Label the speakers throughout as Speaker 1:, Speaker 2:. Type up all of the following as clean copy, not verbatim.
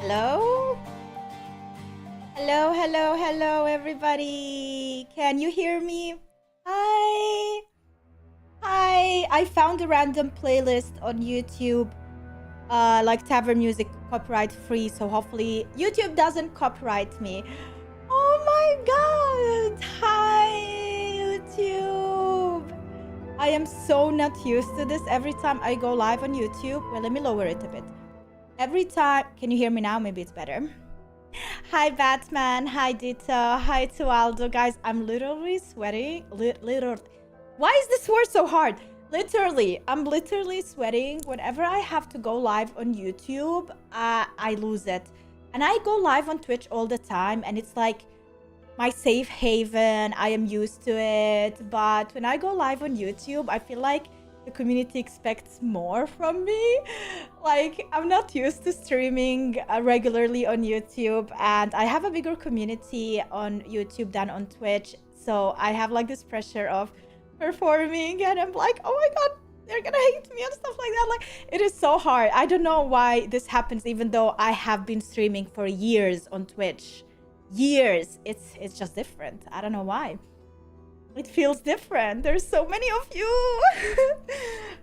Speaker 1: Hello? Hello, hello, hello, everybody. Can you hear me? Hi. Hi. I found a random playlist on YouTube, like Tavern Music copyright free, so hopefully YouTube doesn't copyright me. Oh my god. Hi, YouTube. I am so not used to this. Every time I go live on YouTube, well, let me lower it a bit. Every time, can you hear me now? Maybe it's better. Hi, Batman. Hi, Dita. Hi to Aldo. Guys, I'm literally sweating. Why is this word so hard? I'm literally sweating. Whenever I have to go live on YouTube, I lose it. And I go live on Twitch all the time, and it's like my safe haven. I am used to it. But when I go live on YouTube, I feel like the community expects more from me. Like, I'm not used to streaming regularly on YouTube, and I have a bigger community on YouTube than on Twitch, so I have like this pressure of performing, and I'm like, oh my god, they're gonna hate me and stuff like that. Like, it is so hard. I don't know why this happens, even though I have been streaming for years on Twitch. Years. It's just different. I don't know why. It feels different. There's so many of you.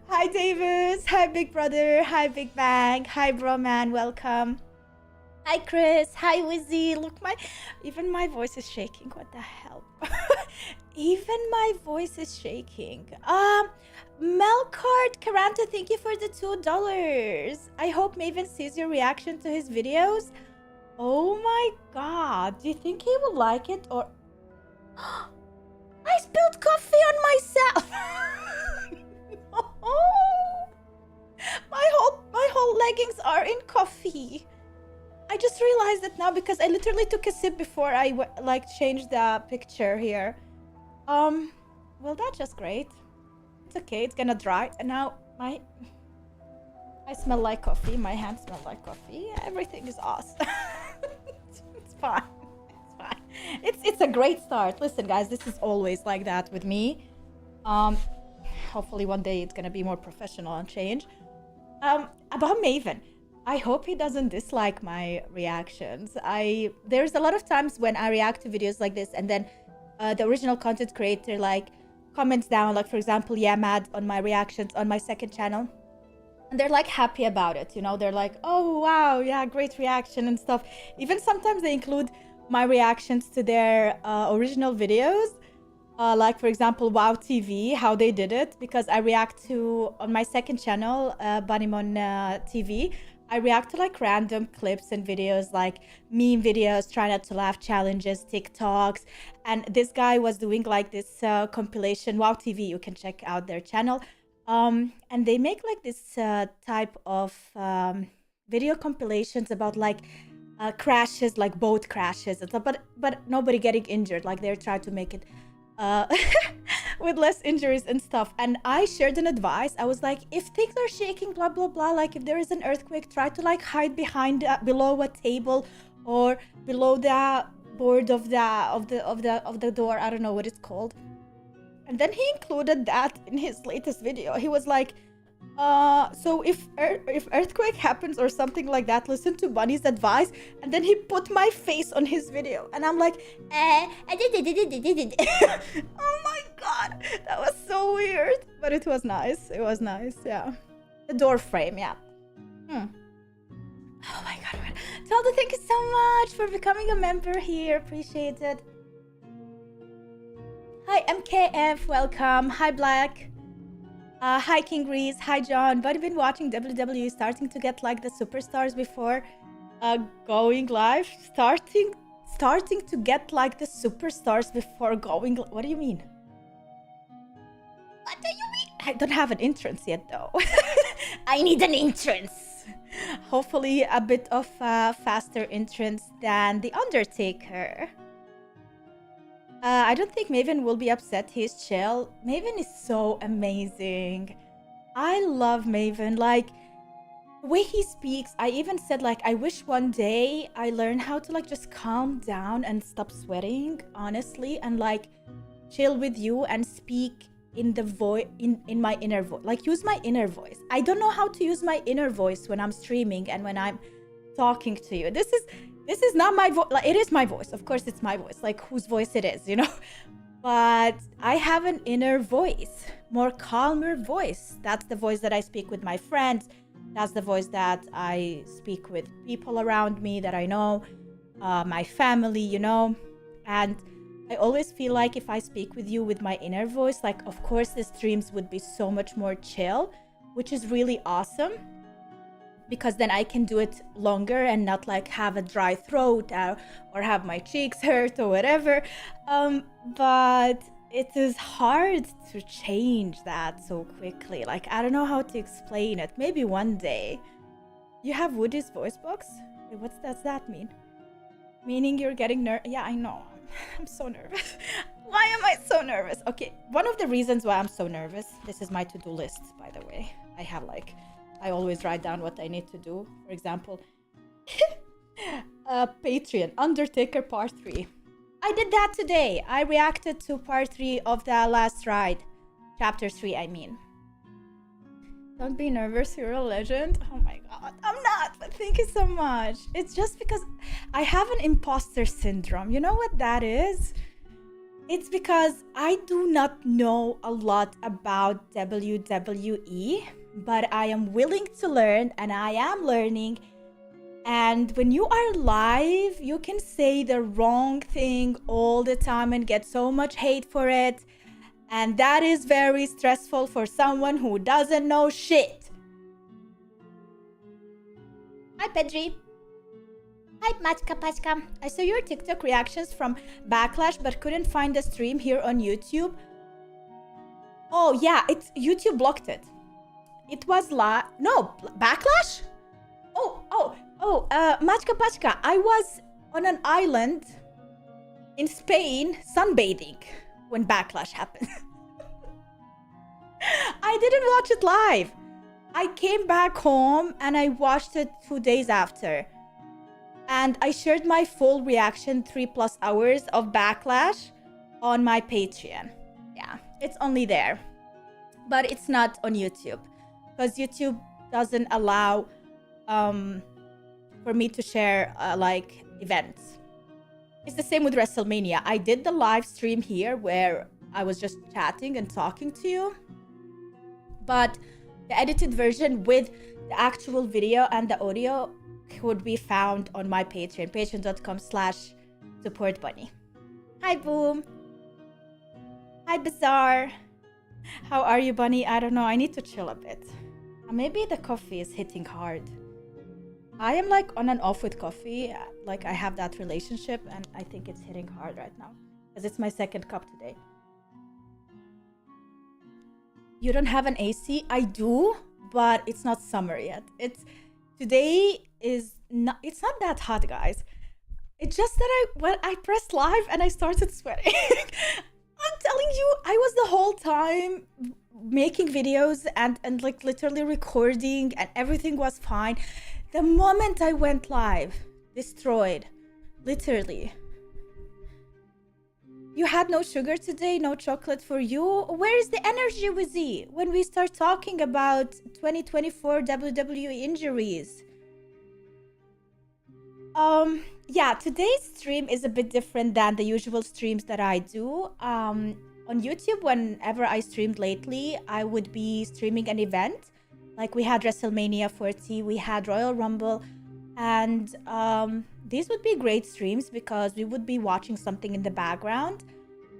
Speaker 1: Hi, Davis. Hi, Big Brother. Hi, Big Bang. Hi, Bro Man. Welcome. Hi, Chris. Hi, Wizzy. Look, even my voice is shaking. What the hell? Even my voice is shaking. Melcart Karanta, thank you for the $2. I hope Maven sees your reaction to his videos. Oh my god. Do you think he will like it or... I spilled coffee on myself. Oh, my whole leggings are in coffee. I just realized it now because I literally took a sip before I like changed the picture here. Well, that's just great. It's okay. It's gonna dry. And now I smell like coffee. My hands smell like coffee. Everything is awesome. It's fine. It's a great start. Listen, guys, this is always like that with me. Hopefully one day it's gonna be more professional and change. About Maven, I hope he doesn't dislike my reactions. There's a lot of times when I react to videos like this, and then the original content creator like comments down, like for example, Yamad on my reactions on my second channel, and they're like happy about it. You know, they're like, oh wow, yeah, great reaction and stuff. Even sometimes they include my reactions to their original videos, like for example WoW TV, how they did it, because I react to, on my second channel, Bunimon TV, I react to like random clips and videos, like meme videos, try not to laugh challenges, TikToks, and this guy was doing like this compilation, WoW TV, you can check out their channel, and they make like this type of video compilations about like crashes, like boat crashes and stuff, but nobody getting injured. Like they're trying to make it with less injuries and stuff. And I shared an advice. I was like, if things are shaking, blah blah blah, like if there is an earthquake, try to like hide behind below a table or below the board of the door. I don't know what it's called. And then he included that in his latest video. He was like, so if earthquake happens or something like that, listen to Bunny's advice. And then he put my face on his video, and I'm like, oh my god, that was so weird, but it was nice. It was nice, yeah. The door frame, yeah. Oh my god, Talda, thank you so much for becoming a member here. Appreciate it. Hi MKF, welcome. Hi Black. Hi King Reese, hi John. But I've been watching WWE, starting to get like the superstars before going live. Starting to get like the superstars before going. What do you mean? What do you mean? I don't have an entrance yet though. I need an entrance. Hopefully a bit of a faster entrance than The Undertaker. I don't think Maven will be upset. He's chill. Maven is so amazing. I love Maven. Like, the way he speaks, I even said, like, I wish one day I learn how to, like, just calm down and stop sweating, honestly, and, like, chill with you and speak in the voice, in my inner voice. Like, use my inner voice. I don't know how to use my inner voice when I'm streaming and when I'm talking to you. This is not my voice. Like, it is my voice. Of course, it's my voice. Like, whose voice it is, you know? But I have an inner voice, more calmer voice. That's the voice that I speak with my friends. That's the voice that I speak with people around me that I know, my family, you know. And I always feel like if I speak with you with my inner voice, like, of course, the streams would be so much more chill, which is really awesome. Because then I can do it longer and not like have a dry throat or have my cheeks hurt or whatever. But it is hard to change that so quickly. Like, I don't know how to explain it. Maybe one day. You have Woody's voice box? Wait, what does that mean? Meaning you're getting nervous? Yeah, I know. I'm so nervous. Why am I so nervous? Okay, one of the reasons why I'm so nervous, this is my to-do list, by the way. I always write down what I need to do. For example, Patreon, Undertaker Part 3. I did that today. I reacted to Part 3 of the last ride. Chapter 3, I mean. Don't be nervous, you're a legend. Oh my god, I'm not, but thank you so much. It's just because I have an imposter syndrome. You know what that is? It's because I do not know a lot about WWE, but I am willing to learn and I am learning. And when you are live, you can say the wrong thing all the time and get so much hate for it. And that is very stressful for someone who doesn't know shit. Hi, Pedri. Hi, Matka Pachka. I saw your TikTok reactions from Backlash, but couldn't find the stream here on YouTube. Oh, yeah, YouTube blocked it. It was Backlash? Matka Pachka. I was on an island in Spain sunbathing when Backlash happened. I didn't watch it live. I came back home and I watched it 2 days after. And I shared my full reaction, 3+ hours of Backlash, on my Patreon. Yeah, it's only there. But it's not on YouTube. Because YouTube doesn't allow for me to share like events. It's the same with WrestleMania. I did the live stream here where I was just chatting and talking to you. But the edited version with the actual video and the audio could be found on my Patreon, patreon.com/supportbunny. Hi, Boom. Hi, Bazaar. How are you, Bunny? I don't know. I need to chill a bit. Maybe the coffee is hitting hard. I am like on and off with coffee. Like I have that relationship and I think it's hitting hard right now. Because it's my second cup today. You don't have an AC? I do, but it's not summer yet. Today is not, it's not that hot, guys. It's just that when I pressed live and I started sweating. I'm telling you, I was the whole time making videos and like literally recording and everything was fine. The moment I went live, destroyed, literally. You had no sugar today, no chocolate for you. Where is the energy, Wizzy, when we start talking about 2024 WWE injuries? Yeah, today's stream is a bit different than the usual streams that I do. On YouTube, whenever I streamed lately, I would be streaming an event. Like we had WrestleMania 40, we had Royal Rumble, and these would be great streams because we would be watching something in the background,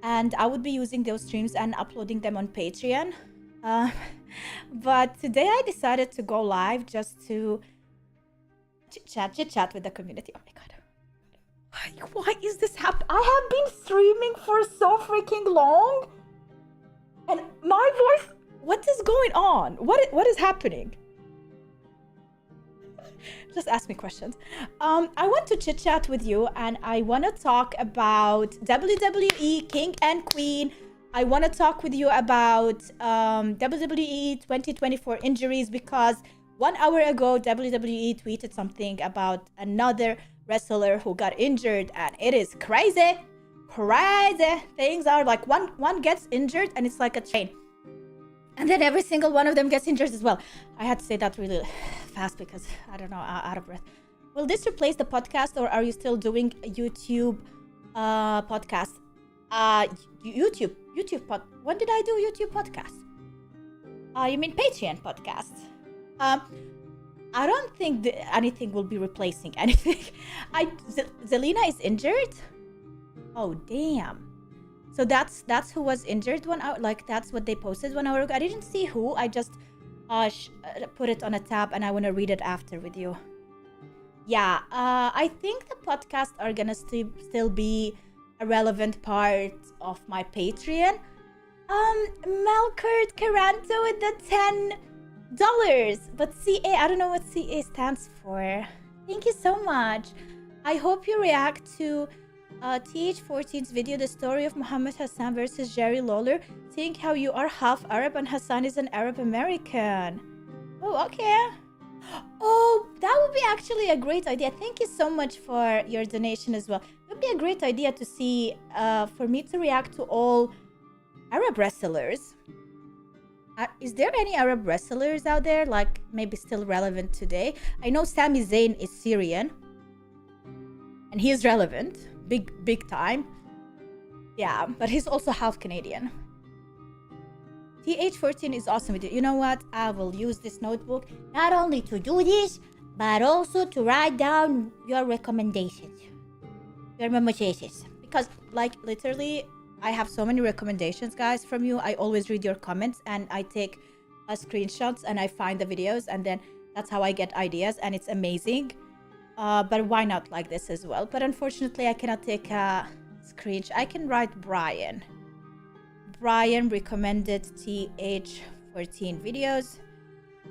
Speaker 1: and I would be using those streams and uploading them on Patreon. But today I decided to go live just to chit chat with the community. Oh my god. Why is this happening? I have been streaming for so freaking long. And my voice, what is going on? What is happening? Just ask me questions. I want to chit chat with you and I want to talk about WWE King and Queen. I want to talk with you about WWE 2024 injuries because 1 hour ago, WWE tweeted something about another wrestler who got injured, and it is crazy. Crazy. Things are like one gets injured, and it's like a chain. And then every single one of them gets injured as well. I had to say that really fast because, I don't know, out of breath. Will this replace the podcast, or are you still doing a YouTube podcast? When did I do YouTube podcast? You mean Patreon podcast? I don't think anything will be replacing anything. Zelina is injured. Oh damn. So that's who was injured 1 hour. Like that's what they posted 1 hour ago. I didn't see who. I just put it on a tab, and I want to read it after with you. Yeah. I think the podcasts are gonna still be a relevant part of my Patreon. Melkert Caranto with the $10. But CA, I don't know what CA stands for. Thank you so much. I hope you react to TH14's video, the story of Muhammad Hassan versus Jerry Lawler. Think how you are half Arab and Hassan is an Arab American. Oh, okay. Oh, that would be actually a great idea. Thank you so much for your donation as well. It would be a great idea to see, for me to react to all Arab wrestlers. Is there any Arab wrestlers out there, like maybe still relevant today? I know Sami Zayn is Syrian, and he is relevant, big time. Yeah, but he's also half Canadian. TH14 is awesome with it. You know what? I will use this notebook not only to do this, but also to write down your recommendations, your memorizes. Because, like, literally, I have so many recommendations, guys, from you. I always read your comments, and I take screenshots, and I find the videos, and then that's how I get ideas, and it's amazing. But why not like this as well? But unfortunately, I cannot take a screenshot. I can write Brian. Brian recommended TH14 videos.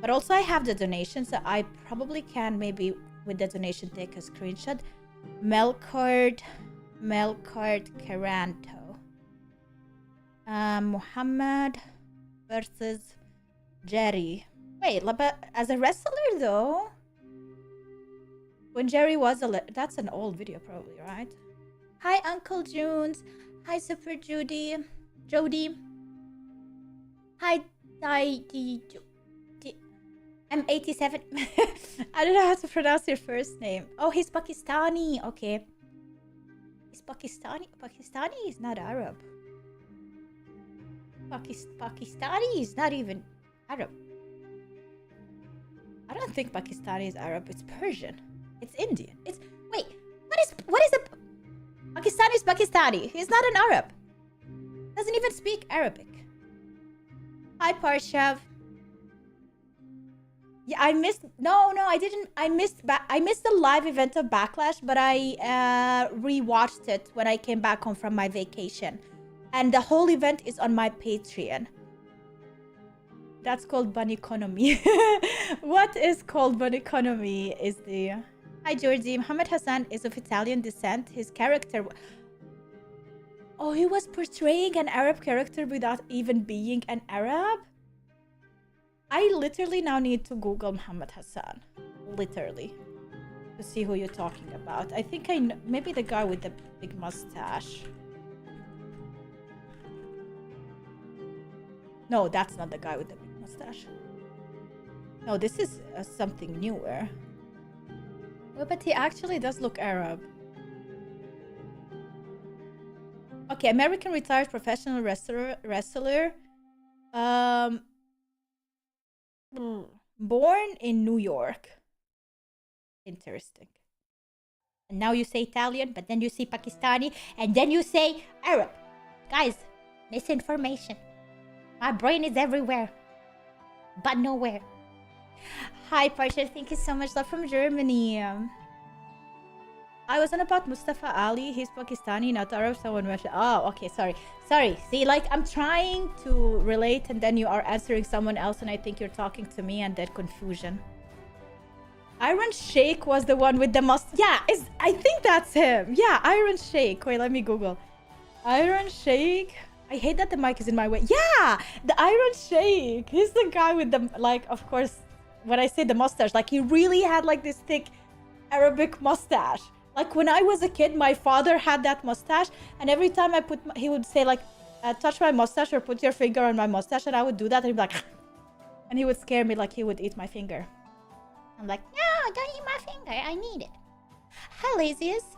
Speaker 1: But also I have the donation, so I probably can maybe with the donation take a screenshot. Melkart Caranto. Muhammad versus Jerry. Wait, but as a wrestler though? When Jerry was that's an old video probably, right? Hi Uncle Junes. Hi Super Jody. Hi M87. I don't know how to pronounce your first name. Oh, he's Pakistani. Okay. He's Pakistani. Pakistani is not Arab. Pakistani is not even Arab. I don't think Pakistani is Arab. It's Persian. It's Indian. It's wait. What is a Pakistani is Pakistani. He's not an Arab. Doesn't even speak Arabic. Hi Parshav. Yeah, I missed. No, I didn't. I missed the live event of Backlash, but I rewatched it when I came back home from my vacation, and the whole event is on my Patreon. That's called Bun Economy. What is called Bun Economy is the. Hi Georgie. Muhammad Hassan is of Italian descent. His character. Oh, he was portraying an Arab character without even being an Arab? I literally now need to Google Muhammad Hassan. Literally. To see who you're talking about. I think I know, maybe the guy with the big mustache. No, that's not the guy with the big mustache. No, this is something newer. Well, but he actually does look Arab. Okay, American retired professional wrestler. Born in New York. Interesting. And now you say Italian, but then you say Pakistani, and then you say Arab. Guys, misinformation. My brain is everywhere, but nowhere. Hi, Parsha. Thank you so much. Love from Germany. I wasn't about Mustafa Ali. He's Pakistani, not Arab. Someone mentioned. Oh, okay. Sorry. See, like I'm trying to relate, and then you are answering someone else, and I think you're talking to me, and then confusion. Iron Sheikh was the one with the Yeah, I think that's him. Yeah, Iron Sheikh. Wait, let me Google. Iron Sheikh. I hate that the mic is in my way. Yeah, the Iron Sheikh. He's the guy with the, like, of course, when I say the mustache, like he really had like this thick Arabic mustache. Like when I was a kid, my father had that mustache, and every time he would say like, touch my mustache or put your finger on my mustache, and I would do that, and he'd be like, and he would scare me like he would eat my finger. I'm like, no, don't eat my finger. I need it. Hi, Laziest.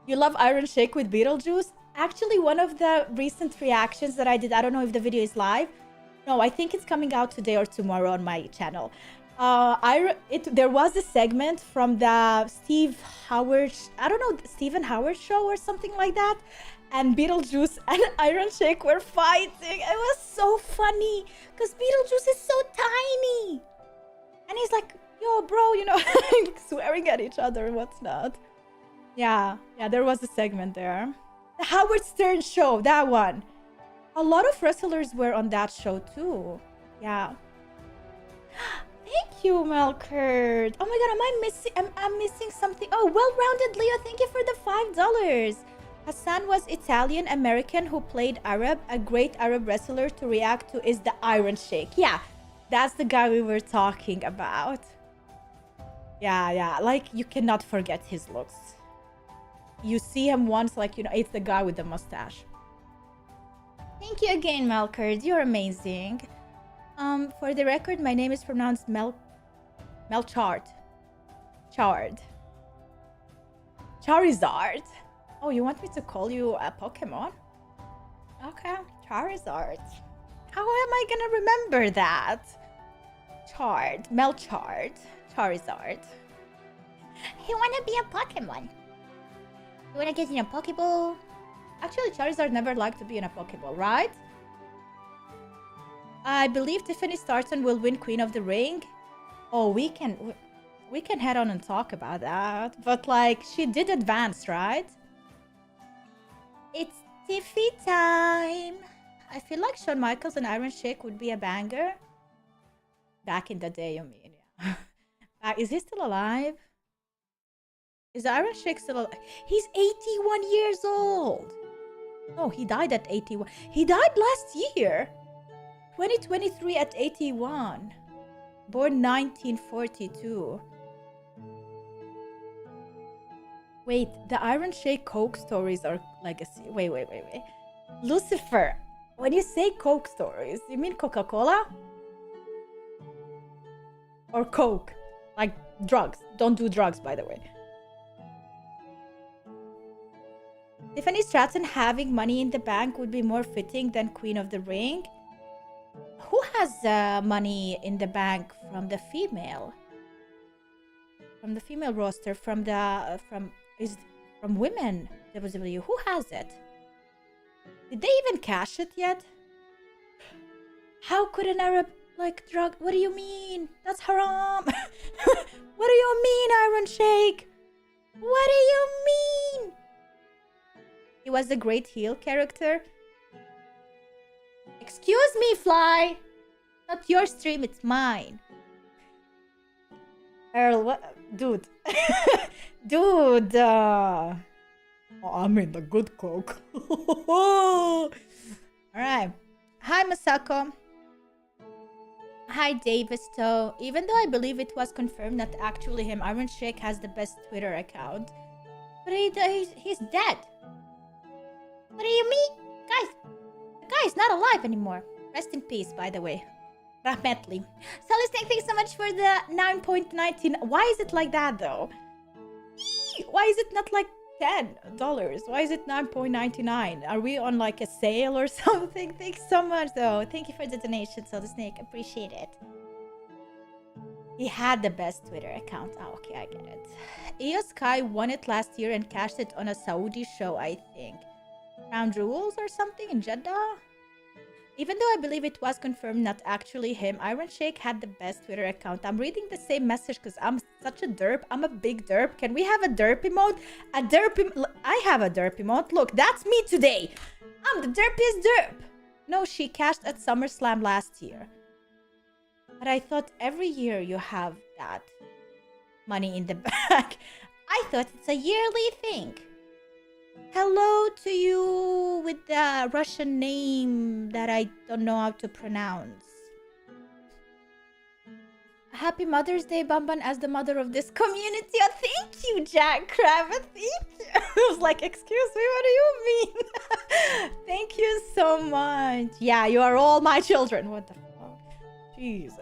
Speaker 1: You love Iron Shake with Beetlejuice? Actually, one of the recent reactions that I did, I don't know if the video is live. No, I think it's coming out today or tomorrow on my channel. There was a segment from the Steve Howard, I don't know, Stephen Howard show or something like that. And Beetlejuice and Iron Shake were fighting. It was so funny because Beetlejuice is so tiny. And he's like, yo, bro, you know, swearing at each other and what's not. Yeah, there was a segment there. The Howard Stern show, that one. A lot of wrestlers were on that show too. Yeah. Thank you, Melkert. Oh my god, am I missing? I'm missing something. Oh, well-rounded Leo, thank you for the $5. Hassan was Italian American who played Arab. A great Arab wrestler to react to is the Iron Shake. Yeah, that's the guy we were talking about. Yeah, like you cannot forget his looks. You see him once, like, you know, it's the guy with the mustache. Thank you again, Melkert. You're amazing. For the record, my name is pronounced Melchard. Charizard. Oh, you want me to call you a Pokemon? Okay, Charizard. How am I gonna remember that? Melchard. Charizard. You wanna be a Pokemon? You wanna get in a Pokeball? Actually, Charizard never liked to be in a Pokeball, right? I believe Tiffany Starton will win Queen of the Ring. Oh, we can head on and talk about that. But like, she did advance, right? It's Tiffy time. I feel like Shawn Michaels and Iron Shake would be a banger. Back in the day, you mean? Yeah. Is he still alive? Is Iron Shake still alive? He's 81 years old. Oh, he died at 81. He died last year. 2023 at 81. Born 1942. Wait, the Iron Shake Coke stories are legacy. Wait. Lucifer, when you say Coke stories, you mean Coca-Cola? Or Coke? Like drugs. Don't do drugs, by the way. Tiffany Stratton having money in the bank would be more fitting than Queen of the Ring. Who has money in the bank from the female? From the female roster, from women WWE. Who has it? Did they even cash it yet? How could an Arab like drug? What do you mean? That's haram. What do you mean, Iron Shake? What do you mean? He was a great heel character. Excuse me, Fly. Not your stream, it's mine. Earl, what? Dude. Dude. Oh, I mean the good Coke. Alright. Hi, Masako. Hi, Davisto. Even though I believe it was confirmed that actually him, Iron Shake has the best Twitter account. But he's dead. What do you mean? Guys, the guy's not alive anymore. Rest in peace, by the way. Rahmetli. So listening, thanks so much for the 9.19. Why is it like that, though? Why is it not like $10? Why is it 9.99? Are we on like a sale or something? Thanks so much, though. Thank you for the donation, So the Snake. Appreciate it. He had the best Twitter account. Oh, okay, I get it. Io Sky won it last year and cashed it on a Saudi show, I think. Crown Jewels or something in Jeddah? Even though I believe it was confirmed not actually him, Iron Shake had the best Twitter account. I'm reading the same message because I'm such a derp. I'm a big derp. Can we have a derp emote? I have a derp emote. Look, that's me today. I'm the derpiest derp. No, she cashed at SummerSlam last year. But I thought every year you have that money in the bank. I thought it's a yearly thing. Hello to you with the Russian name that I don't know how to pronounce. Happy Mother's Day, Bamban, as the mother of this community. Oh, thank you, Jack Kravitz. Thank you. I was like, excuse me, what do you mean? Thank you so much. Yeah, you are all my children. What the fuck? Jeez.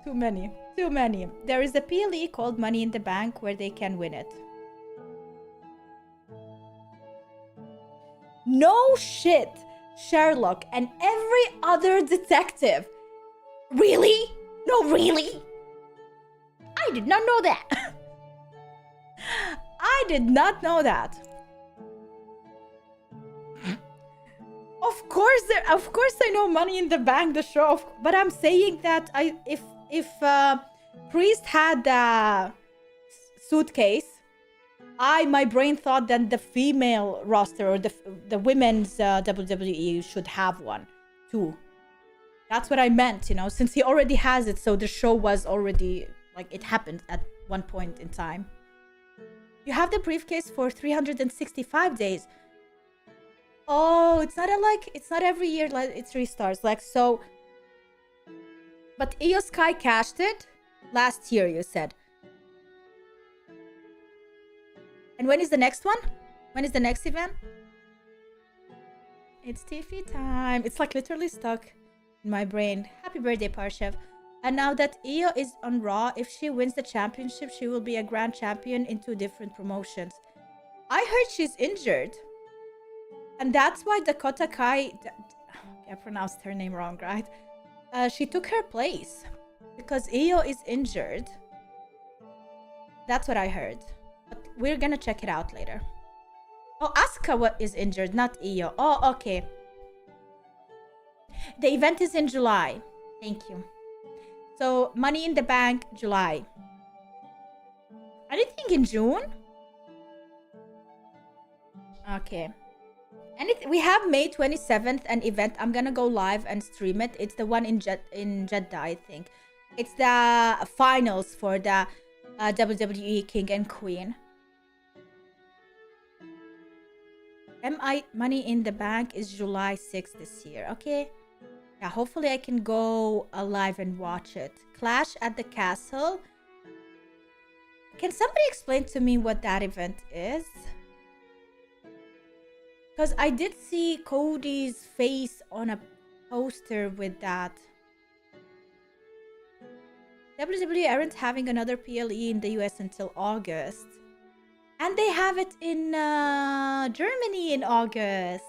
Speaker 1: Too many. Too many. There is a PLE called Money in the Bank where they can win it. No shit. Sherlock and every other detective. Really? No, really? I did not know that. I did not know that. Of course I know Money in the Bank, the show, but I'm saying that if Priest had the suitcase, my brain thought that the female roster or the women's WWE should have one too. That's what I meant, you know, since he already has it, so the show was already like it happened at one point in time. You have the briefcase for 365 days. Oh, it's not every year, like it restarts. Like so. But Io Sky cashed it last year, you said. And when is the next one? When is the next event? It's Tiffy time. It's like literally stuck in my brain. Happy birthday, Parshev. And now that Io is on Raw, if she wins the championship, she will be a grand champion in 2 different promotions. I heard she's injured. And that's why Dakota Kai... I pronounced her name wrong, right? She took her place. Because Io is injured. That's what I heard. But we're gonna check it out later. Oh, Asuka is injured, not Io. Oh, okay. The event is in July. Thank you. So, Money in the Bank, July. Anything in June? Okay. And we have May 27th, an event. I'm gonna go live and stream it. It's the one in Jeddah, I think. It's the finals for the WWE King and Queen. Money in the Bank is July 6th this year. Okay. Yeah, hopefully I can go live and watch it. Clash at the Castle. Can somebody explain to me what that event is? Because I did see Cody's face on a poster with that. WWE aren't having another PLE in the US until August. And they have it in Germany in August.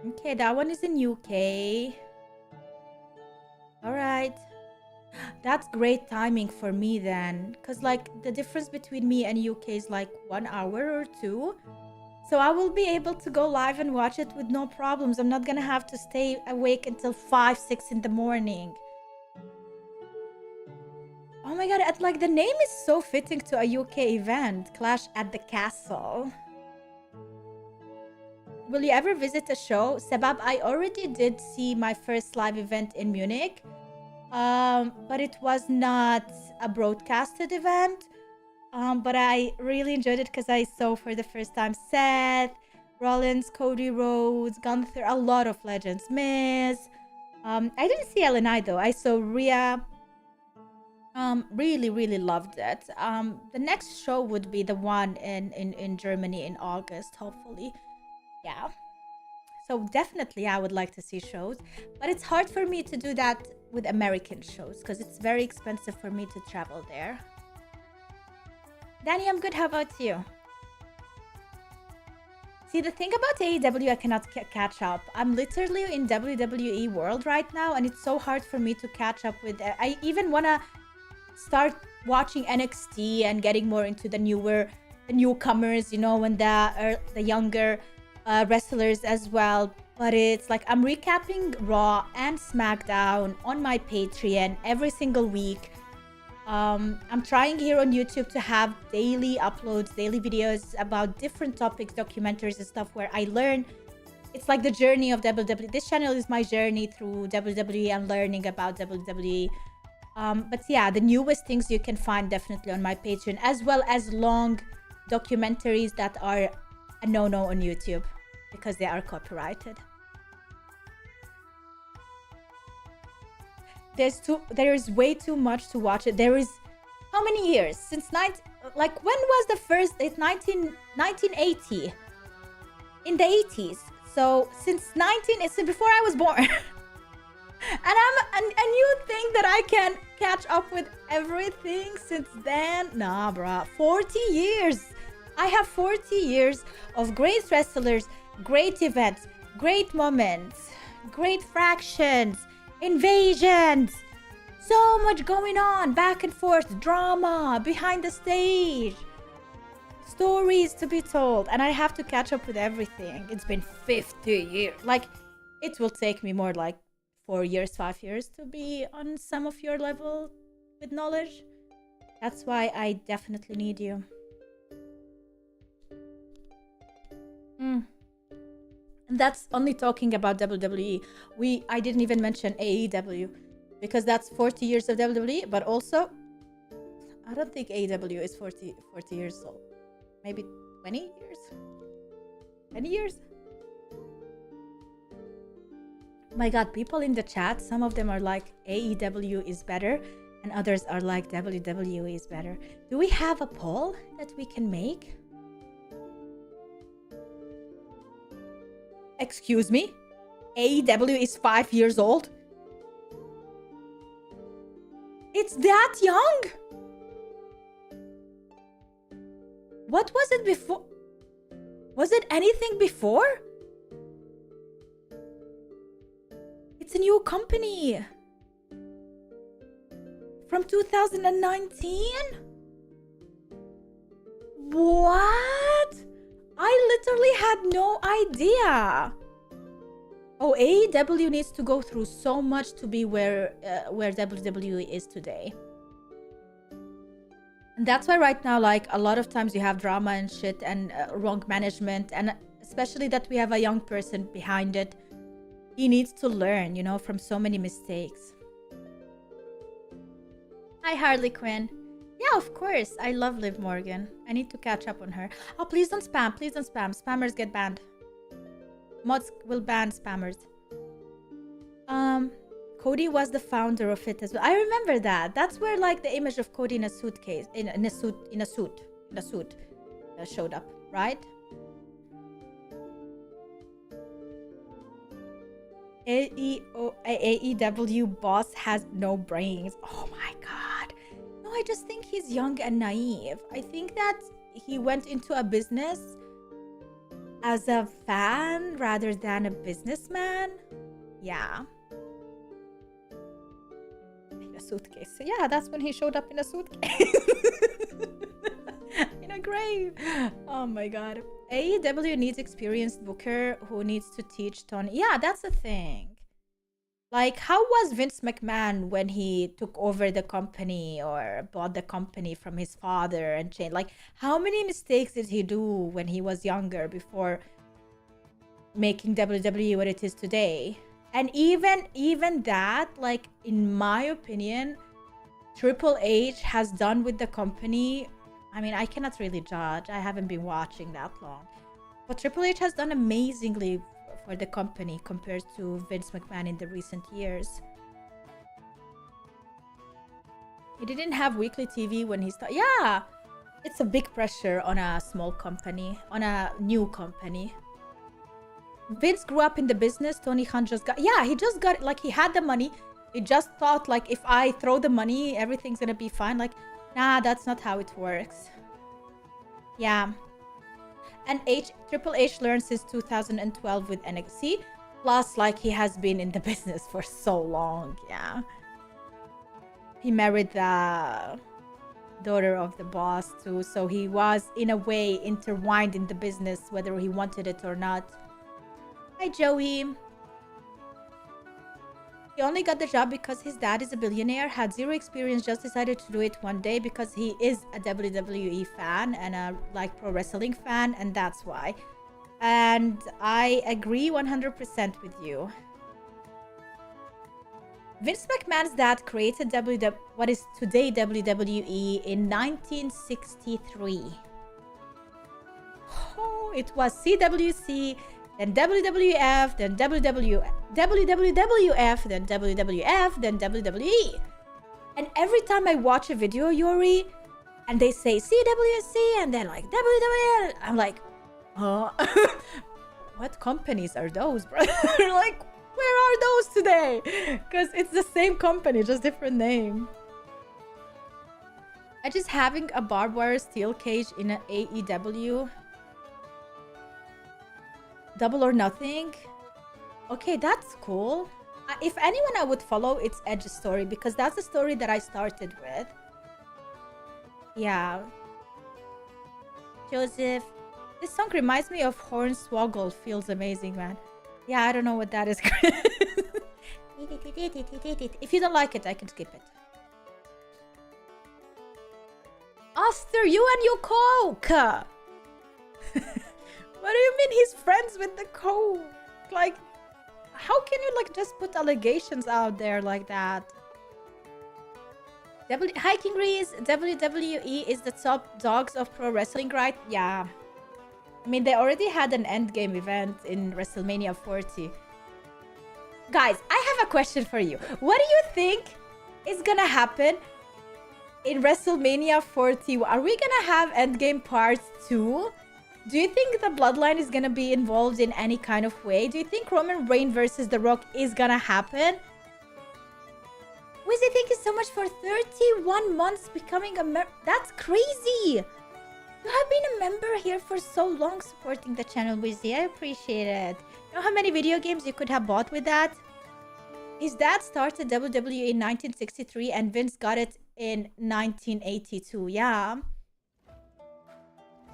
Speaker 1: Okay, that one is in UK. Alright. That's great timing for me then. Because like the difference between me and UK is like 1 hour or 2. So I will be able to go live and watch it with no problems. I'm not gonna have to stay awake until 5, 6 in the morning. Oh my god, like the name is so fitting to a UK event. Clash at the Castle. Will you ever visit a show? Sebab, I already did see my first live event in Munich. But it was not a broadcasted event. But I really enjoyed it because I saw for the first time Seth, Rollins, Cody Rhodes, Gunther, a lot of legends. Miz. I didn't see LNI though. I saw Rhea. Really loved it. The next show would be the one in Germany in August, hopefully. Yeah. So definitely I would like to see shows. But it's hard for me to do that with American shows because it's very expensive for me to travel there. Danny, I'm good. How about you? See, the thing about AEW, I cannot catch up. I'm literally in WWE world right now, and it's so hard for me to catch up with. I even want to start watching NXT and getting more into the newcomers, you know, and the younger wrestlers as well. But it's like I'm recapping Raw and SmackDown on my Patreon every single week. I'm trying here on YouTube to have daily uploads, daily videos about different topics, documentaries and stuff where I learn. It's like the journey of WWE. This channel is my journey through WWE and learning about WWE. But yeah, the newest things you can find definitely on my Patreon, as well as long documentaries that are a no-no on YouTube because they are copyrighted. There is way too much to watch it. There is how many years since when was the first? It's 1980 in the 80s. So since it's before I was born. And you think that I can catch up with everything since then? Nah, bruh. 40 years. I have 40 years of great wrestlers, great events, great moments, great fractions, invasions. So much going on, back and forth, drama, behind the stage, stories to be told, and I have to catch up with everything. It's been 50 years. Like, it will take me more like 4 years, 5 years to be on some of your level with knowledge. That's why I definitely need you. And that's only talking about WWE. I didn't even mention AEW because that's 40 years of WWE, but also I don't think AEW is 40 years old. Maybe 20 years? 20 years? My god, people in the chat, some of them are like AEW is better and others are like WWE is better. Do we have a poll that we can make? Excuse me? AEW is 5 years old? It's that young? What was it before? Was it anything before? It's a new company. From 2019? What? I literally had no idea. Oh, AEW needs to go through so much to be where WWE is today. And that's why right now, like, a lot of times you have drama and shit and wrong management, and especially that we have a young person behind it. He needs to learn, you know, from so many mistakes. Hi, Harley Quinn. Yeah, of course. I love Liv Morgan. I need to catch up on her. Oh, please don't spam. Please don't spam. Spammers get banned. Mods will ban spammers. Cody was the founder of it as well. I remember that. That's where like the image of Cody in a suitcase, in a suit showed up, right? AEW boss has no brains. Oh my god. No, I just think he's young and naive. I think that he went into a business as a fan rather than a businessman. Yeah. In a suitcase. So yeah, that's when he showed up in a suitcase. In a grave. Oh my god. AEW needs experienced booker who needs to teach Tony. Yeah, that's the thing. Like, how was Vince McMahon when he took over the company or bought the company from his father and changed? Like, how many mistakes did he do when he was younger before making WWE what it is today? And even that, like, in my opinion, Triple H has done with the company. I mean, I cannot really judge. I haven't been watching that long. But Triple H has done amazingly for the company compared to Vince McMahon in the recent years. He didn't have weekly TV when he started. Yeah, it's a big pressure on a small company, on a new company. Vince grew up in the business. Tony Khan just got, yeah, he just got, like, he had the money. He just thought, like, if I throw the money, everything's gonna be fine. Like, nah, that's not how it works. Yeah. And Triple H learned since 2012 with NXT. Plus, like, he has been in the business for so long. Yeah. He married the daughter of the boss too. So he was, in a way, intertwined in the business, whether he wanted it or not. Hi, Joey. He only got the job because his dad is a billionaire, had zero experience, just decided to do it one day because he is a WWE fan and a like pro wrestling fan, and that's why. And I agree 100% with you. Vince McMahon's dad created what is today WWE in 1963. Oh, it was CWC, then WWF, then WWF, then WWF, then WWE. And every time I watch a video, Yuri, and they say CWC and then like WWF, I'm like, oh, what companies are those, bro? Like, Where are those today? Because it's the same company, just different name. I just having a barbed wire steel cage in an AEW. Double or Nothing. Okay, that's cool. If anyone I would follow, it's Edge's story, because that's the story that I started with. Yeah. Joseph. This song reminds me of Hornswoggle. Feels amazing, man. Yeah, I don't know what that is. If you don't like it, I can skip it. Oster, you and your coke! What do you mean he's friends with the coke? Like, how can you like just put allegations out there like that? Hiking Reese, WWE is the top dogs of pro wrestling, right? Yeah. I mean, they already had an endgame event in WrestleMania 40. Guys, I have a question for you. What do you think is gonna happen in WrestleMania 40? Are we gonna have endgame part 2? Do you think the Bloodline is gonna be involved in any kind of way? Do you think Roman Reigns versus The Rock is gonna happen? Wizzy, thank you so much for 31 months becoming a member. That's crazy! You have been a member here for so long supporting the channel, Wizzy. I appreciate it. You know how many video games you could have bought with that? His dad started WWE in 1963 and Vince got it in 1982. Yeah.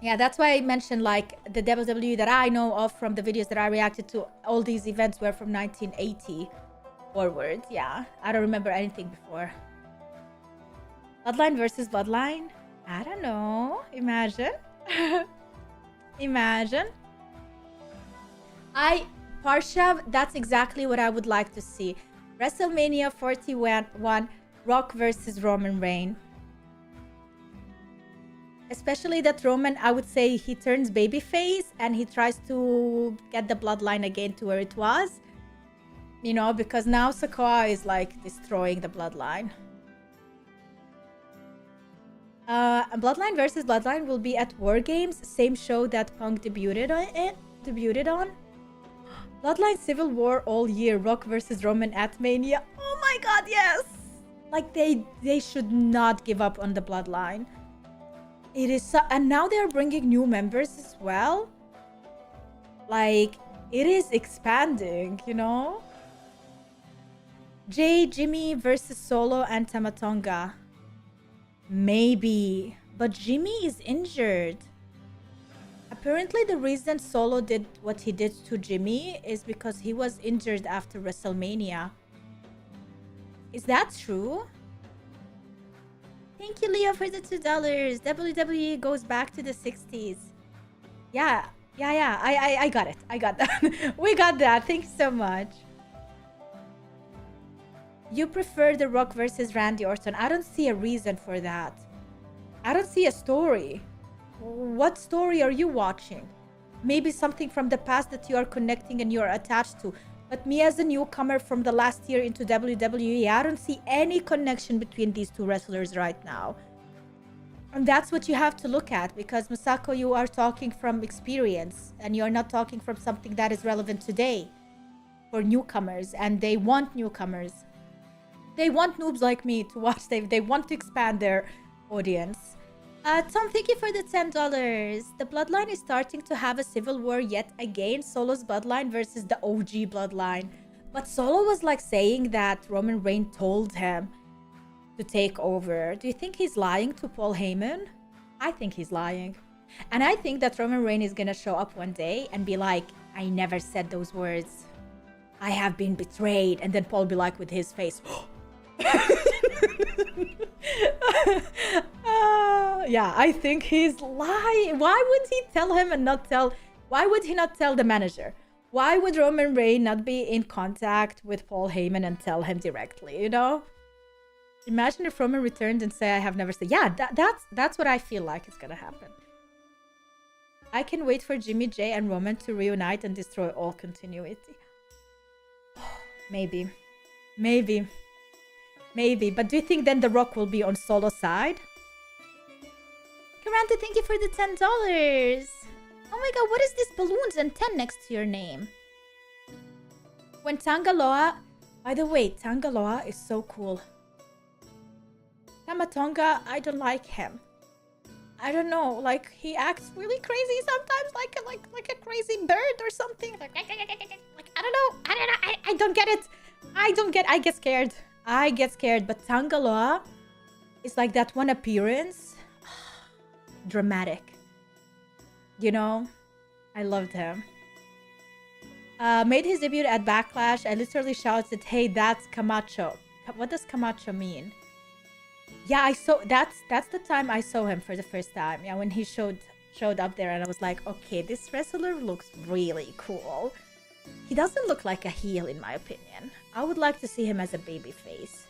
Speaker 1: Yeah, that's why I mentioned like the WWE that I know of from the videos that I reacted to. All these events were from 1980 forward. Yeah, I don't remember anything before. Bloodline versus Bloodline? I don't know. Imagine. Imagine. Parshav, that's exactly what I would like to see. WrestleMania 41, Rock versus Roman Reigns. Especially that Roman, I would say he turns babyface and he tries to get the bloodline again to where it was. You know, because now Sikoa is like destroying the bloodline. Bloodline versus Bloodline will be at War Games, same show that Punk debuted on. Bloodline Civil War all year, Rock versus Roman at Mania. Oh my god, yes! Like they should not give up on the Bloodline. It is so, and now they are bringing new members as well. Like, it is expanding, you know? Jimmy versus Solo and Tamatonga. Maybe, but Jimmy is injured. Apparently the reason Solo did what he did to Jimmy is because he was injured after WrestleMania. Is that true? Thank you, Leo, for the $2. WWE goes back to the 60s. Yeah. I got it. I got that. We got that. Thanks so much. You prefer The Rock versus Randy Orton. I don't see a reason for that. I don't see a story. What story are you watching? Maybe something from the past that you are connecting and you're attached to. But me as a newcomer from the last year into WWE, I don't see any connection between these two wrestlers right now. And that's what you have to look at, because Masako, you are talking from experience and you're not talking from something that is relevant today for newcomers, and they want newcomers. They want noobs like me to watch. They want to expand their audience. Tom, thank you for the $10. The Bloodline is starting to have a civil war yet again. Solo's Bloodline versus the OG Bloodline. But Solo was like saying that Roman Reigns told him to take over. Do you think he's lying to Paul Heyman? I think he's lying. And I think that Roman Reigns is gonna show up one day and be like, I never said those words. I have been betrayed. And then Paul will be like with his face. Yeah, I think he's lying. Why would he tell him and not tell? Why would he not tell the manager? Why would Roman Reigns not be in contact with Paul Heyman and tell him directly, you know? Imagine if Roman returned and say, I have never said. Yeah, that's what I feel like is gonna happen. I can wait for Jimmy J and Roman to reunite and destroy all continuity. Maybe. But do you think then The Rock will be on Solo's side? Karanta, thank you for the $10. Oh my god, what is this balloons and 10 next to your name? When Tangaloa... By the way, Tangaloa is so cool. Tama Tonga, I don't like him. I don't know, like he acts really crazy sometimes, like a crazy bird or something. Like I don't know. I don't get it. I get scared. But Tangaloa is like that one appearance. Dramatic. You know? I loved him. Made his debut at Backlash. I literally shouted, "Hey, that's Camacho." What does Camacho mean? Yeah, I saw that's the time I saw him for the first time. Yeah, when he showed up there, and I was like, okay, this wrestler looks really cool. He doesn't look like a heel in my opinion. I would like to see him as a baby face.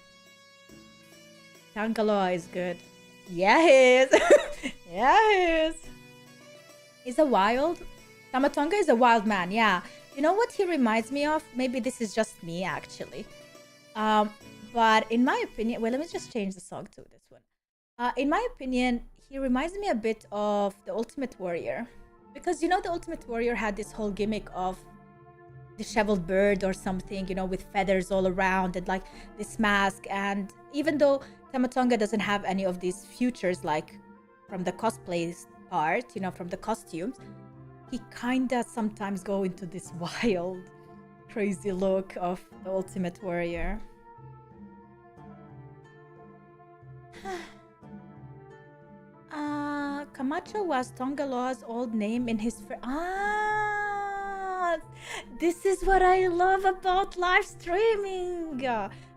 Speaker 1: Tangaloa is good. Yeah, he is. Yeah, he is. He's a wild... Tamatonga is a wild man, yeah. You know what he reminds me of? Maybe this is just me, actually. But in my opinion... Well, let me just change the song to this one. In my opinion, he reminds me a bit of the Ultimate Warrior. Because, you know, the Ultimate Warrior had this whole gimmick of disheveled bird or something, you know, with feathers all around and like this mask. And even though Tamatonga doesn't have any of these features, like from the cosplay part, you know, from the costumes, he kinda sometimes go into this wild, crazy look of the Ultimate Warrior. Camacho was Tongaloa's old name in his... This is what I love about live streaming.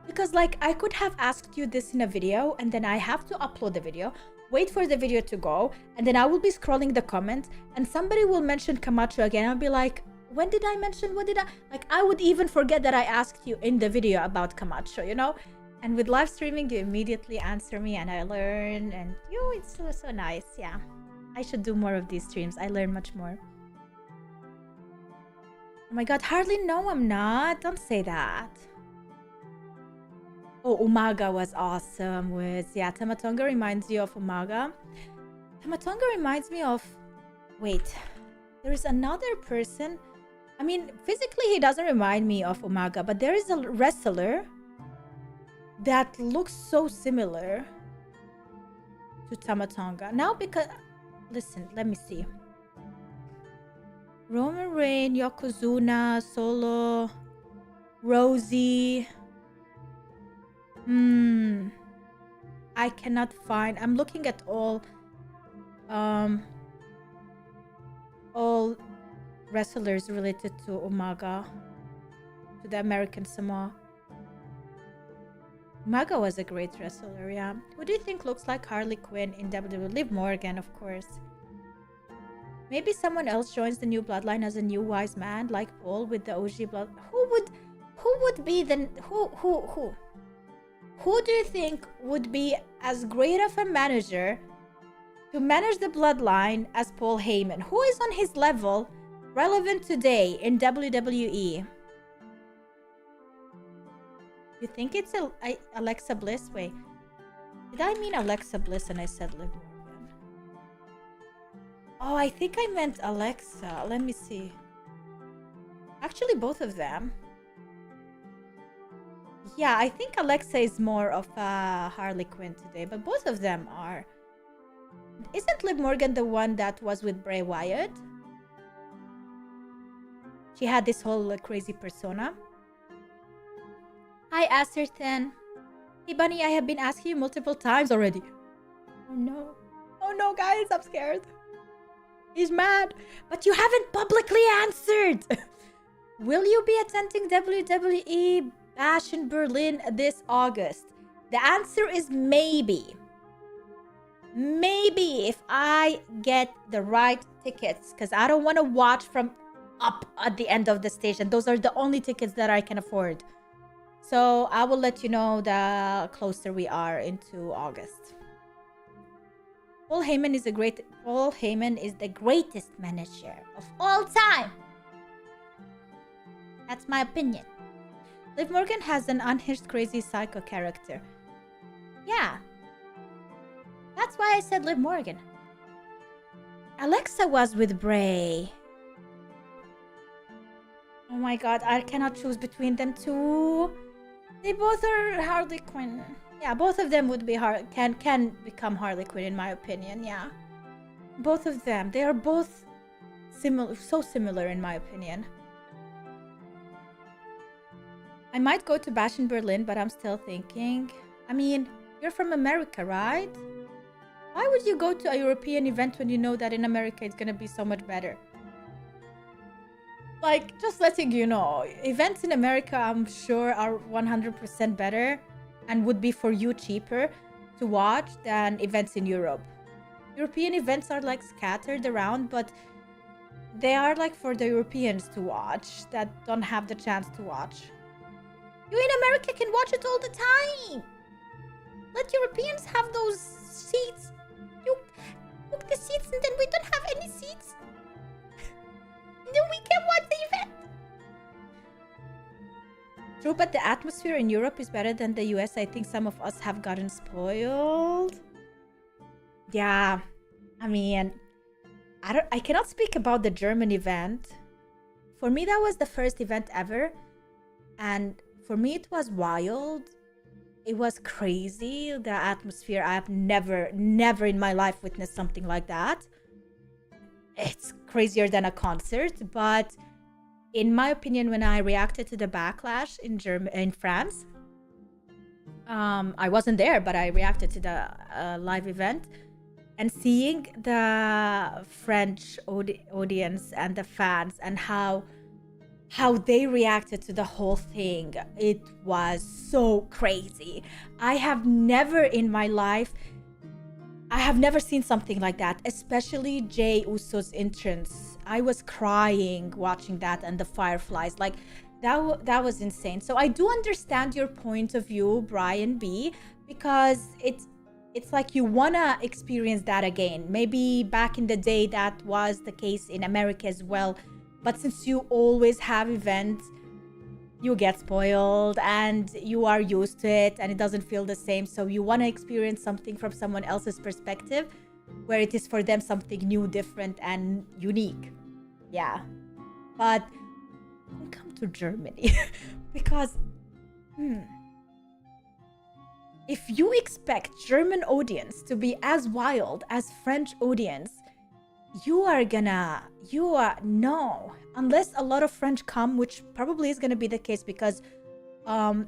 Speaker 1: Because, like, I could have asked you this in a video, and then I have to upload the video, wait for the video to go, and then I will be scrolling the comments, and somebody will mention Camacho again. I'll be like, when did I mention? What did I... Like, I would even forget that I asked you in the video about Camacho, you know? And with live streaming, you immediately answer me and I learn. And it's so nice. Yeah. I should do more of these streams. I learn much more. Oh my god, hardly know I'm not. Don't say that. Oh, Umaga was awesome with... Yeah, Tamatonga reminds you of Umaga. Tamatonga reminds me of... Wait. There is another person. I mean, physically he doesn't remind me of Umaga. But there is a wrestler that looks so similar to Tamatonga. Now because... Listen, let me see. Roman Reigns, Yokozuna, Solo, Rosie. I cannot find... I'm looking at all wrestlers related to Umaga, to the American Samoa. Umaga was a great wrestler, yeah. Who do you think looks like Harley Quinn in WWE? Liv Morgan, of course. Maybe someone else joins the new Bloodline as a new wise man, like Paul with the OG blood. Who would be the... Who do you think would be as great of a manager to manage the Bloodline as Paul Heyman? Who is on his level relevant today in WWE? You think it's Alexa Bliss? Wait, did I mean Alexa Bliss and I said Liv Morgan? Oh, I think I meant Alexa. Let me see. Actually, both of them. Yeah, I think Alexa is more of a Harley Quinn today, but both of them are. Isn't Liv Morgan the one that was with Bray Wyatt? She had this whole crazy persona. Hi, Acerton. Hey, Bunny, I have been asking you multiple times already. Oh, no. Oh, no, guys, I'm scared. He's mad. But you haven't publicly answered. Will you be attending WWE Bash in Berlin this August? The answer is maybe. Maybe if I get the right tickets. Because I don't want to watch from up at the end of the station. Those are the only tickets that I can afford. So I will let you know the closer we are into August. Paul Heyman is the greatest manager of all time. That's my opinion. Liv Morgan has an unhinged, crazy psycho character. Yeah. That's why I said Liv Morgan. Alexa was with Bray. Oh my god, I cannot choose between them two. They both are Harley Quinn. Yeah, both of them would be can become Harley Quinn in my opinion. Yeah, both of them. They are both similar, so similar in my opinion. I might go to Bash in Berlin, but I'm still thinking. I mean, you're from America, right? Why would you go to a European event when you know that in America it's gonna be so much better? Like, just letting you know, events in America, I'm sure, are 100% better and would be for you cheaper to watch than events in Europe. European events are like scattered around, but they are like for the Europeans to watch that don't have the chance to watch. You in America can watch it all the time. Let Europeans have those seats. You book the seats and then we don't have any seats. Then we can watch the event. True, but the atmosphere in Europe is better than the US. I think some of us have gotten spoiled. Yeah, I mean, I cannot speak about the German event. For me, that was the first event ever. And for me, it was wild. It was crazy. The atmosphere, I've never in my life witnessed something like that. It's crazier than a concert, but in my opinion, when I reacted to the backlash in France, I wasn't there, but I reacted to the live event, and seeing the French audience and the fans and how they reacted to the whole thing, it was so crazy. I have never in my life, I have never seen something like that, especially Jey Uso's entrance. I was crying watching that, and the fireflies, like that was insane. So I do understand your point of view, Brian B, because it's like you wanna experience that again. Maybe back in the day that was the case in America as well, but since you always have events, you get spoiled and you are used to it and it doesn't feel the same. So you want to experience something from someone else's perspective where it is for them something new, different, and unique. Yeah. But don't come to Germany because if you expect German audience to be as wild as French audience, no, unless a lot of French come, which probably is going to be the case because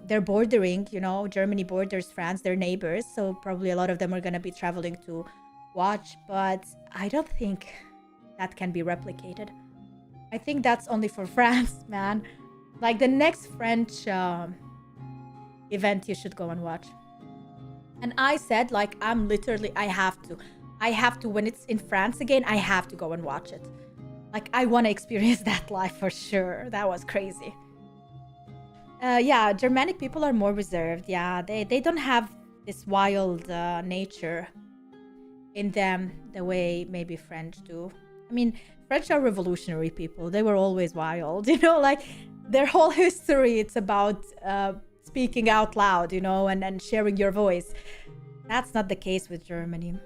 Speaker 1: they're bordering, Germany borders France, they're neighbors, so probably a lot of them are going to be traveling to watch, but I don't think that can be replicated. I think that's only for France, man. Like the next French event you should go and watch. And I said, like, I have to, when it's in France again, I have to go and watch it. Like, I want to experience that live for sure. That was crazy. Yeah, Germanic people are more reserved. Yeah, they don't have this wild nature in them the way maybe French do. I mean, French are revolutionary people. They were always wild, like their whole history, it's about speaking out loud, and sharing your voice. That's not the case with Germany.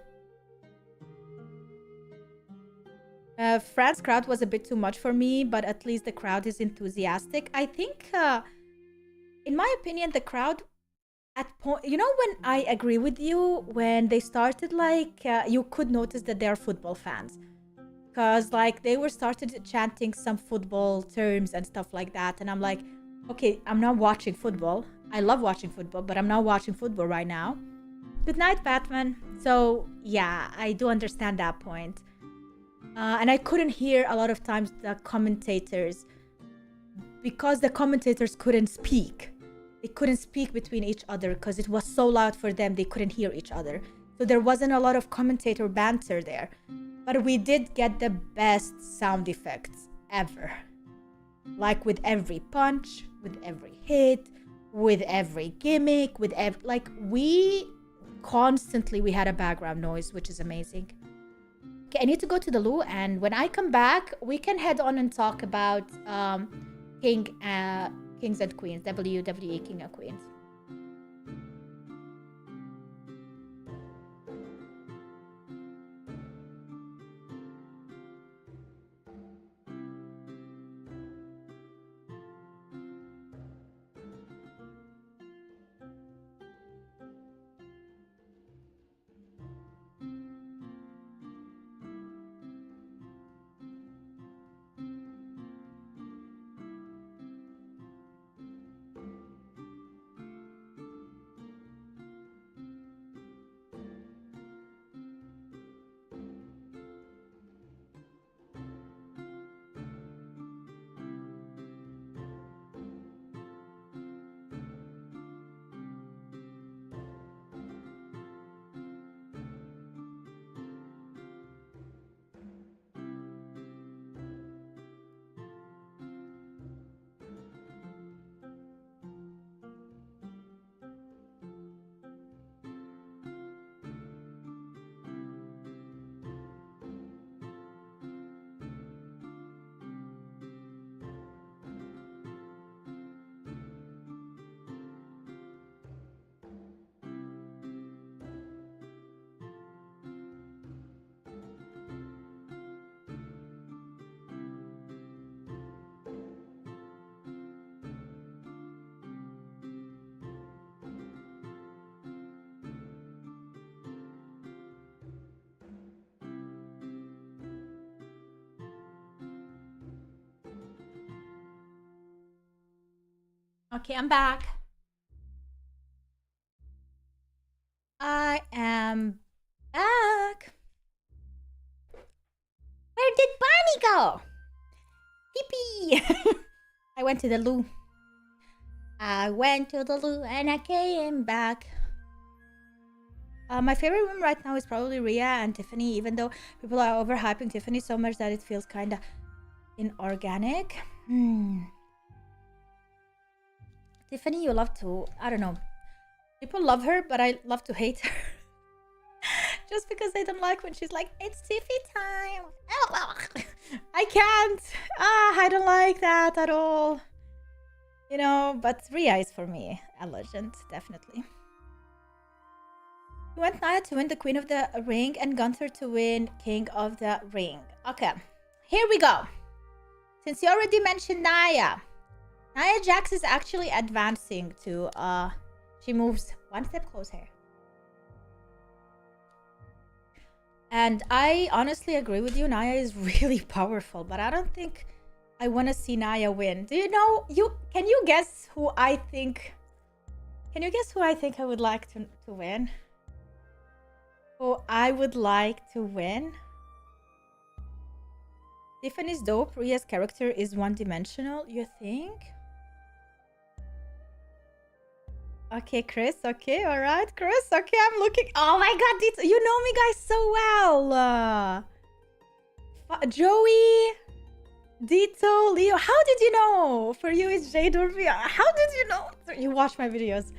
Speaker 1: France crowd was a bit too much for me, but at least the crowd is enthusiastic. I think, in my opinion, the crowd at point, when I agree with you, when they started, like, you could notice that they're football fans. Because, like, they were started chanting some football terms and stuff like that. And I'm like, okay, I'm not watching football. I love watching football, but I'm not watching football right now. Good night, Batman. So, yeah, I do understand that point. And I couldn't hear a lot of times the commentators because the commentators couldn't speak. They couldn't speak between each other because it was so loud for them. They couldn't hear each other. So there wasn't a lot of commentator banter there. But we did get the best sound effects ever. Like with every punch, with every hit, with every gimmick, we had a background noise, which is amazing. Okay, I need to go to the loo, and when I come back, we can head on and talk about Kings and Queens, WWE King and Queens. Okay, I'm back. I am back. Where did Bonnie go? Pee-pee. I went to the loo. I went to the loo and I came back. My favorite women right now is probably Rhea and Tiffany, even though people are overhyping Tiffany so much that it feels kind of inorganic. Tiffany, you love to, I don't know. People love her, but I love to hate her. Just because I don't like when she's like, it's Tiffy time. I can't. I don't like that at all. You know, but Rhea is for me a legend, definitely. You want Nia to win the Queen of the Ring and Gunther to win King of the Ring. Okay, here we go. Since you already mentioned Nia Jax is actually advancing to, she moves one step closer. And I honestly agree with you. Nia is really powerful, but I don't think I want to see Nia win. Do you know, can you guess who I think, I would like to win? Who I would like to win? Tiffany's dope. Rhea's character is one-dimensional, you think? Okay, Chris. Okay, all right, Chris. Okay, I'm looking. Oh my God, you know me guys so well. Joey, Dito, Leo. How did you know? For you, it's Jade or Rhea. How did you know? You watch my videos.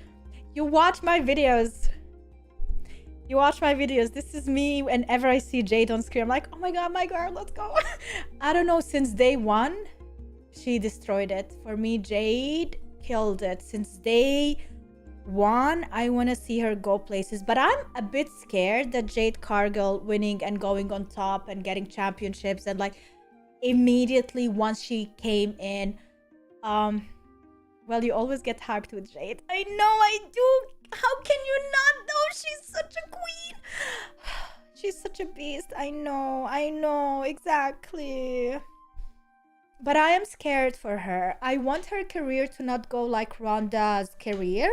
Speaker 1: You watch my videos. You watch my videos. This is me whenever I see Jade on screen. I'm like, oh my God, my girl, let's go. I don't know, since day one, she destroyed it. For me, Jade killed it. Since day one, I want to see her go places. But I'm a bit scared that Jade Cargill winning and going on top and getting championships and like immediately once she came in, well, you always get hyped with Jade. I know I do. How can you not know? She's such a queen. She's such a beast. I know, exactly. But I am scared for her. I want her career to not go like Ronda's career.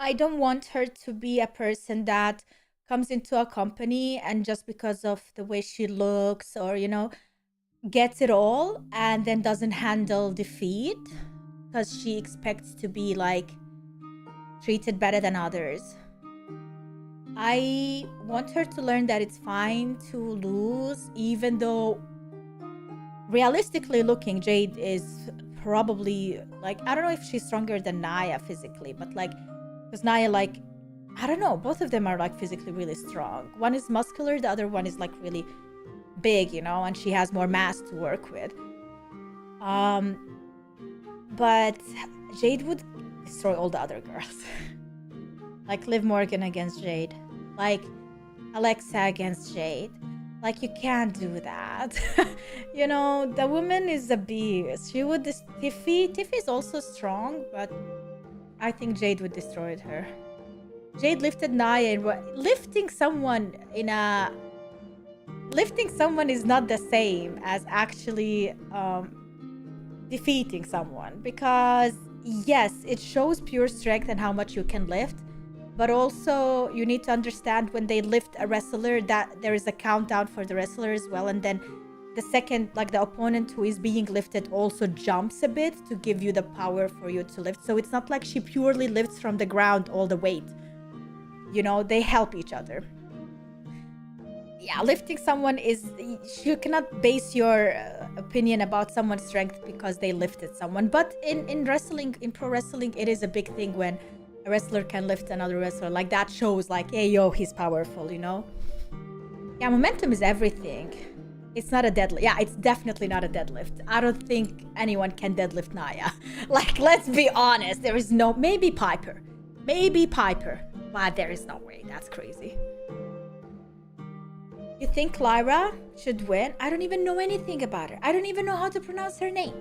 Speaker 1: I don't want her to be a person that comes into a company and just because of the way she looks or, you know, gets it all and then doesn't handle defeat because she expects to be like treated better than others. I want her to learn that it's fine to lose, even though realistically looking, Jade is probably like, I don't know if she's stronger than Nia physically, but like, because Nia, like, I don't know, both of them are like physically really strong. One is muscular, the other one is like really big, you know, and she has more mass to work with. But Jade would destroy all the other girls. Like Liv Morgan against Jade, like Alexa against Jade. Like, you can't do that. You know, the woman is a beast. She would Tiffy is also strong, but I think Jade would destroy her. Jade lifted Nia and lifting someone is not the same as actually defeating someone, because yes, it shows pure strength and how much you can lift, but also you need to understand when they lift a wrestler that there is a countdown for the wrestler as well, and then the second, like, the opponent who is being lifted also jumps a bit to give you the power for you to lift. So it's not like she purely lifts from the ground all the weight, you know, they help each other. Yeah, lifting someone is, you cannot base your opinion about someone's strength because they lifted someone. But in wrestling, in pro wrestling, it is a big thing when a wrestler can lift another wrestler. Like, that shows like, hey, yo, he's powerful, you know? Yeah, momentum is everything. It's not a deadlift. Yeah, it's definitely not a deadlift. I don't think anyone can deadlift Nia. Like, let's be honest. There is no, maybe Piper, but there is no way. That's crazy. You think Lyra should win? I don't even know anything about her. I don't even know how to pronounce her name.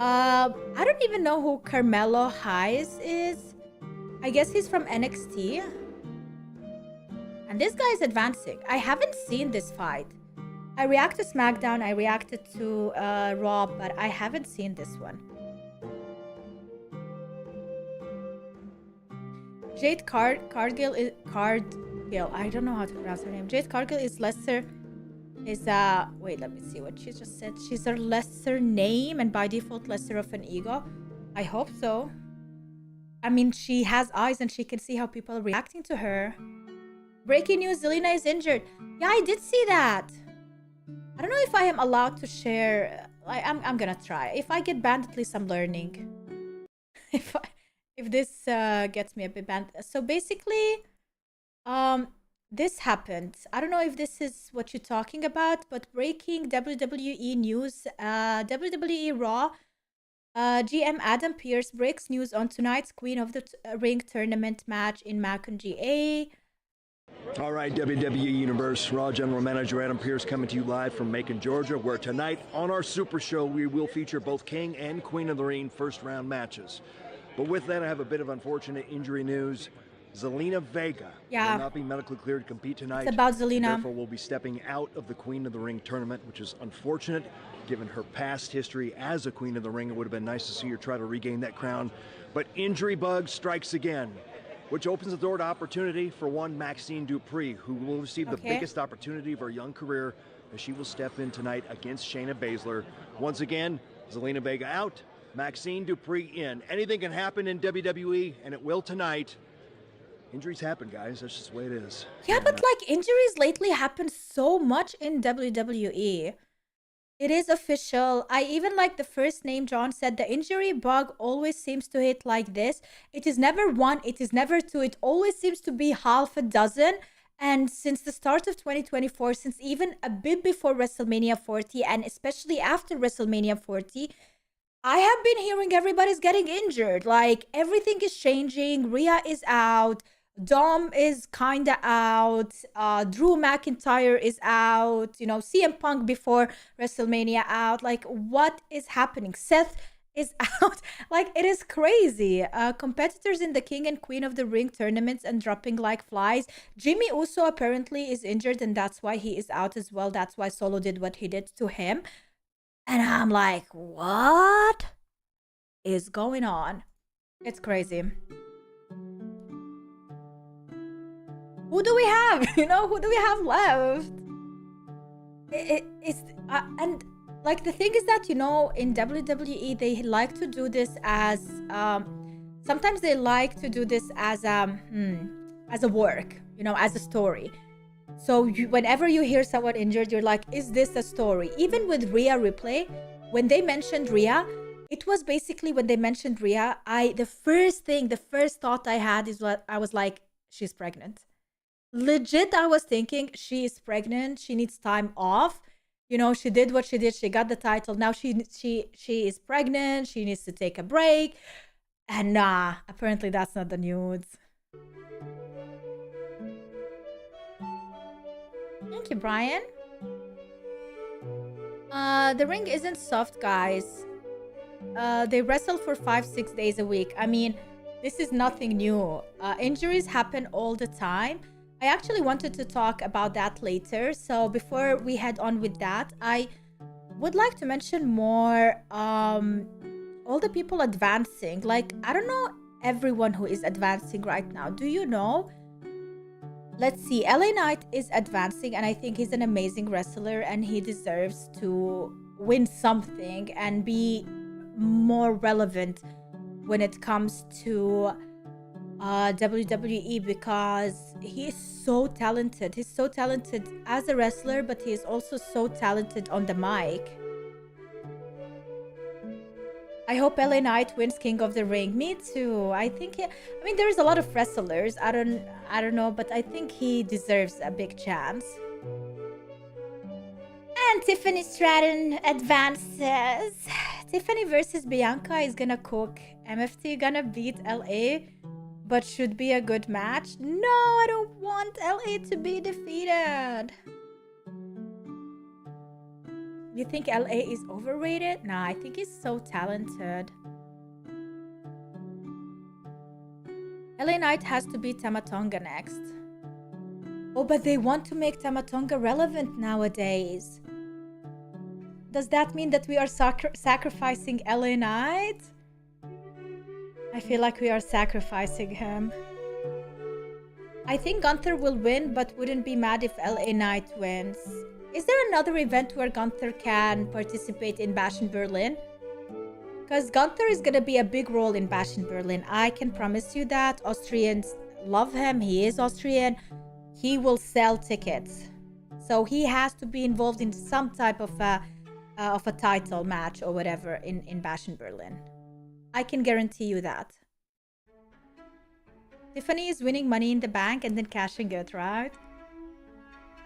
Speaker 1: I don't even know who Carmelo Hayes is. I guess he's from NXT. And this guy is advancing. I haven't seen this fight. I reacted to SmackDown, I reacted to Raw, but I haven't seen this one. Cargill is Cargill. I don't know how to pronounce her name. Jade Cargill is lesser. Is wait, let me see what she just said. She's a lesser name and by default lesser of an ego. I hope so. I mean, she has eyes and she can see how people are reacting to her. Breaking news: Zelina is injured. Yeah, I did see that. I don't know if I am allowed to share. I'm gonna try. If I get banned, at least I'm learning. if this gets me a bit banned. So basically, this happened. I don't know if this is what you're talking about, but breaking WWE news. WWE Raw. GM Adam Pearce breaks news on tonight's Queen of the Ring tournament match in Macon, GA.
Speaker 2: All right, WWE Universe, Raw General Manager Adam Pearce coming to you live from Macon, Georgia, where tonight on our Super Show we will feature both King and Queen of the Ring first round matches. But with that, I have a bit of unfortunate injury news. Zelina Vega will not be medically cleared to compete tonight.
Speaker 1: It's about Zelina.
Speaker 2: Therefore, will be stepping out of the Queen of the Ring tournament, which is unfortunate given her past history as a Queen of the Ring. It would have been nice to see her try to regain that crown. But injury bug strikes again, which opens the door to opportunity for one Maxine Dupree, who will receive the biggest opportunity of her young career as she will step in tonight against Shayna Baszler. Once again, Zelina Vega out, Maxine Dupree in. Anything can happen in WWE, and it will tonight. Injuries happen, guys. That's just the way it is.
Speaker 1: Yeah, but like injuries lately happen so much in WWE. It is official. I even like the first name John said, the injury bug always seems to hit like this. It is never one, it is never two. It always seems to be half a dozen. And since the start of 2024, since even a bit before WrestleMania 40 and especially after WrestleMania 40, I have been hearing everybody's getting injured. Like everything is changing. Rhea is out. Dom is kinda out. Drew McIntyre is out. You know, CM Punk before WrestleMania out. Like, what is happening? Seth is out. Like, it is crazy. Competitors in the King and Queen of the Ring tournaments and dropping like flies. Jimmy Uso apparently is injured and that's why he is out as well. That's why Solo did what he did to him. And I'm like, what is going on? It's crazy. Who do we have? You know, who do we have left? And like the thing is that, you know, in WWE, they like to do this as, sometimes they like to do this as a work, you know, as a story. So whenever you hear someone injured, you're like, is this a story? Even with Rhea Ripley, when they mentioned Rhea, it was basically when they mentioned Rhea, the first thought I had is what I was like, she's pregnant. Legit, I was thinking she is pregnant. She needs time off. You know, she did what she did. She got the title. Now she is pregnant. She needs to take a break. And nah, apparently that's not the news. Thank you, Brian. The ring isn't soft, guys. They wrestle for 5-6 days a week. I mean, this is nothing new. Injuries happen all the time. I actually wanted to talk about that later. So before we head on with that, I would like to mention more all the people advancing. Like, I don't know everyone who is advancing right now. Do you know? Let's see. LA Knight is advancing and I think he's an amazing wrestler and he deserves to win something and be more relevant when it comes to WWE because he is so talented. He's so talented as a wrestler, but he is also so talented on the mic. I hope LA Knight wins King of the Ring. Me too. I think I mean there's a lot of wrestlers. I don't know, but I think he deserves a big chance. And Tiffany Stratton advances. Tiffany versus Bianca is gonna cook. MFT gonna beat LA. But should be a good match. No, I don't want LA to be defeated. You think LA is overrated? Nah, I think he's so talented. LA Knight has to beat Tamatonga next. Oh, but they want to make Tamatonga relevant nowadays. Does that mean that we are sacrificing LA Knight? I feel like we are sacrificing him. I think Gunther will win, but wouldn't be mad if LA Knight wins. Is there another event where Gunther can participate in Bash in Berlin? Because Gunther is going to be a big role in Bash in Berlin. I can promise you that. Austrians love him. He is Austrian. He will sell tickets. So he has to be involved in some type of a title match or whatever in Bash in Berlin. I can guarantee you that. Tiffany is winning Money in the Bank and then cashing it, right?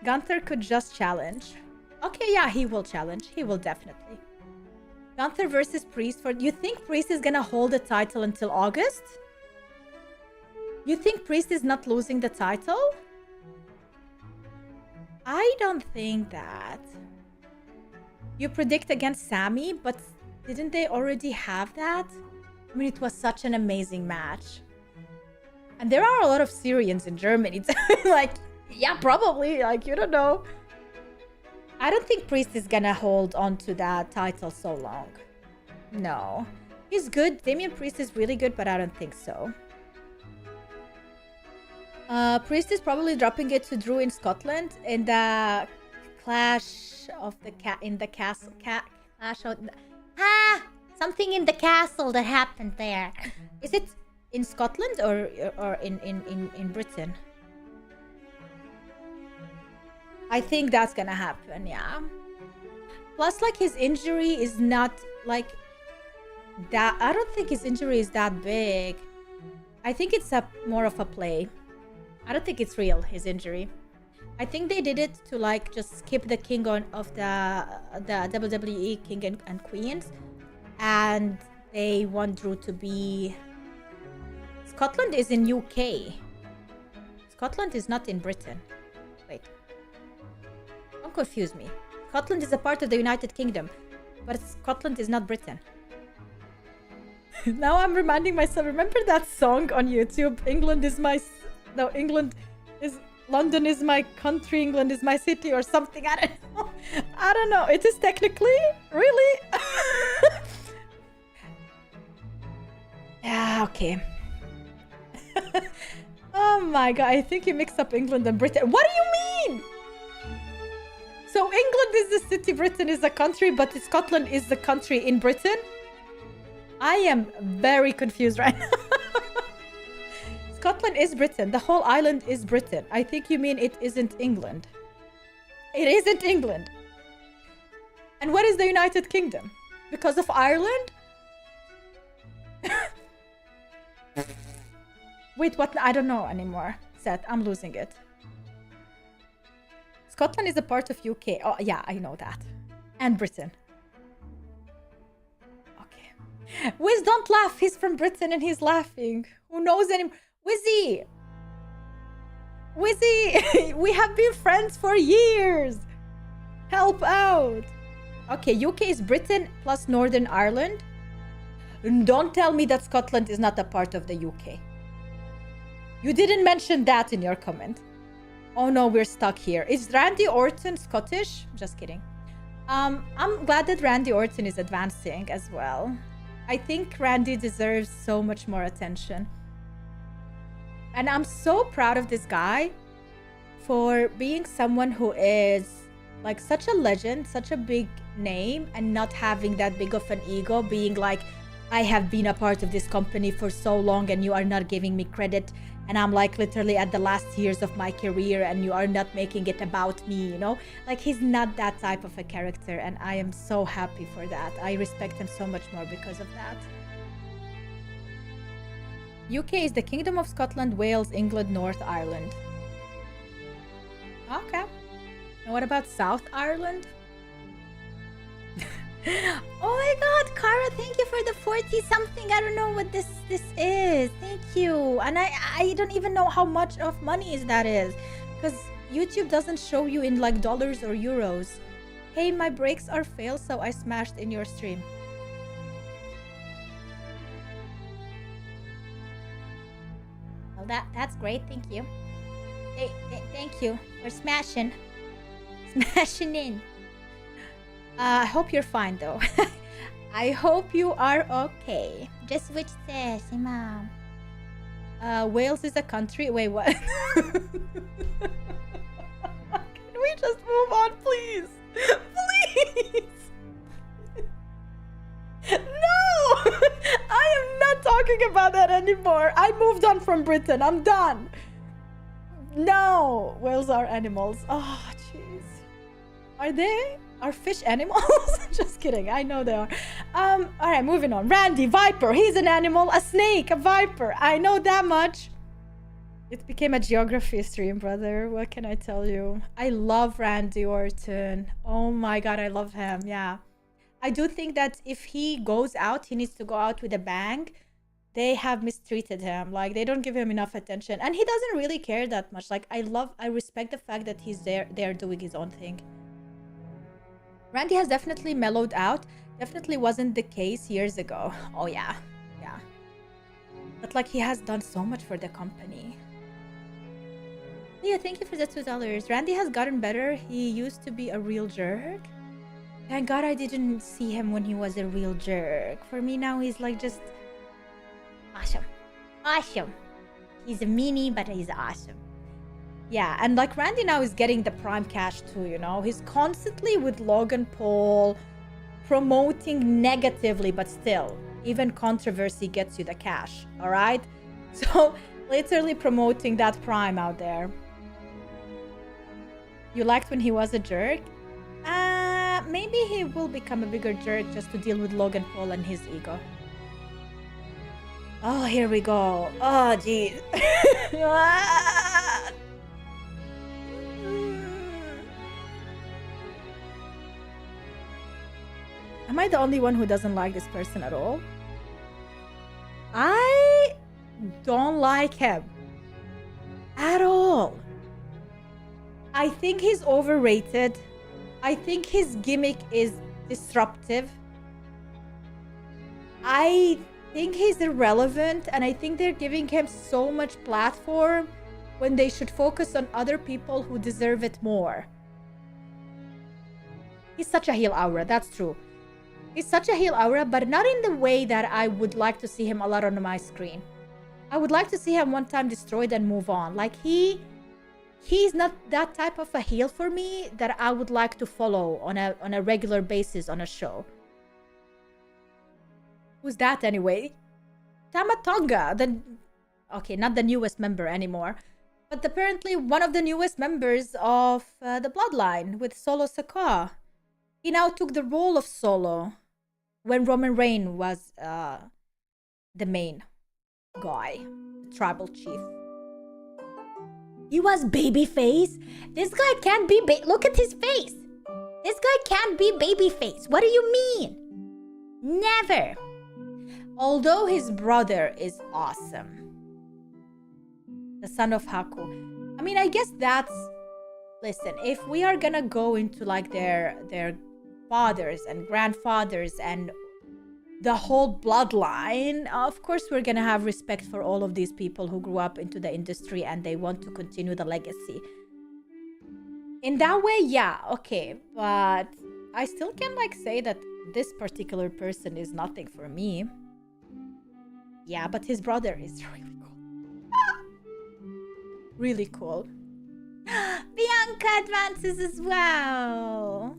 Speaker 1: Gunther could just challenge. Okay, yeah, he will challenge. He will definitely. Gunther versus Priest for... You think Priest is gonna hold the title until August? You think Priest is not losing the title? I don't think that. You predict against Sammy, but didn't they already have that? I mean, it was such an amazing match. And there are a lot of Syrians in Germany. Like, yeah, probably. Like, you don't know. I don't think Priest is gonna hold on to that title so long. No. He's good. Damian Priest is really good, but I don't think so. Priest is probably dropping it to Drew in Scotland in the clash of the castle. Clash of something in the castle that happened there. Is it in Scotland or in Britain? I think that's gonna happen, yeah. Plus, like, his injury is not like that. I don't think his injury is that big. I think it's more of a play. I don't think it's real, his injury. I think they did it to like just skip the king of the WWE King and Queens, and they want Drew to be... Scotland is in UK. Scotland is not in Britain. Wait. Don't confuse me. Scotland is a part of the United Kingdom, but Scotland is not Britain. Now I'm reminding myself, remember that song on YouTube? England is my... No, London is my country, England is my city, or something. I don't know. I don't know. It is technically? Really? Yeah, okay. Oh my god, I think you mixed up England and Britain. What do you mean? So England is the city, Britain is the country, but Scotland is the country in Britain? I am very confused right now. Scotland is Britain. The whole island is Britain. I think you mean it isn't England. It isn't England. And what is the United Kingdom? Because of Ireland? Wait, what? I don't know anymore. Seth, I'm losing it. Scotland is a part of UK. Oh, yeah, I know that. And Britain. Okay. Wiz, don't laugh. He's from Britain and he's laughing. Who knows anymore? Wizzy! Wizzy! We have been friends for years! Help out! Okay, UK is Britain plus Northern Ireland. Don't tell me that Scotland is not a part of the UK. You didn't mention that in your comment. Oh no, we're stuck here. Is Randy Orton Scottish? Just kidding. I'm glad that Randy Orton is advancing as well. I think Randy deserves so much more attention. And I'm so proud of this guy for being someone who is like such a legend, such a big name, and not having that big of an ego, being like, I have been a part of this company for so long and you are not giving me credit. And I'm like literally at the last years of my career and you are not making it about me, you know? Like, he's not that type of a character, and I am so happy for that. I respect him so much more because of that. UK is the Kingdom of Scotland, Wales, England, North Ireland. Okay. And what about South Ireland? Oh my god, Kara, thank you for the 40 something. I don't know what this is. Thank you. And I don't even know how much of money that is, because YouTube doesn't show you in like dollars or euros. Hey, my brakes are failed, so I smashed in your stream. Well, that's great. Thank you. Hey, thank you for smashing in. I hope you're fine though. I hope you are okay. Just switch this, Mom. Wales is a country. Wait, what? Can we just move on, please? Please! No! I am not talking about that anymore. I moved on from Britain. I'm done. No! Whales are animals. Oh, jeez. Are they? Are fish animals? Just kidding. I know they are. Alright, moving on. Randy, viper. He's an animal. A snake, a viper. I know that much. It became a geography stream, brother. What can I tell you? I love Randy Orton. Oh my god, I love him. Yeah. I do think that if he goes out, he needs to go out with a bang. They have mistreated him. Like, they don't give him enough attention. And he doesn't really care that much. Like, I respect the fact that he's there doing his own thing. Randy has definitely mellowed out. Definitely wasn't the case years ago. Oh, yeah. Yeah. But, like, he has done so much for the company. Yeah, thank you for the $2. Randy has gotten better. He used to be a real jerk. Thank God I didn't see him when he was a real jerk. For me now, he's like just awesome. Awesome. He's a meanie, but he's awesome. Yeah, and like Randy now is getting the prime cash too, you know? He's constantly with Logan Paul, promoting negatively, but still, even controversy gets you the cash, all right? So, literally promoting that prime out there. You liked when he was a jerk? Maybe he will become a bigger jerk just to deal with Logan Paul and his ego. Oh, here we go. Oh, jeez. Am I the only one who doesn't like this person at all? I don't like him. At all. I think he's overrated. I think his gimmick is disruptive. I think he's irrelevant, and I think they're giving him so much platform when they should focus on other people who deserve it more. He's such a heel aura, that's true. He's such a heel aura, but not in the way that I would like to see him a lot on my screen. I would like to see him one time destroyed and move on. Like, he's not that type of a heel for me that I would like to follow on a regular basis on a show. Who's that anyway? Tama Tonga. Okay, not the newest member anymore, but apparently one of the newest members of the Bloodline with Solo Sikoa. He now took the role of Solo when Roman Reigns was the main guy, the tribal chief. He was babyface. This guy can't be look at his face. This guy can't be babyface. What do you mean? Never. Although his brother is awesome. The son of Haku. I mean, I guess that's... Listen, if we are gonna go into like their fathers and grandfathers and the whole bloodline, of course we're gonna have respect for all of these people who grew up into the industry and they want to continue the legacy. In that way, yeah, okay, but I still can like say that this particular person is nothing for me. Yeah, but his brother is really cool. Really cool. Bianca advances as well.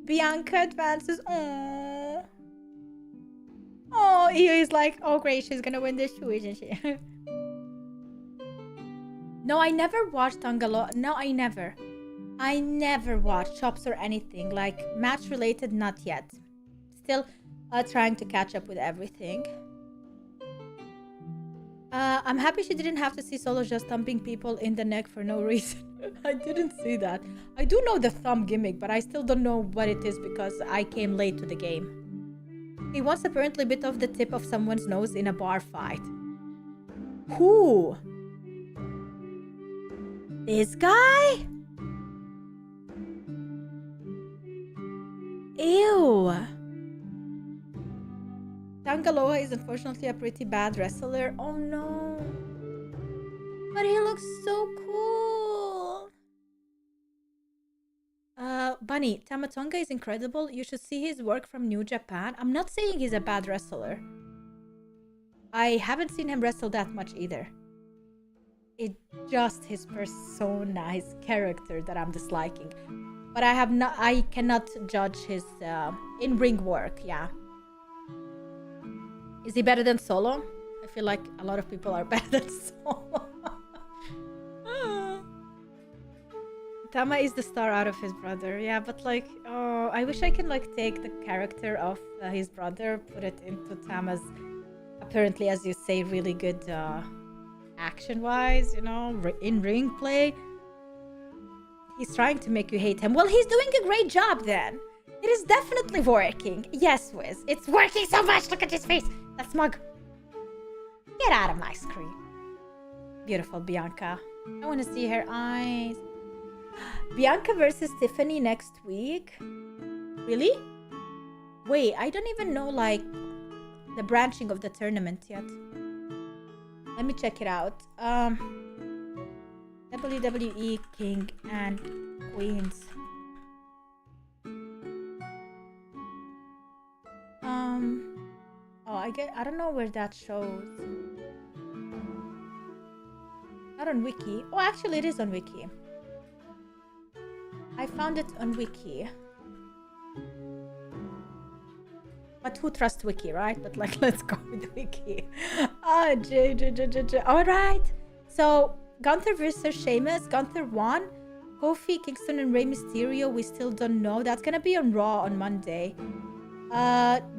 Speaker 1: Bianca advances. Aww. Oh, he's like, oh great, she's gonna win this too, isn't she? No, I never watched Tangalo. No, I never watched Chops or anything. Like, match related, not yet. Still trying to catch up with everything. I'm happy she didn't have to see Solo just thumping people in the neck for no reason. I didn't see that. I do know the thumb gimmick, but I still don't know what it is because I came late to the game. He once apparently bit off the tip of someone's nose in a bar fight. Who? This guy? Ew. Tangaloa is unfortunately a pretty bad wrestler. Oh no. But he looks so cool. Bunny, Tamatonga is incredible. You should see his work from New Japan. I'm not saying he's a bad wrestler. I haven't seen him wrestle that much either. It's just his persona, his character that I'm disliking. But I cannot judge his in-ring work, yeah. Is he better than Solo? I feel like a lot of people are better than Solo. Tama is the star out of his brother, yeah, but like, oh, I wish I can like take the character of his brother, put it into Tama's, apparently, as you say, really good action-wise, you know, in-ring play. He's trying to make you hate him. Well, he's doing a great job then. It is definitely working. Yes, Wiz, it's working so much. Look at his face. That's smug. Get out of my screen. Beautiful Bianca. I want to see her eyes. Bianca versus Tiffany next week? Really? Wait, I don't even know like the branching of the tournament yet. Let me check it out. WWE King and Queens. Oh, I don't know where that shows. Not on Wiki. Oh, actually it is on Wiki. I found it on Wiki. But who trusts Wiki, right? But like, let's go with Wiki. All right. So Gunther versus Sheamus. Gunther won. Kofi, Kingston, and Rey Mysterio. We still don't know. That's gonna be on Raw on Monday.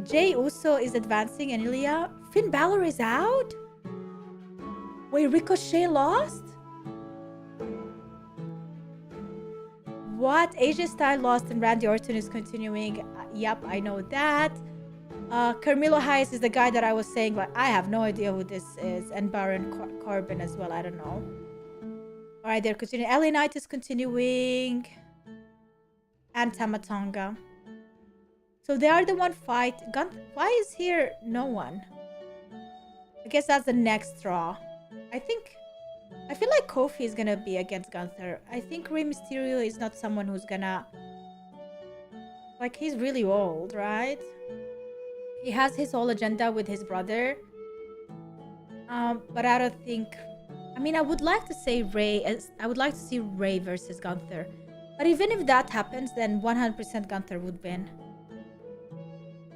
Speaker 1: Jey Uso is advancing, and Ilya. Finn Balor is out. Wait, Ricochet lost? What? AJ Styles lost and Randy Orton is continuing. Yep, I know that. Carmelo Hayes is the guy that I was saying, but I have no idea who this is. And Baron Corbin as well, I don't know. Alright, they're continuing. LA Knight is continuing. And Tama Tonga. So they are the one fight. Why is here no one? I guess that's the next draw. I feel like Kofi is gonna be against Gunther. I think Rey Mysterio is not someone who's gonna... Like, he's really old, right? He has his whole agenda with his brother. But I don't think... I mean, I would like to say I would like to see Rey versus Gunther. But even if that happens, then 100% Gunther would win.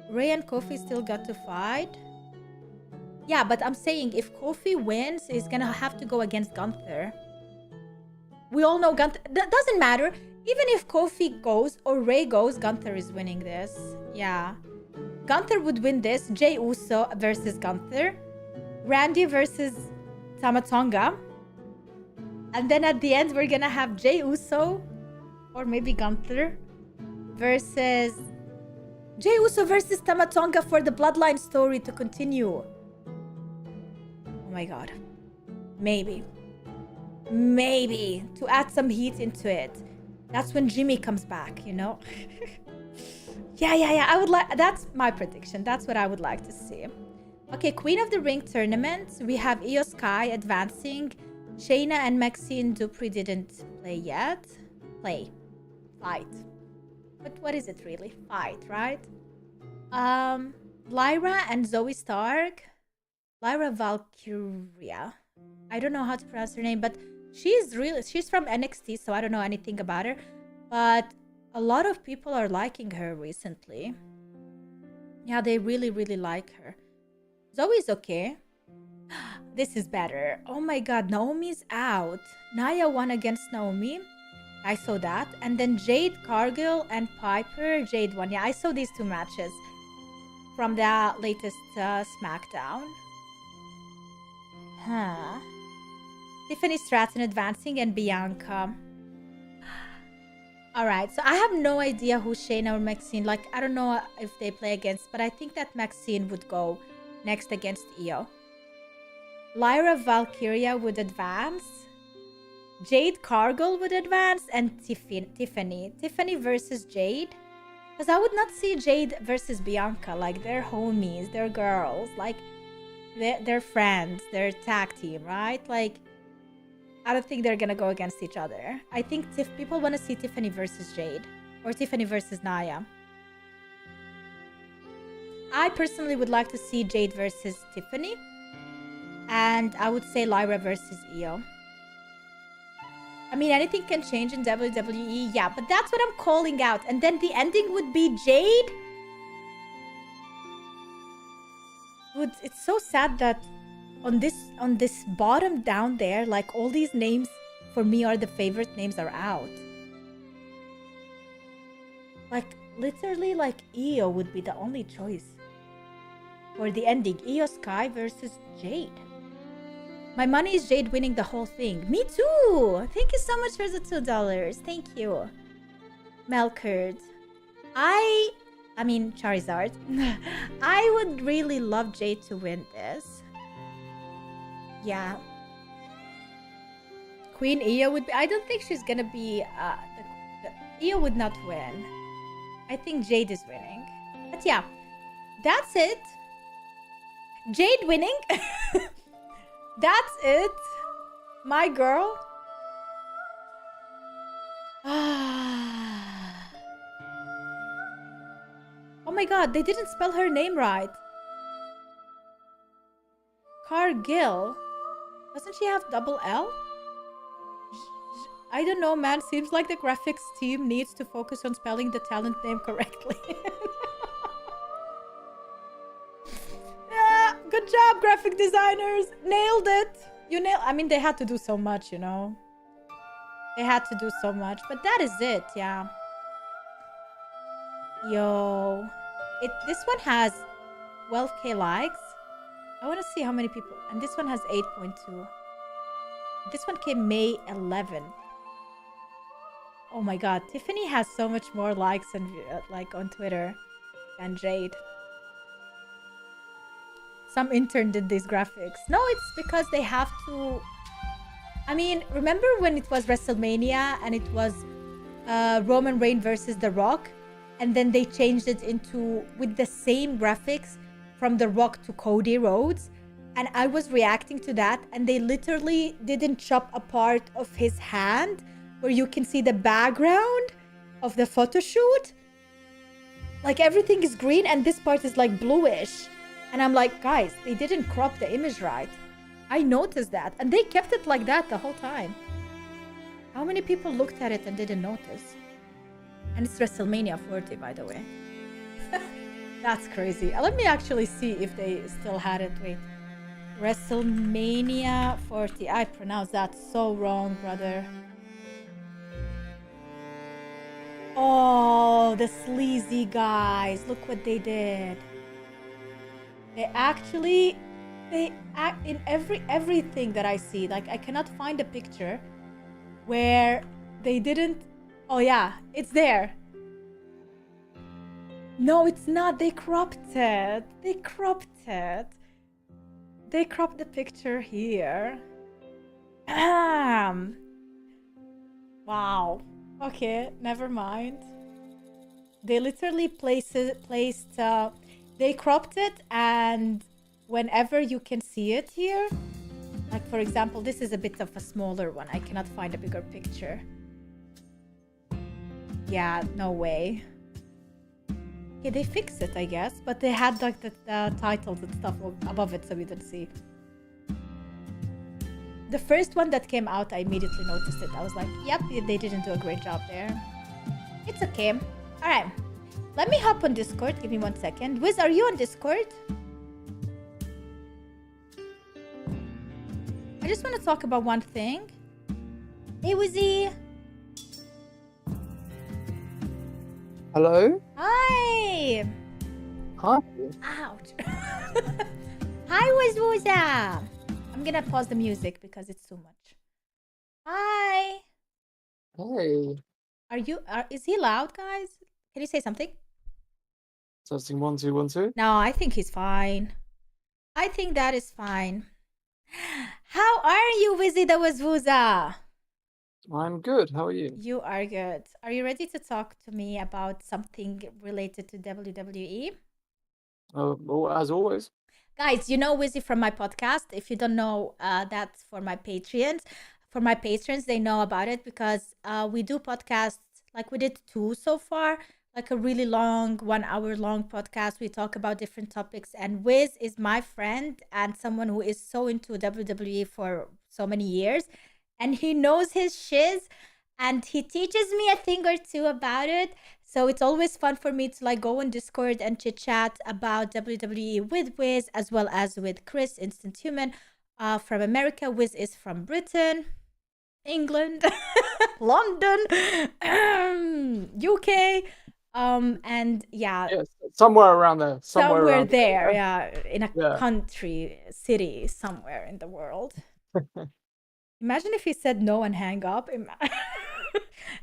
Speaker 1: Rey and Kofi still got to fight. Yeah, but I'm saying if Kofi wins, he's gonna have to go against Gunther. We all know Gunther... That doesn't matter. Even if Kofi goes or Rey goes, Gunther is winning this. Yeah. Gunther would win this. Jey Uso versus Gunther. Randy versus Tama Tonga. And then at the end, we're gonna have Jey Uso or maybe Gunther versus... Jey Uso versus Tama Tonga for the Bloodline story to continue. Oh my god. Maybe to add some heat into it. That's when Jimmy comes back, you know. yeah, I would like... That's my prediction. That's what I would like to see. Okay, Queen of the Ring tournament. We have Io Sky advancing. Shayna and Maxine Dupree didn't play yet. Fight. But what is it really? Fight, right? Lyra and Zoe Stark. Lyra Valkyria. I don't know how to pronounce her name, but she's from NXT, so I don't know anything about her. But a lot of people are liking her recently. Yeah, they really, really like her. Zoe's okay. This is better. Oh my god, Naomi's out. Nia won against Naomi. I saw that. And then Jade Cargill and Piper. Jade won. Yeah, I saw these two matches from the latest SmackDown. Huh. Tiffany Stratton advancing and Bianca. Alright, so I have no idea who Shayna or Maxine. Like, I don't know if they play against, but I think that Maxine would go next against Io. Lyra Valkyria would advance. Jade Cargill would advance. And Tiffany. Tiffany versus Jade. Because I would not see Jade versus Bianca. Like, they're homies. They're girls. Like, they're friends. They're tag team, right? Like, I don't think they're gonna go against each other. I think people want to see Tiffany versus Jade. Or Tiffany versus Nia. I personally would like to see Jade versus Tiffany. And I would say Lyra versus Io. I mean, anything can change in WWE, yeah, but that's what I'm calling out. And then the ending would be Jade. It's so sad that on this bottom down there, like all these names for me are the favorite names are out. Like literally, like Io would be the only choice for the ending. Io Sky versus Jade. My money is Jade winning the whole thing. Me too. Thank you so much for the $2. Thank you, Melkert. I mean Charizard. I would really love Jade to win this. Yeah. Queen Io would be. I don't think she's gonna be. Io would not win. I think Jade is winning. But yeah, that's it. Jade winning. That's it. My girl. Oh my god, they didn't spell her name right. Cargill. Doesn't she have double L? I don't know, man. Seems like the graphics team needs to focus on spelling the talent name correctly. Yeah, good job, graphic designers. Nailed it. I mean, they had to do so much, you know. They had to do so much. But that is it, yeah. Yo. This one has 12k likes. I want to see how many people. And this one has 8.2. This one came May 11th. Oh my god, Tiffany has so much more likes and like on Twitter than Jade. Some intern did these graphics. No, it's because they have to. I mean, remember when it was WrestleMania and it was Roman Reigns versus The Rock, and then they changed it into with the same graphics from The Rock to Cody Rhodes, and I was reacting to that, and they literally didn't chop a part of his hand where you can see the background of the photo shoot. Like everything is green and this part is like bluish. And I'm like, guys, they didn't crop the image right. I noticed that. And they kept it like that the whole time. How many people looked at it and didn't notice? And it's WrestleMania 40, by the way. That's crazy. Let me actually see if they still had it. Wait. WrestleMania 40. I pronounced that so wrong, brother. Oh, the sleazy guys. Look what they did. They act in everything that I see. Like, I cannot find a picture where they didn't. Oh yeah, it's there. No, it's not. They cropped it. They cropped it. They cropped the picture here. Wow. Okay, never mind. They literally placed. They cropped it, and whenever you can see it here, like for example, this is a bit of a smaller one. I cannot find a bigger picture. Yeah, no way. Okay, they fixed it, I guess, but they had like the titles and stuff above it, so we didn't see. The first one that came out, I immediately noticed it. I was like, yep, they didn't do a great job there. It's okay. All right. Let me hop on Discord. Give me 1 second. Wiz, are you on Discord? I just want to talk about one thing. Hey, Wizzy.
Speaker 3: Hello?
Speaker 1: Hi.
Speaker 3: Hi.
Speaker 1: Ouch. Hi, Wizwooza. I'm gonna pause the music because it's too much. Hi.
Speaker 3: Hey.
Speaker 1: Is he loud, guys? Can you say something?
Speaker 3: Testing 1 2 1 2.
Speaker 1: No, I think he's fine. I think that is fine. How are you, Wizzy the Wizwooza?
Speaker 3: I'm good. How are you?
Speaker 1: You are good. Are you ready to talk to me about something related to WWE?
Speaker 3: Well, as always.
Speaker 1: Guys, you know Wizzy from my podcast. If you don't know, that's for my Patreons. For my patrons, they know about it because we do podcasts, like we did 2 so far, like a really long 1 hour long podcast. We talk about different topics, and Wiz is my friend and someone who is so into WWE for so many years, and he knows his shiz, and he teaches me a thing or two about it. So it's always fun for me to like go on Discord and chit chat about WWE with Wiz as well as with Chris, Instant Human, from America. Wiz is from Britain, England, London, UK, and yeah,
Speaker 3: Yes, somewhere around there. Somewhere
Speaker 1: somewhere
Speaker 3: around
Speaker 1: there, yeah, in a
Speaker 3: there.
Speaker 1: country, city, somewhere in the world.
Speaker 3: Yeah.
Speaker 1: Imagine if he said no and hang up.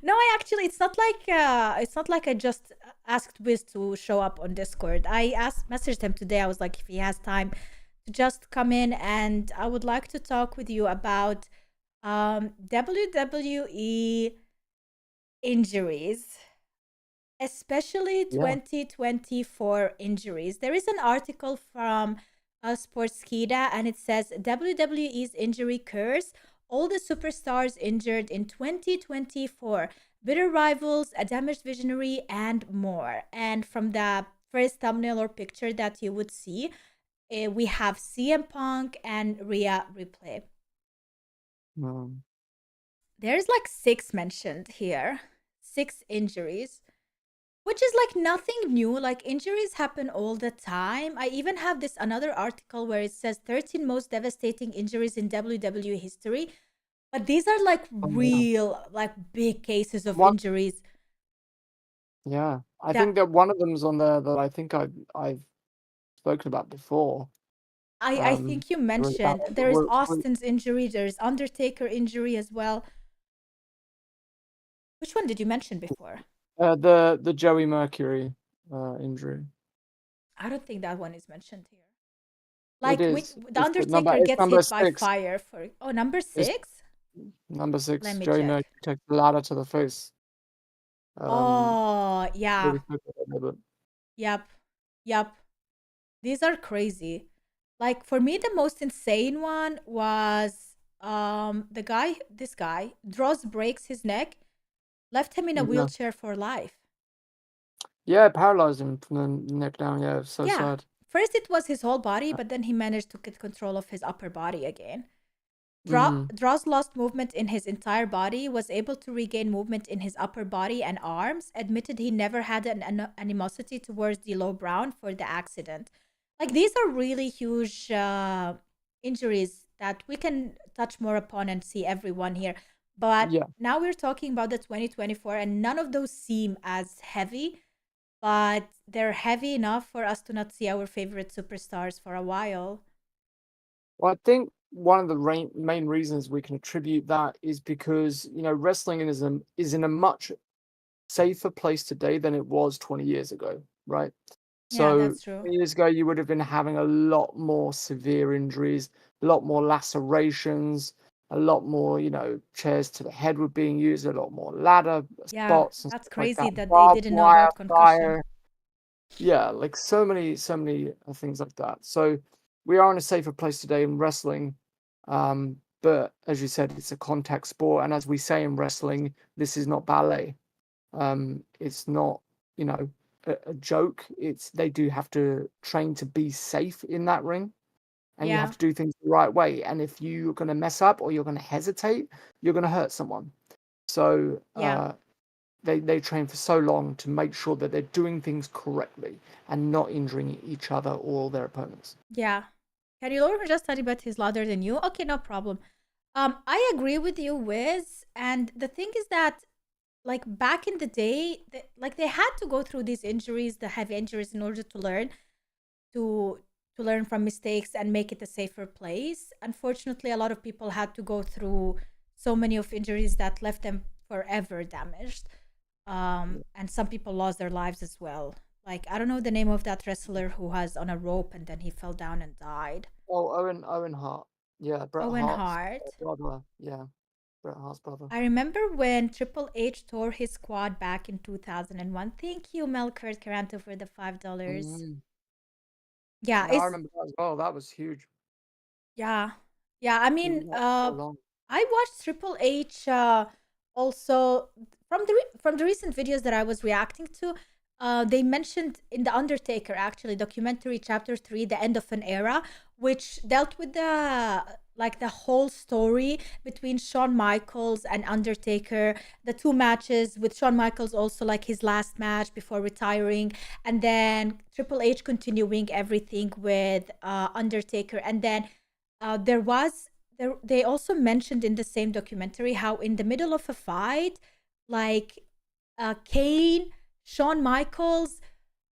Speaker 1: No, I actually, it's not like I just asked Wiz to show up on Discord. I messaged him today. I was like, if he has time to just come in, and I would like to talk with you about WWE injuries, especially
Speaker 3: Yeah.
Speaker 1: 2024 injuries. There is an article from Sportskida, and it says WWE's injury curse. All the superstars injured in 2024, bitter rivals, a damaged visionary, and more. And from the first thumbnail or picture that you would see, we have CM Punk and Rhea Ripley.
Speaker 3: Mm.
Speaker 1: There's like 6 mentioned here, 6 injuries, which is like nothing new. Like injuries happen all the time. I even have this another article where it says 13 most devastating injuries in WWE history. But these are like
Speaker 3: Oh, yeah.
Speaker 1: real, like big cases of
Speaker 3: One,
Speaker 1: injuries.
Speaker 3: yeah. I
Speaker 1: That
Speaker 3: think that one of them's on there that I think I've spoken about before.
Speaker 1: I think you
Speaker 3: It was
Speaker 1: mentioned.
Speaker 3: about
Speaker 1: There is Austin's injury. There's Undertaker injury as well. Which one did you mention before?
Speaker 3: the Joey Mercury injury.
Speaker 1: I don't think that one is mentioned here.
Speaker 3: It
Speaker 1: Like
Speaker 3: is.
Speaker 1: the
Speaker 3: It's the
Speaker 1: Undertaker
Speaker 3: it's
Speaker 1: gets
Speaker 3: number
Speaker 1: hit by
Speaker 3: 6.
Speaker 1: fire for number
Speaker 3: It's
Speaker 1: 6.
Speaker 3: number
Speaker 1: Let
Speaker 3: 6.
Speaker 1: me
Speaker 3: Joey
Speaker 1: check.
Speaker 3: Mercury takes the ladder to the face.
Speaker 1: Oh yeah,
Speaker 3: Really quick, but
Speaker 1: yep, yep. These are crazy. Like for me, the most insane one was this guy Droz breaks his neck, left him in a
Speaker 3: yeah,
Speaker 1: wheelchair for life.
Speaker 3: yeah, it paralyzed him from the neck down. Yeah, it's so
Speaker 1: Yeah.
Speaker 3: sad.
Speaker 1: First it was his whole body, but then he managed to get control of his upper body again.
Speaker 3: Mm,
Speaker 1: Droz lost movement in his entire body, was able to regain movement in his upper body and arms, admitted he never had an animosity towards D'Lo Brown for the accident. Like, these are really huge injuries that we can touch more upon and see everyone here. But
Speaker 3: yeah.
Speaker 1: now we're talking about the 2024, and none of those seem as heavy, but they're heavy enough for us to not see our favorite superstars for a while.
Speaker 3: Well, I think one of the main reasons we can attribute that is because wrestling is in a much safer place today than it was 20 years ago, right?
Speaker 1: Yeah,
Speaker 3: So
Speaker 1: that's true.
Speaker 3: 20 years ago, you would have been having a lot more severe injuries, a lot more lacerations, a lot more, chairs to the head were being used, a lot more ladder
Speaker 1: Yeah,
Speaker 3: spots and
Speaker 1: that's
Speaker 3: stuff like
Speaker 1: crazy
Speaker 3: that.
Speaker 1: that they
Speaker 3: Barbed
Speaker 1: didn't know
Speaker 3: wire,
Speaker 1: about concussion.
Speaker 3: fire. Yeah, like so many things like that. So we are in a safer place today in wrestling. But as you said, it's a contact sport, and as we say in wrestling, this is not ballet. It's not, a joke. They do have to train to be safe in that ring, and you
Speaker 1: Yeah,
Speaker 3: have to do things the right way. And if you're going to mess up or you're going to hesitate, you're going to hurt someone. So
Speaker 1: yeah,
Speaker 3: they train for so long to make sure that they're doing things correctly and not injuring each other or their opponents.
Speaker 1: yeah. Can you lower just a tiny bit? He's louder than you. Okay, no problem. I agree with you, Wiz. And the thing is that, like back in the day, they had to go through these injuries, the heavy injuries, in order to learn to learn from mistakes and make it a safer place. Unfortunately, a lot of people had to go through so many of injuries that left them forever damaged. And some people lost their lives as well. Like, I don't know the name of that wrestler who was on a rope and then he fell down and died.
Speaker 3: Oh, Owen Hart. Yeah, Bret
Speaker 1: Owen
Speaker 3: Hart's
Speaker 1: Hart.
Speaker 3: brother. Yeah, Bret Hart's brother.
Speaker 1: I remember when Triple H tore his quad back in 2001. Thank you, Melkert Caranto, for the $5.
Speaker 3: Mm.
Speaker 1: Yeah,
Speaker 3: Yeah, I remember that as well. That was huge.
Speaker 1: yeah, yeah. I
Speaker 3: He was
Speaker 1: mean,
Speaker 3: out so long.
Speaker 1: I watched Triple H also from the recent videos that I was reacting to. they mentioned in The Undertaker, actually, documentary chapter 3, The End of an Era, which dealt with the whole story between Shawn Michaels and Undertaker, the two matches with Shawn Michaels also like his last match before retiring, and then Triple H continuing everything with Undertaker. And then they also mentioned in the same documentary how in the middle of a fight, like Kane, Shawn Michaels,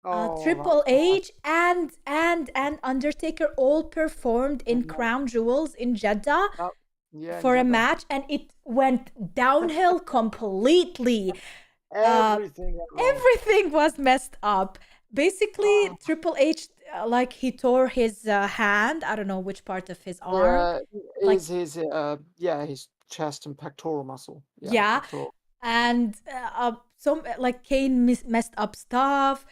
Speaker 3: Oh,
Speaker 1: Triple
Speaker 3: that's bad.
Speaker 1: H, and Undertaker all performed in
Speaker 3: Yeah,
Speaker 1: Crown Jewels in Jeddah
Speaker 3: that- yeah, in
Speaker 1: for a
Speaker 3: Jeddah.
Speaker 1: match, and it went downhill completely. Uh,
Speaker 3: Everything went wrong.
Speaker 1: Everything was messed up. Basically,
Speaker 3: Oh,
Speaker 1: Triple H, like he tore his hand. I don't know which part of his arm.
Speaker 3: yeah,
Speaker 1: Like,
Speaker 3: his chest and pectoral muscle. Yeah,
Speaker 1: yeah,
Speaker 3: pectoral.
Speaker 1: and some like Kane messed up stuff.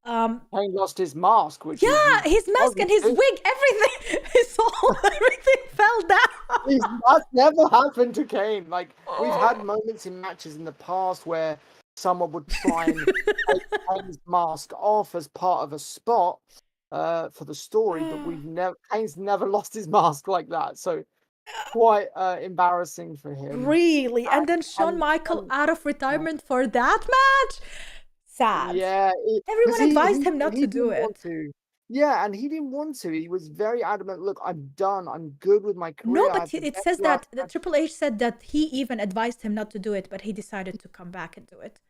Speaker 3: Kane lost his mask, which
Speaker 1: Yeah,
Speaker 3: he
Speaker 1: his mask and
Speaker 3: doesn't
Speaker 1: his
Speaker 3: do.
Speaker 1: wig, everything, his whole everything fell down.
Speaker 3: That's never happened to Kane. Like we've had moments in matches in the past where someone would try and take Kane's mask off as part of a spot for the story, but Kane's never lost his mask like that. So quite embarrassing for him.
Speaker 1: Really? And then
Speaker 3: And,
Speaker 1: Shawn Michael
Speaker 3: and
Speaker 1: out of
Speaker 3: yeah.
Speaker 1: retirement for that match? Sad.
Speaker 3: Yeah, because
Speaker 1: Everyone advised him not
Speaker 3: he
Speaker 1: to do
Speaker 3: didn't want
Speaker 1: it.
Speaker 3: to. Yeah, and he didn't want to. He was very adamant. Look, I'm done. I'm good with my
Speaker 1: No,
Speaker 3: career. I
Speaker 1: but
Speaker 3: had the
Speaker 1: it
Speaker 3: best
Speaker 1: says
Speaker 3: last
Speaker 1: that the
Speaker 3: match.
Speaker 1: Triple H said that he even advised him not to do it, but he decided to come back and do it.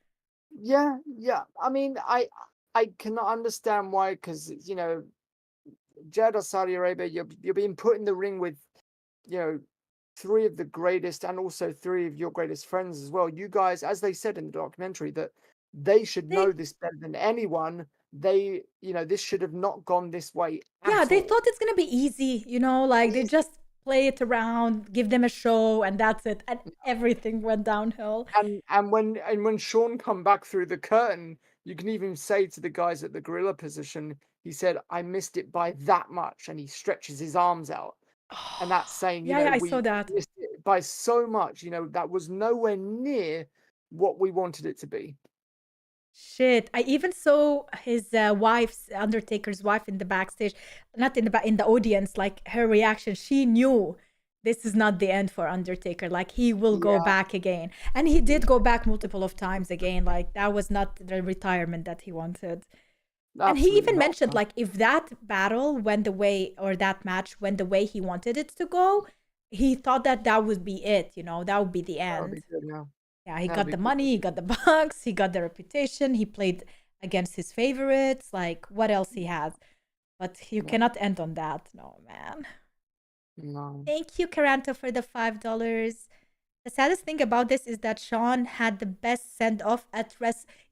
Speaker 3: Yeah, yeah. I mean, I cannot understand why, because Jeddah, Saudi Arabia, you're being put in the ring with, you know, three of the greatest and also three of your greatest friends as well. You guys, as they said in the documentary, that they should
Speaker 1: They
Speaker 3: know this better than anyone. This should have not gone this way
Speaker 1: Yeah,
Speaker 3: at
Speaker 1: they
Speaker 3: all.
Speaker 1: thought it's gonna be easy, like they
Speaker 3: Easy.
Speaker 1: just play it around, give them a show, and that's it. And everything went downhill.
Speaker 3: And when Sean come back through the curtain, you can even say to the guys at the gorilla position, he said, "I missed it by that much," and he stretches his arms out, and that's saying,
Speaker 1: Yeah, yeah, I saw
Speaker 3: we
Speaker 1: that.
Speaker 3: missed it by so much. That was nowhere near what we wanted it to be.
Speaker 1: Shit, I even saw his wife's Undertaker's wife in the backstage, not in the in the audience. Like her reaction, she knew this is not the end for Undertaker. Like he will go
Speaker 3: Yeah,
Speaker 1: back again, and he did go back multiple of times again. Like that was not the retirement that he wanted. And he
Speaker 3: absolutely
Speaker 1: even
Speaker 3: not.
Speaker 1: mentioned like if that battle went the way or that match went the way he wanted it to go, he thought that that would be it. That would be the
Speaker 3: That would be
Speaker 1: end.
Speaker 3: good. Yeah,
Speaker 1: Yeah, he
Speaker 3: that would
Speaker 1: got
Speaker 3: be
Speaker 1: the
Speaker 3: good.
Speaker 1: money, he got the bucks, he got the reputation, he played against his favorites. Like, what else he has? But you
Speaker 3: Yeah,
Speaker 1: cannot end on that. No, man.
Speaker 3: no.
Speaker 1: Thank you, Caranto, for the $5. The saddest thing about this is that Sean had the best send off at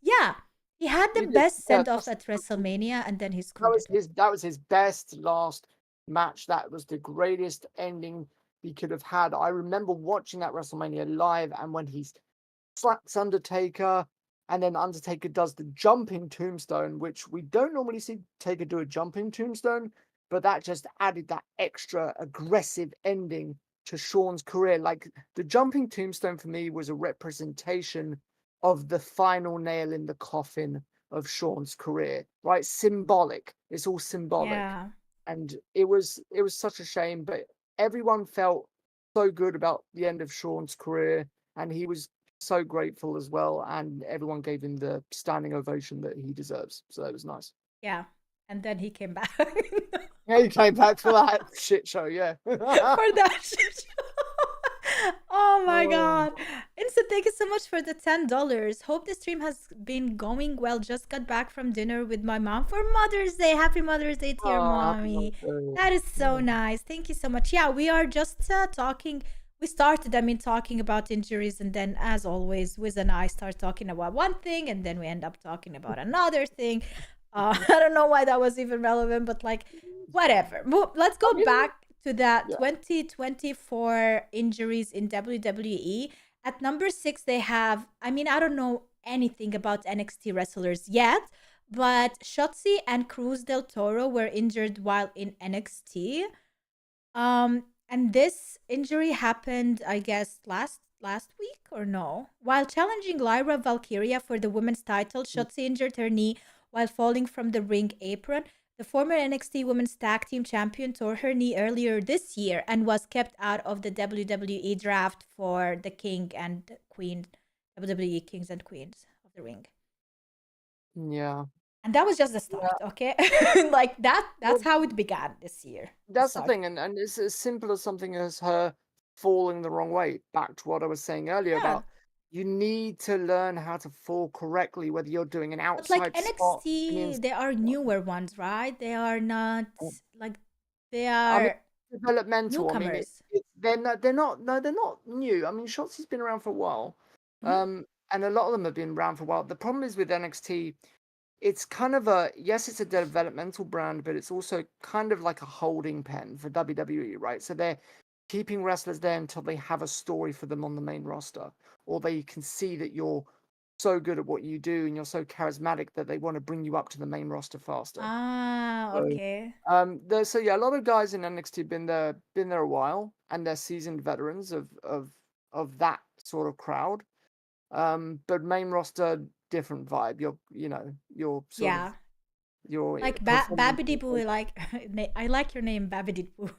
Speaker 1: Yeah, he had the
Speaker 3: He did.
Speaker 1: best
Speaker 3: Yeah,
Speaker 1: send off at WrestleMania and then he
Speaker 3: that
Speaker 1: screwed
Speaker 3: was
Speaker 1: it up.
Speaker 3: his best last match. That was the greatest ending he could have had. I remember watching that WrestleMania live, and when he slaps Undertaker, and then Undertaker does the jumping tombstone, which we don't normally see Taker do a jumping tombstone, but that just added that extra aggressive ending to Shawn's career. Like the jumping tombstone for me was a representation of the final nail in the coffin of Shawn's career, right? Symbolic. It's all symbolic.
Speaker 1: Yeah.
Speaker 3: And it was such a shame, but everyone felt so good about the end of Shawn's career, and he was so grateful as well, and everyone gave him the standing ovation that he deserves. So that was nice.
Speaker 1: Yeah. And then he came back.
Speaker 3: Yeah, he came back for that shit show, yeah.
Speaker 1: For that shit. Oh my
Speaker 3: Oh,
Speaker 1: god. Instant, thank you so much for the $10. Hope the stream has been going well. Just got back from dinner with my mom for Mother's Day. Happy Mother's Day to your
Speaker 3: happy
Speaker 1: mommy.
Speaker 3: birthday.
Speaker 1: That is so nice. Thank you so much. Yeah, we are just talking. We started, talking about injuries, and then, as always, Wiz and I start talking about one thing, and then we end up talking about another thing. I don't know why that was even relevant, but like, whatever. Let's
Speaker 3: I
Speaker 1: go
Speaker 3: mean,
Speaker 1: back to that
Speaker 3: yeah.
Speaker 1: 2024 injuries in WWE. At number 6, they have, I don't know anything about NXT wrestlers yet, but Shotzi and Cruz del Toro were injured while in NXT. And this injury happened, I guess, last week or no? While challenging Lyra Valkyria for the women's title, Shotzi injured her knee while falling from the ring apron. The former NXT Women's Tag Team Champion tore her knee earlier this year and was kept out of the WWE draft for the King and Queen, WWE Kings and Queens of the Ring.
Speaker 3: Yeah.
Speaker 1: And that was just the start, okay? Like that's
Speaker 3: Well,
Speaker 1: how it began this year.
Speaker 3: that's the
Speaker 1: start.
Speaker 3: thing, and it's as simple as something as her falling the wrong way. Back to what I was saying earlier
Speaker 1: Yeah.
Speaker 3: about you need to learn how to fall correctly, whether you're doing an
Speaker 1: But like
Speaker 3: outside spot, an
Speaker 1: NXT,
Speaker 3: inside
Speaker 1: they are
Speaker 3: spot.
Speaker 1: newer ones, right? They are not like they
Speaker 3: I mean,
Speaker 1: are
Speaker 3: developmental. I mean,
Speaker 1: newcomers.
Speaker 3: they're not new. I mean, Shotzi's been around for a while,
Speaker 1: Mhm.
Speaker 3: and a lot of them have been around for a while. The problem is with NXT, it's kind of it's a developmental brand, but it's also kind of like a holding pen for WWE, right? So they're keeping wrestlers there until they have a story for them on the main roster, or they can see that you're so good at what you do and you're so charismatic that they want to bring you up to the main roster faster.
Speaker 1: Ah,
Speaker 3: So,
Speaker 1: okay.
Speaker 3: there's so yeah, a lot of guys in NXT been there a while, and they're seasoned veterans of that sort of crowd. But main roster, different vibe. You're sort of
Speaker 1: Yeah.
Speaker 3: you're
Speaker 1: Like
Speaker 3: performing.
Speaker 1: Babidi Boo, like I like your name, Babidi Boo.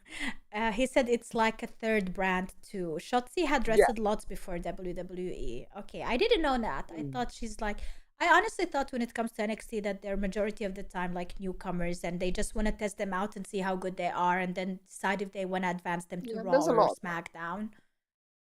Speaker 1: He said it's like a third brand too. Shotzi had
Speaker 3: Yeah.
Speaker 1: wrestled lots before WWE. Okay, I didn't know that. I
Speaker 3: Mm.
Speaker 1: thought she's like, I honestly thought when it comes to NXT that they're majority of the time like newcomers and they just want to test them out and see how good they are and then decide if they want to advance them to
Speaker 3: Yeah,
Speaker 1: Raw
Speaker 3: there's a
Speaker 1: or
Speaker 3: lot of that.
Speaker 1: SmackDown.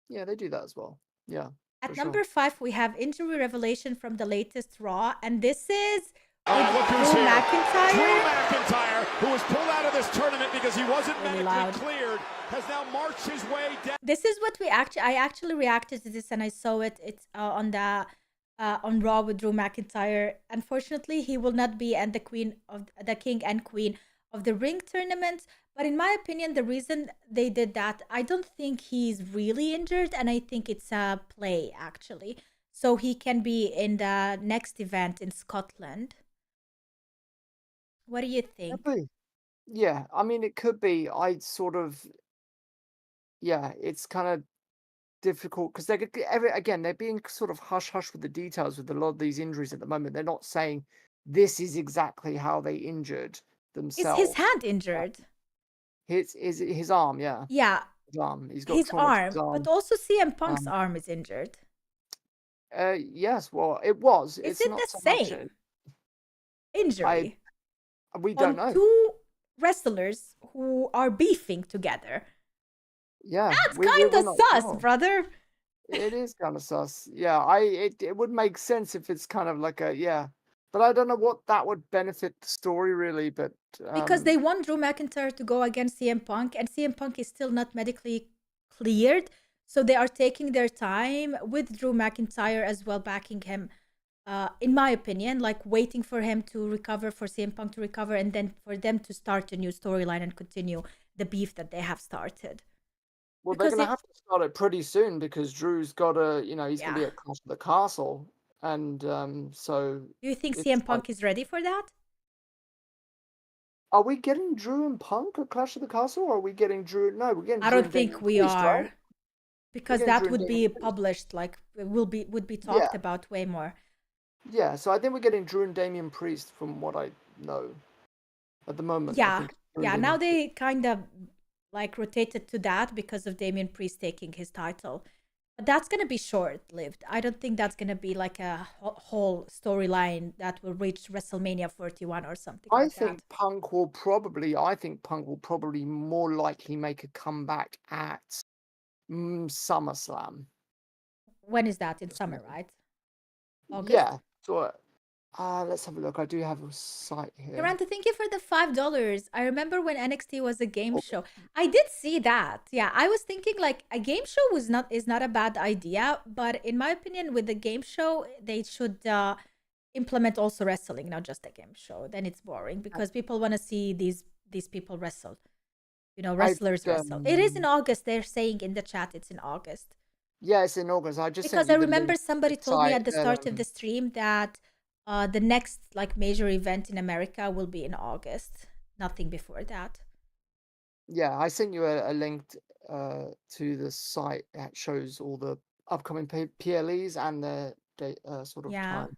Speaker 3: Yeah, they do that as well. Yeah, for
Speaker 1: At
Speaker 3: sure.
Speaker 1: number 5, we have injury revelation from the latest Raw, and this is
Speaker 4: Look who's
Speaker 1: Drew
Speaker 4: here.
Speaker 1: McIntyre.
Speaker 4: Drew McIntyre, who was pulled out of this tournament because he wasn't
Speaker 1: Really
Speaker 4: medically
Speaker 1: loud.
Speaker 4: cleared, has now marched his way down.
Speaker 1: This is what I actually reacted to this and I saw it. It's on Raw with Drew McIntyre. Unfortunately, he will not be at the King and Queen of the Ring tournament. But in my opinion, the reason they did that, I don't think he's really injured, and I think it's a play actually, so he can be in the next event in Scotland. What do you think?
Speaker 3: Could be. Yeah, I mean, it could be. It's kind of difficult because they're being sort of hush hush with the details with a lot of these injuries at the moment. They're not saying this is exactly how they injured
Speaker 1: Is his
Speaker 3: themselves.
Speaker 1: hand injured?
Speaker 3: His arm, yeah,
Speaker 1: Yeah,
Speaker 3: his arm. He's got
Speaker 1: his
Speaker 3: trauma to his
Speaker 1: arm,
Speaker 3: arm.
Speaker 1: but also CM Punk's
Speaker 3: Um,
Speaker 1: arm is injured.
Speaker 3: yes, well, it was.
Speaker 1: Is
Speaker 3: It's
Speaker 1: it
Speaker 3: not
Speaker 1: the
Speaker 3: so much.
Speaker 1: same injury
Speaker 3: We don't
Speaker 1: on
Speaker 3: know.
Speaker 1: two wrestlers who are beefing together?
Speaker 3: Yeah,
Speaker 1: That's
Speaker 3: we're
Speaker 1: kind of
Speaker 3: not
Speaker 1: sus,
Speaker 3: sure.
Speaker 1: brother.
Speaker 3: It is kind of sus. Yeah, it would make sense if it's kind of like but I don't know what that would benefit the story really. But
Speaker 1: Because they want Drew McIntyre to go against CM Punk, and CM Punk is still not medically cleared. So they are taking their time with Drew McIntyre as well, backing him, in my opinion, like waiting for him to recover, for CM Punk to recover, and then for them to start a new storyline and continue the beef that they have started.
Speaker 3: well, they're
Speaker 1: Because
Speaker 3: gonna have to start it pretty soon because Drew's got he's gonna be
Speaker 1: yeah.
Speaker 3: at Clash of the Castle, and so
Speaker 1: Do you think
Speaker 3: it's
Speaker 1: CM
Speaker 3: like,
Speaker 1: Punk is ready for that?
Speaker 3: are we getting Drew and Punk at Clash of the Castle, or are we getting Drew? No, we're getting
Speaker 1: I
Speaker 3: Drew
Speaker 1: don't
Speaker 3: and
Speaker 1: think
Speaker 3: Damian
Speaker 1: we
Speaker 3: Priest, right?
Speaker 1: are, because
Speaker 3: getting
Speaker 1: that
Speaker 3: Drew and
Speaker 1: would be
Speaker 3: Damian Priest.
Speaker 1: published, like would be
Speaker 3: Yeah.
Speaker 1: talked about way more.
Speaker 3: Yeah, so I think we're getting Drew and Damian Priest from what I know at the moment. I
Speaker 1: Yeah,
Speaker 3: think Drew and
Speaker 1: yeah.
Speaker 3: Damian
Speaker 1: Now
Speaker 3: Priest.
Speaker 1: they kind of like rotated to that because of Damian Priest taking his title. But that's gonna be short-lived. I don't think that's gonna be like a whole storyline that will reach WrestleMania 41 or something
Speaker 3: I
Speaker 1: like
Speaker 3: think
Speaker 1: that.
Speaker 3: Punk will probably more likely make a comeback at SummerSlam.
Speaker 1: When is that? In summer, right? August?
Speaker 3: Yeah. So let's have a look. I do have a site here.
Speaker 1: Miranda, thank you for the $5. I remember when NXT was a game show. I did see that. Yeah, I was thinking like a game show is not a bad idea, but in my opinion, with the game show, they should implement also wrestling, not just a game show. Then it's boring because people want to see these people wrestle. You know, wrestlers wrestle. It is in August. They're saying in the chat it's in August.
Speaker 3: Yeah, it's in August. I just
Speaker 1: Because
Speaker 3: sent you
Speaker 1: I
Speaker 3: the
Speaker 1: remember
Speaker 3: link to
Speaker 1: somebody
Speaker 3: the
Speaker 1: told me
Speaker 3: site
Speaker 1: at the start of the stream that the next like major event in America will be in August. Nothing before that.
Speaker 3: Yeah, I sent you a link to the site that shows all the upcoming PLEs and their sort of
Speaker 1: Yeah.
Speaker 3: time.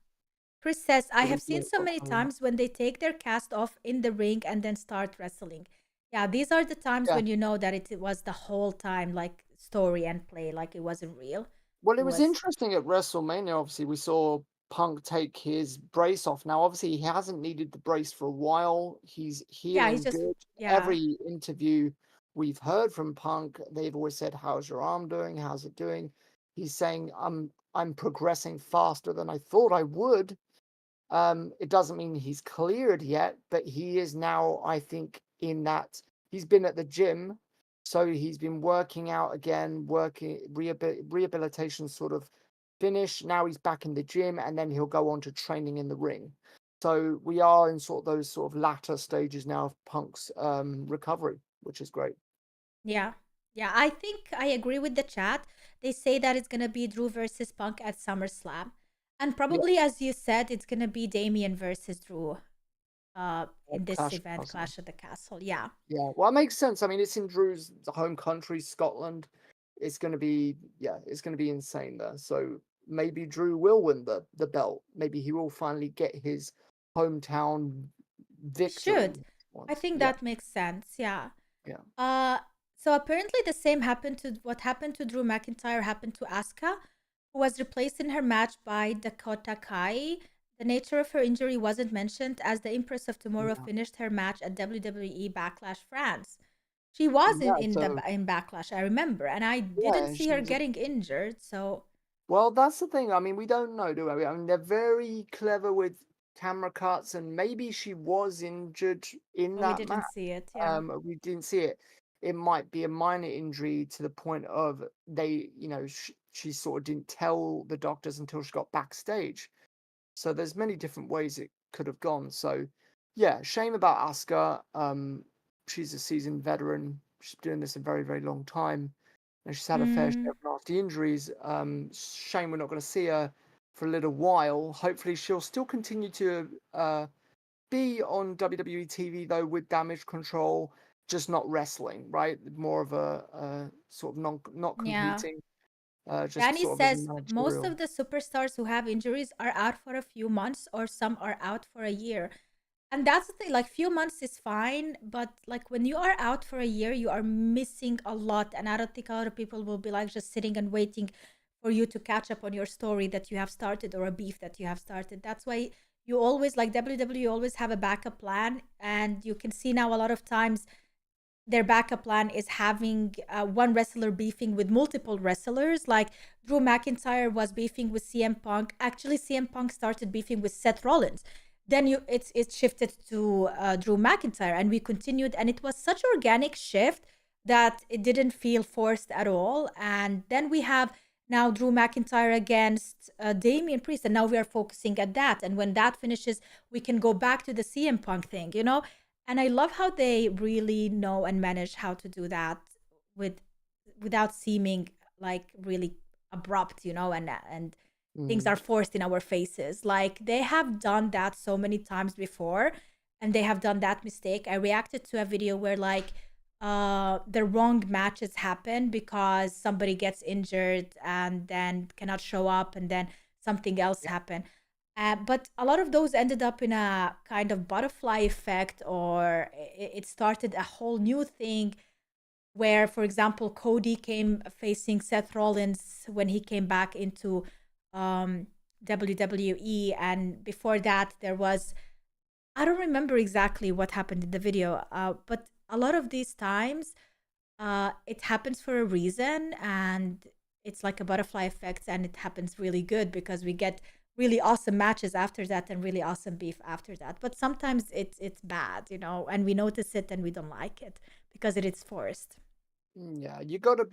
Speaker 1: Chris says, I
Speaker 3: So we
Speaker 1: have
Speaker 3: know
Speaker 1: seen so
Speaker 3: what's
Speaker 1: many
Speaker 3: coming up.
Speaker 1: times when they take their cast off in the ring and then start wrestling. Yeah, these are the times
Speaker 3: Yeah.
Speaker 1: when you know that it was the whole time like story and play, like it wasn't real.
Speaker 3: Well,
Speaker 1: It
Speaker 3: it was
Speaker 1: was,
Speaker 3: interesting at WrestleMania. Obviously, we saw Punk take his brace off. Now, obviously, he hasn't needed the brace for a while. He's
Speaker 1: yeah, he's
Speaker 3: healing
Speaker 1: just,
Speaker 3: good.
Speaker 1: yeah,
Speaker 3: Every interview we've heard from Punk, they've always said, "How's your arm doing? How's it doing?" He's saying, "I'm progressing faster than I thought I would." It doesn't mean he's cleared yet, but he is now, I think, in that he's been at the gym, so he's been working out again, working rehabilitation sort of finished. Now he's back in the gym, and then he'll go on to training in the ring. So we are in sort of those sort of latter stages now of Punk's recovery, which is great.
Speaker 1: yeah. Yeah, I think I agree with the chat. They say that it's going to be Drew versus Punk at SummerSlam. And
Speaker 3: Yeah,
Speaker 1: probably, as you said, it's going to be Damien versus Drew in this
Speaker 3: Clash of
Speaker 1: event,
Speaker 3: Castle.
Speaker 1: Clash of the Castle. Yeah.
Speaker 3: Yeah, well, it makes sense. I mean, it's in Drew's home country, Scotland. It's going to be, yeah, it's going to be insane there. So maybe Drew will win the belt. Maybe he will finally get his hometown
Speaker 1: He
Speaker 3: victory
Speaker 1: should. I
Speaker 3: once.
Speaker 1: think
Speaker 3: Yeah,
Speaker 1: that makes sense. Yeah.
Speaker 3: yeah,
Speaker 1: Uh, so apparently the same happened to what happened to Drew McIntyre happened to Asuka, who was replaced in her match by Dakota Kai. The nature of her injury wasn't mentioned as the Empress of Tomorrow
Speaker 3: yeah,
Speaker 1: finished her match at WWE Backlash France. She was
Speaker 3: yeah. So
Speaker 1: in Backlash, I remember, and I didn't
Speaker 3: yeah,
Speaker 1: see her
Speaker 3: she's
Speaker 1: getting injured. So
Speaker 3: well. That's the thing. I mean, we don't know, do we? I mean, they're very clever with camera cuts, and maybe she was injured in
Speaker 1: but we
Speaker 3: that match.
Speaker 1: didn't see it. Yeah.
Speaker 3: We didn't see it. It might be a minor injury to the point of they, she sort of didn't tell the doctors until she got backstage. So there's many different ways it could have gone. So yeah, shame about Asuka. She's a seasoned veteran. She's been doing this a very, very long time, and she's had a fair share
Speaker 1: Mm,
Speaker 3: of nasty injuries. Shame we're not going to see her for a little while. Hopefully, she'll still continue to be on WWE TV though with Damage Control, just not wrestling, right? More of a sort of not
Speaker 1: yeah.
Speaker 3: competing, just
Speaker 1: Danny
Speaker 3: sort of as a
Speaker 1: says most
Speaker 3: managerial.
Speaker 1: of the superstars who have injuries are out for a few months or some are out for a year. And that's the thing, like few months is fine, but like when you are out for a year, you are missing a lot. And I don't think a lot of people will be like just sitting and waiting for you to catch up on your story that you have started or a beef that you have started. That's why you always like WWE always have a backup plan. And you can see now a lot of times their backup plan is having one wrestler beefing with multiple wrestlers. Like Drew McIntyre was beefing with CM Punk. Actually, CM Punk started beefing with Seth Rollins. Then it's shifted to Drew McIntyre, and we continued, and it was such organic shift that it didn't feel forced at all. And then we have now Drew McIntyre against Damian Priest, and now we are focusing at that. And when that finishes, we can go back to the CM Punk thing, you know. And I love how they really know and manage how to do that with without seeming like really abrupt, you know, and things
Speaker 3: Mm.
Speaker 1: are forced in our faces. Like they have done that so many times before and they have done that mistake. I reacted to a video where like the wrong matches happen because somebody gets injured and then cannot show up and then something else
Speaker 3: Yeah.
Speaker 1: happen. But a lot of those ended up in a kind of butterfly effect, or it started a whole new thing where, for example, Cody came facing Seth Rollins when he came back into um, WWE. And before that, there was, I don't remember exactly what happened in the video, but a lot of these times, it happens for a reason and it's like a butterfly effect and it happens really good because we get really awesome matches after that and really awesome beef after that. But sometimes it's bad, you know, and we notice it and we don't like it because it is forced.
Speaker 3: Yeah, you got to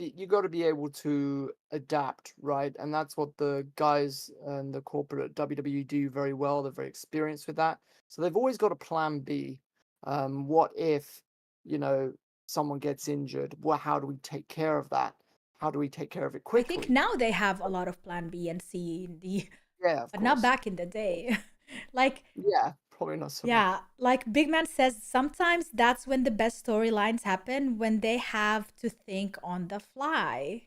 Speaker 3: be able to adapt, right? And that's what the guys and the corporate WWE do very well. They're very experienced with that. So they've always got a plan B. What if, you know, someone gets injured? Well, how do we take care of that? How do we take care of it
Speaker 1: I think
Speaker 3: quickly?
Speaker 1: now they have a lot of plan B and C in the
Speaker 3: Yeah, of
Speaker 1: but not
Speaker 3: course.
Speaker 1: back in the day. Like
Speaker 3: Yeah, probably not so much.
Speaker 1: yeah, like Big Man says, sometimes that's when the best storylines happen when they have to think on the fly.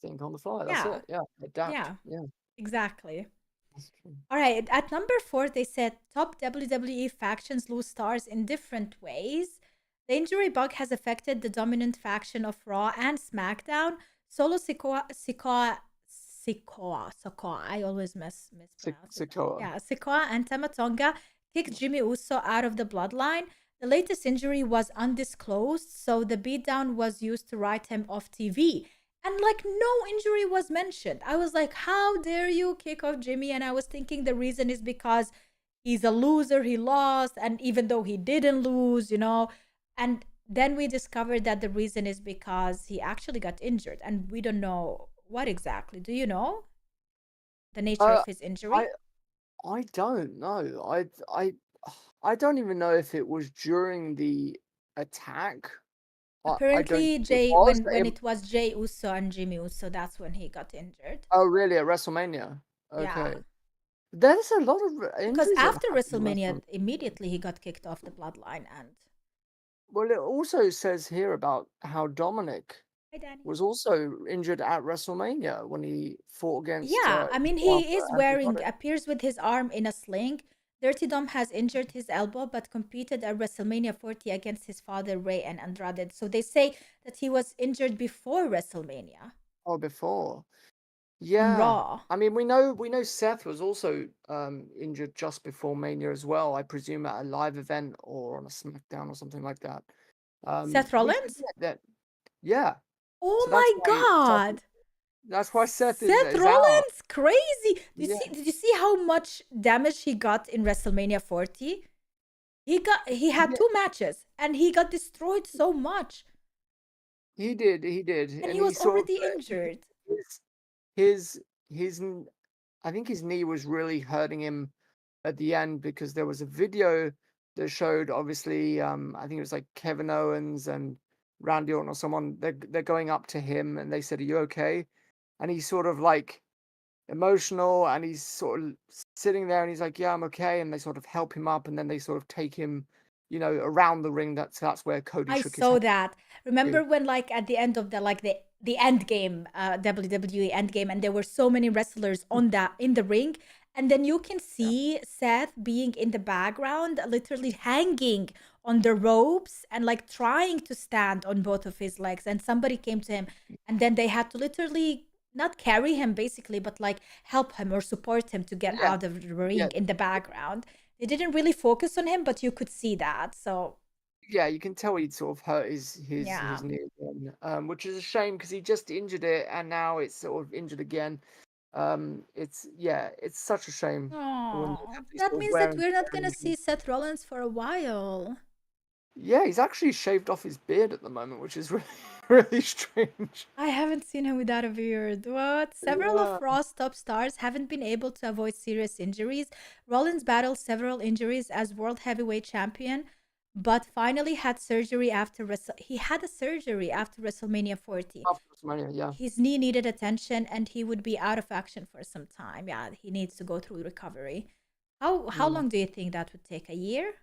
Speaker 3: think on the fly. That's
Speaker 1: Yeah,
Speaker 3: it. Yeah, adapt.
Speaker 1: yeah,
Speaker 3: Yeah,
Speaker 1: exactly.
Speaker 3: that's true.
Speaker 1: All right, at number 4, they said top WWE factions lose stars in different ways. The injury bug has affected the dominant faction of Raw and SmackDown. Solo Sikoa. I always mispronounce it.
Speaker 3: Sikoa.
Speaker 1: Yeah, Sikoa and Tamatonga kicked Jimmy Uso out of the bloodline. The latest injury was undisclosed, so the beatdown was used to write him off TV. And like no injury was mentioned. I was like, how dare you kick off Jimmy? And I was thinking the reason is because he's a loser, he lost, and even though he didn't lose, and then we discovered that the reason is because he actually got injured, and we don't know what exactly. Do you know the nature
Speaker 3: Uh,
Speaker 1: of his injury?
Speaker 3: I I don't know. I don't even know if it was during the attack. I don't
Speaker 1: Apparently,
Speaker 3: think it
Speaker 1: Jay,
Speaker 3: was.
Speaker 1: when it was Jay Uso and Jimmy Uso, that's when he got injured.
Speaker 3: Oh, really? At WrestleMania?
Speaker 1: Yeah,
Speaker 3: Okay. There's a lot of
Speaker 1: because
Speaker 3: injuries that
Speaker 1: after
Speaker 3: happened in
Speaker 1: WrestleMania,
Speaker 3: WrestleMania.
Speaker 1: immediately he got kicked off the bloodline. And
Speaker 3: Well, it also says here about how Dominic
Speaker 1: hi, Danny.
Speaker 3: was also injured at WrestleMania when he fought against
Speaker 1: Yeah, I mean,
Speaker 3: Juan
Speaker 1: he is wearing,
Speaker 3: Andrade.
Speaker 1: appears with his arm in a sling. Dirty Dom has injured his elbow, but competed at WrestleMania 40 against his father, Ray and Andrade. So they say that he was injured before WrestleMania
Speaker 3: Oh, before.
Speaker 1: on
Speaker 3: Yeah.
Speaker 1: Raw.
Speaker 3: I mean, we know Seth was also injured just before Mania as well. I presume at a live event or on a SmackDown or something like that.
Speaker 1: Seth
Speaker 3: We
Speaker 1: Rollins?
Speaker 3: forget that. Yeah.
Speaker 1: Oh
Speaker 3: So
Speaker 1: my God.
Speaker 3: that's why Seth
Speaker 1: Seth
Speaker 3: is out.
Speaker 1: Rollins, crazy.
Speaker 3: Yeah.
Speaker 1: Did you see how much damage he got in WrestleMania 40? He had
Speaker 3: Yeah.
Speaker 1: 2 matches and he got destroyed so much.
Speaker 3: He did,
Speaker 1: And
Speaker 3: and
Speaker 1: he
Speaker 3: he
Speaker 1: was
Speaker 3: sort of
Speaker 1: already injured.
Speaker 3: his his I think his knee was really hurting him at the end because there was a video that showed obviously I think it was like Kevin Owens and Randy Orton or someone they're going up to him and they said, "Are you okay?" And he's sort of like emotional and he's sort of sitting there and he's like, "Yeah, I'm okay." And they sort of help him up and then they sort of take him, around the ring. That's where Cody
Speaker 1: I
Speaker 3: shook his
Speaker 1: saw
Speaker 3: head.
Speaker 1: that. Remember when like at the end of the end game, WWE end game, and there were so many wrestlers on that in the ring, and then you can
Speaker 3: Yeah.
Speaker 1: see Seth being in the background, literally hanging on the ropes and like trying to stand on both of his legs. And somebody came to him, and then they had to literally not carry him basically, but like help him or support him to get
Speaker 3: Yeah.
Speaker 1: out of the
Speaker 3: Yeah.
Speaker 1: ring in the background. They didn't really focus on him, but you could see that. So
Speaker 3: Yeah, you can tell he'd sort of hurt
Speaker 1: yeah.
Speaker 3: his knee again, which is a shame because he just injured it and now it's sort of injured again. It's such a shame when they
Speaker 1: Oh,
Speaker 3: have these
Speaker 1: that
Speaker 3: sort of
Speaker 1: means
Speaker 3: wear
Speaker 1: that
Speaker 3: and
Speaker 1: we're not
Speaker 3: tear
Speaker 1: gonna
Speaker 3: injuries.
Speaker 1: see Seth Rollins for a while.
Speaker 3: Yeah, he's actually shaved off his beard at the moment, which is really really strange.
Speaker 1: I haven't seen him without a beard. What? Several
Speaker 3: Yeah.
Speaker 1: of Raw's top stars haven't been able to avoid serious injuries. Rollins battled several injuries as world heavyweight champion, but finally had surgery after he had a surgery after WrestleMania 40.
Speaker 3: After WrestleMania, yeah.
Speaker 1: His knee needed attention and he would be out of action for some time. Yeah, he needs to go through recovery. How
Speaker 3: Mm.
Speaker 1: long do you think that would take? A year?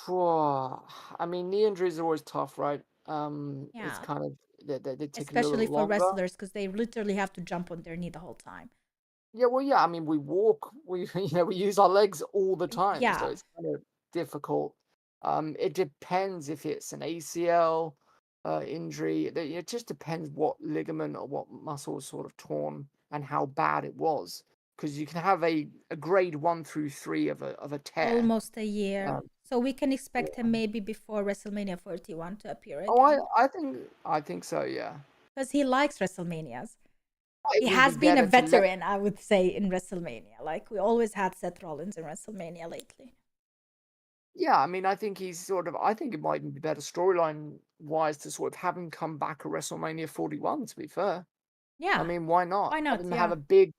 Speaker 3: Phew. I mean, knee injuries are always tough, right? It's
Speaker 1: Yeah.
Speaker 3: kind of they take a little
Speaker 1: Especially
Speaker 3: bit
Speaker 1: for
Speaker 3: longer.
Speaker 1: wrestlers because they literally have to jump on their knee the whole time.
Speaker 3: Yeah, well, yeah. I mean, we walk, we we use our legs all the time, so
Speaker 1: Yeah,
Speaker 3: it's kind of difficult. It depends if it's an ACL injury. It just depends what ligament or what muscle is sort of torn and how bad it was. Because you can have a grade 1 through 3 of a tear.
Speaker 1: almost a year.
Speaker 3: Um,
Speaker 1: So we can
Speaker 3: yeah.
Speaker 1: expect him maybe before WrestleMania 41 to appear
Speaker 3: Oh,
Speaker 1: again
Speaker 3: I think so. Yeah.
Speaker 1: because he likes WrestleManias.
Speaker 3: It
Speaker 1: He
Speaker 3: would be
Speaker 1: has been a
Speaker 3: better to let.
Speaker 1: veteran, I would say, in WrestleMania. Like we always had Seth Rollins in WrestleMania lately.
Speaker 3: Yeah, I mean, I think he's sort of. I think it might be better storyline wise to sort of have him come back at WrestleMania 41. To be fair, I
Speaker 1: Yeah,
Speaker 3: mean, why not
Speaker 1: why
Speaker 3: have
Speaker 1: not?
Speaker 3: him have
Speaker 1: Yeah.
Speaker 3: a big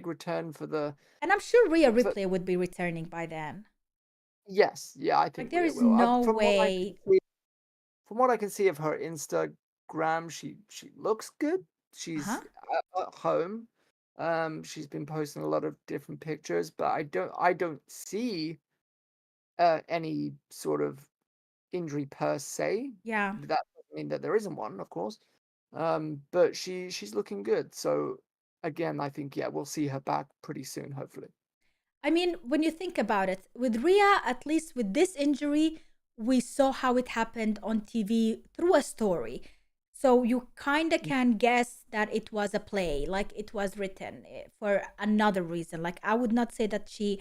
Speaker 3: return for the
Speaker 1: And I'm sure Rhea
Speaker 3: for.
Speaker 1: Ripley would be returning by then.
Speaker 3: Yes, yeah, I
Speaker 1: Like
Speaker 3: think
Speaker 1: there
Speaker 3: Rhea
Speaker 1: is
Speaker 3: will.
Speaker 1: no way.
Speaker 3: From what I can see of her Instagram, she looks good.
Speaker 1: Uh-huh.
Speaker 3: She's at home. She's been posting a lot of different pictures, but I don't see any sort of injury per se.
Speaker 1: Yeah.
Speaker 3: That doesn't mean that there isn't one, of course. But she's looking good. So again, I think we'll see her back pretty soon, hopefully.
Speaker 1: I mean, when you think about it, with Rhea, at least with this injury, we saw how it happened on TV through a story. So you kind of can guess that it was a play, like it was written for another reason. Like I would not say that she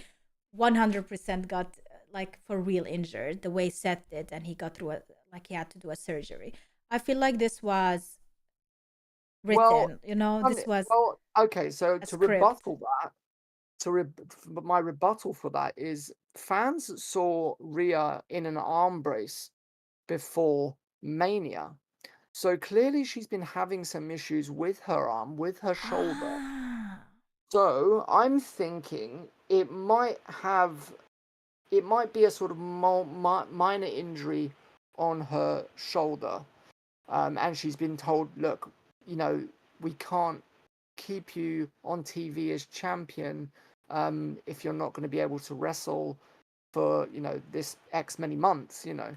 Speaker 1: 100% got like for real injured the way Seth did and he got through like he had to do a surgery. I feel like this was
Speaker 3: Well,
Speaker 1: written, you know, this was
Speaker 3: okay. So
Speaker 1: a
Speaker 3: to
Speaker 1: script.
Speaker 3: rebuttal that, my rebuttal for that is fans saw Rhea in an arm brace before Mania. So clearly she's been having some issues with her arm, with her shoulder.
Speaker 1: Ah.
Speaker 3: So I'm thinking it might be a sort of minor injury on her shoulder. And she's been told, look, we can't keep you on TV as champion if you're not going to be able to wrestle for, this X many months,
Speaker 1: Yeah.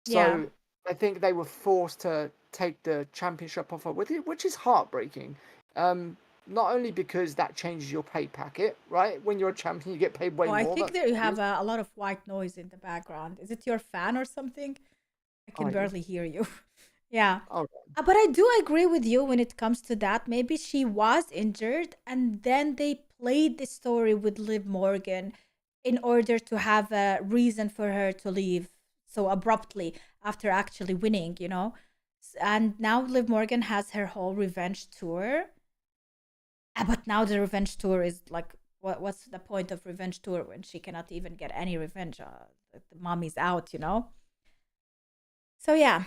Speaker 3: So I think they were forced to take the championship off her with it, which is heartbreaking. Not only because that changes your pay packet, right? When you're a champion, you get paid way
Speaker 1: Oh, I
Speaker 3: more.
Speaker 1: think
Speaker 3: That's
Speaker 1: that you have
Speaker 3: obvious.
Speaker 1: a lot of white noise in the background. Is it your fan or something? I
Speaker 3: Oh,
Speaker 1: can
Speaker 3: yeah.
Speaker 1: barely hear you. Yeah.
Speaker 3: Oh,
Speaker 1: But I do agree with you when it comes to that. Maybe she was injured and then they played the story with Liv Morgan in order to have a reason for her to leave so abruptly after actually winning, you know? And now Liv Morgan has her whole revenge tour. But now the revenge tour is like, what's the point of revenge tour when she cannot even get any revenge? The mommy's out, you know? So yeah.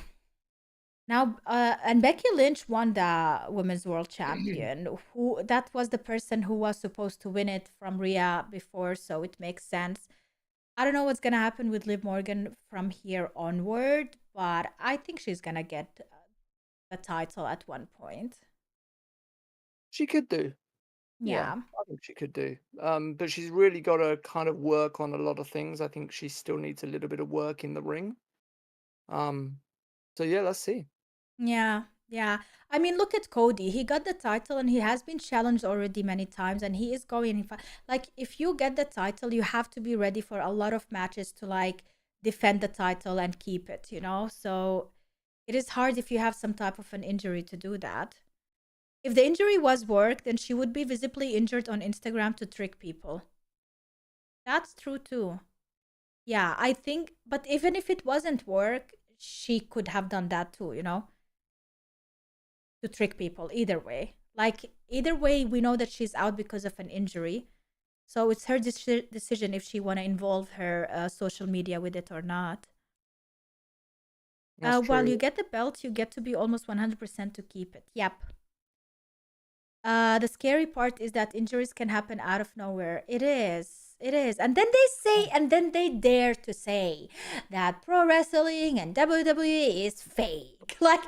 Speaker 1: Now, and Becky Lynch won the Women's World Champion. Who that was the person who was supposed to win it from Rhea before, so it makes sense. I don't know what's gonna happen with Liv Morgan from here onward, but I think she's gonna get the title at one point.
Speaker 3: she could do. Yeah,
Speaker 1: Yeah,
Speaker 3: I think she could do. But she's really got to kind of work on a lot of things. I think she still needs a little bit of work in the ring. Um, so yeah, let's see.
Speaker 1: yeah, yeah. I mean, look at Cody. He got the title and he has been challenged already many times, and he is going. Like, if you get the title, you have to be ready for a lot of matches to like defend the title and keep it. You know, so it is hard if you have some type of an injury to do that. If the injury was work, then she would be visibly injured on Instagram to trick people. That's true too. Yeah, I think, but even if it wasn't work, she could have done that too, you know, to trick people either way. Like, either way, we know that she's out because of an injury. So it's her decision if she want to involve her social media with it or not.
Speaker 3: That's
Speaker 1: While
Speaker 3: true.
Speaker 1: you get the belt, you get to be almost 100% to keep it. Yep. The scary part is that injuries can happen out of nowhere. It is. It is. And then they say, and then they dare to say that pro wrestling and WWE is fake. Like,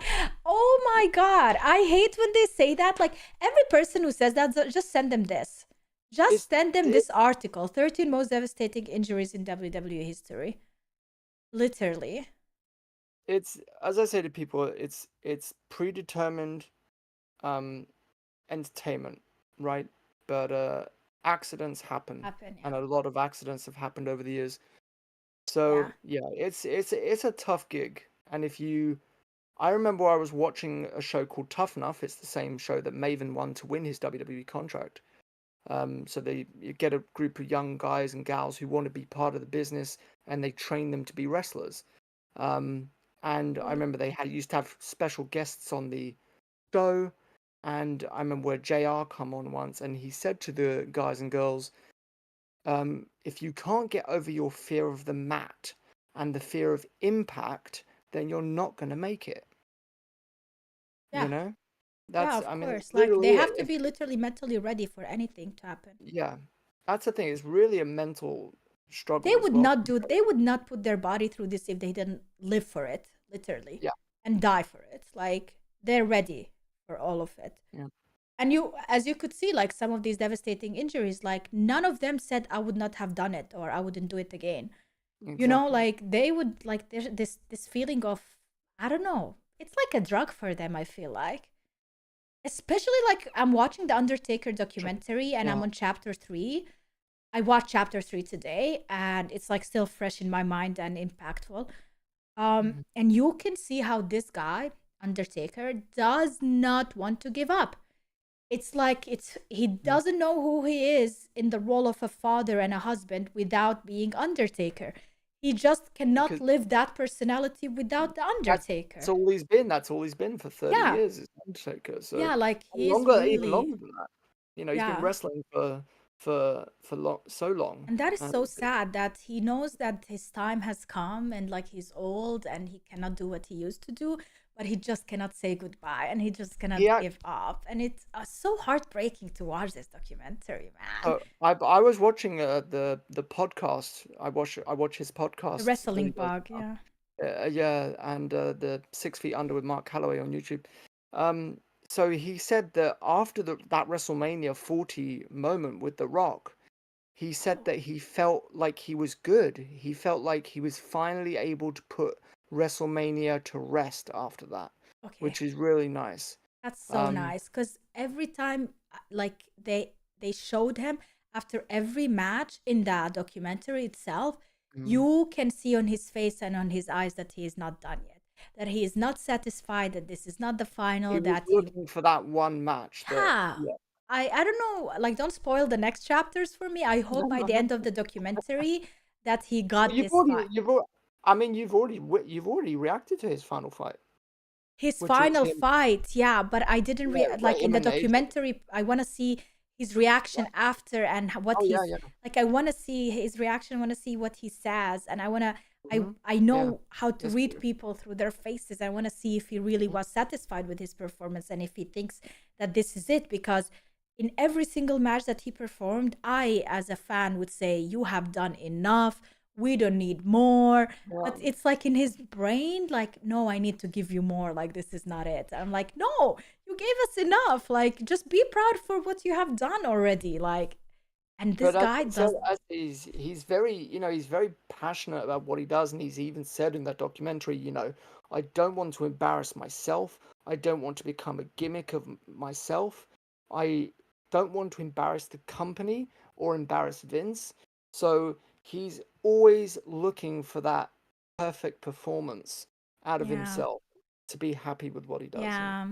Speaker 1: oh my God. I hate when they say that. Like, every person who says that, just send them this. Just
Speaker 3: It's
Speaker 1: send them
Speaker 3: it,
Speaker 1: this article 13 most devastating injuries in WWE history. Literally.
Speaker 3: it's as I say to people, it's predetermined um entertainment, right? But accidents happen,
Speaker 1: Happen.
Speaker 3: and
Speaker 1: Yeah.
Speaker 3: a lot of accidents have happened over the years.
Speaker 1: Yeah.
Speaker 3: So yeah, it's a tough gig. And I remember I was watching a show called Tough Enough. It's the same show that Maven won to win his WWE contract. So you get a group of young guys and gals who want to be part of the business, and they train them to be wrestlers. Um, and I remember they used to have special guests on the show, and I remember where JR come on once, and he said to the guys and girls, if you can't get over your fear of the mat and the fear of impact, then you're not going to make it. You
Speaker 1: Yeah.
Speaker 3: know,
Speaker 1: Yeah,
Speaker 3: that's
Speaker 1: of
Speaker 3: I mean, that's
Speaker 1: course. Like, they
Speaker 3: literally it.
Speaker 1: have to be literally mentally ready for anything to happen.
Speaker 3: Yeah, that's the thing. It's really a mental
Speaker 1: They
Speaker 3: struggle as
Speaker 1: would
Speaker 3: well.
Speaker 1: not do they would not put their body through this if they didn't live for it, literally,
Speaker 3: Yeah,
Speaker 1: and die for it. Like, they're ready for all of it.
Speaker 3: yeah,
Speaker 1: And you, as you could see, like some of these devastating injuries, like none of them said I would not have done it or I wouldn't do it again. You know,
Speaker 3: exactly.
Speaker 1: like they would, like, there's this feeling of, I don't know, it's like a drug for them, I feel like. Especially like I'm watching the Undertaker documentary and I'm
Speaker 3: Yeah.
Speaker 1: on chapter 3. I watched chapter 3 today and it's like still fresh in my mind and impactful.
Speaker 3: Mhm.
Speaker 1: And you can see how this guy, Undertaker, does not want to give up. It's like he
Speaker 3: Yeah.
Speaker 1: doesn't know who he is in the role of a father and a husband without being Undertaker. He just cannot
Speaker 3: Because
Speaker 1: live that personality without the
Speaker 3: that's
Speaker 1: Undertaker.
Speaker 3: all he's been. That's all he's been for 30
Speaker 1: Yeah,
Speaker 3: years is Undertaker. So
Speaker 1: yeah, like
Speaker 3: and
Speaker 1: he is
Speaker 3: longer, even
Speaker 1: really,
Speaker 3: longer than that. You know, he's been
Speaker 1: yeah.
Speaker 3: wrestling for so long.
Speaker 1: And that is
Speaker 3: And
Speaker 1: so sad that he knows that his time has come and like he's old and he cannot do what he used to do, but he just cannot say goodbye and he just cannot
Speaker 3: he act,
Speaker 1: give up. And it's so heartbreaking to watch this documentary, man.
Speaker 3: I was watching the podcast. I watch his
Speaker 1: The
Speaker 3: podcasts that
Speaker 1: wrestling
Speaker 3: he does.
Speaker 1: bug, yeah.
Speaker 3: Yeah, and the 6 Feet Under with Mark Calloway on YouTube. Um, so he said that after that WrestleMania 40 moment with The Rock, he said that he felt like he was good. He felt like he was finally able to put WrestleMania to rest after that,
Speaker 1: Okay.
Speaker 3: which is really nice.
Speaker 1: That's so
Speaker 3: Um,
Speaker 1: nice because every time, like they showed him after every match in the documentary itself,
Speaker 3: mm,
Speaker 1: you can see on his face and on his eyes that he is not done yet, that he is not satisfied, that this is not the
Speaker 3: he
Speaker 1: final,
Speaker 3: was
Speaker 1: that he,
Speaker 3: looking for that one match that,
Speaker 1: yeah.
Speaker 3: yeah.
Speaker 1: I don't know, like don't spoil the next chapters for me. I hope by the end of the documentary that he
Speaker 3: Well,
Speaker 1: got this fight.
Speaker 3: I mean, you've already reacted to his final fight,
Speaker 1: His
Speaker 3: which was
Speaker 1: final
Speaker 3: him,
Speaker 1: fight, yeah, but I didn't
Speaker 3: yeah,
Speaker 1: like in
Speaker 3: him
Speaker 1: the
Speaker 3: and AJ.
Speaker 1: documentary. I want to see his reaction after and what
Speaker 3: Oh yeah,
Speaker 1: he's
Speaker 3: yeah.
Speaker 1: like. I want to see his reaction. I want to see what he says, and I want to.
Speaker 3: Hmm.
Speaker 1: I
Speaker 3: Yeah,
Speaker 1: know how to
Speaker 3: that's
Speaker 1: read
Speaker 3: good.
Speaker 1: people through their faces. I want to see if he really was satisfied with his performance and if he thinks that this is it. Because in every single match that he performed, I, as a fan, would say, "You have done enough. We don't need more." But
Speaker 3: Yeah.
Speaker 1: it's like in his brain, like, no, I need to give you more. Like, this is not it. I'm like, no, you gave us enough. Like, just be proud for what you have done already. Like, and this
Speaker 3: But as
Speaker 1: guy
Speaker 3: he said,
Speaker 1: does,
Speaker 3: as he's very, he's very passionate about what he does, and he's even said in that documentary, I don't want to embarrass myself. I don't want to become a gimmick of myself. I don't want to embarrass the company or embarrass Vince. So he's always looking for that perfect performance out of
Speaker 1: yeah,
Speaker 3: himself to be happy with what he does. And
Speaker 1: yeah.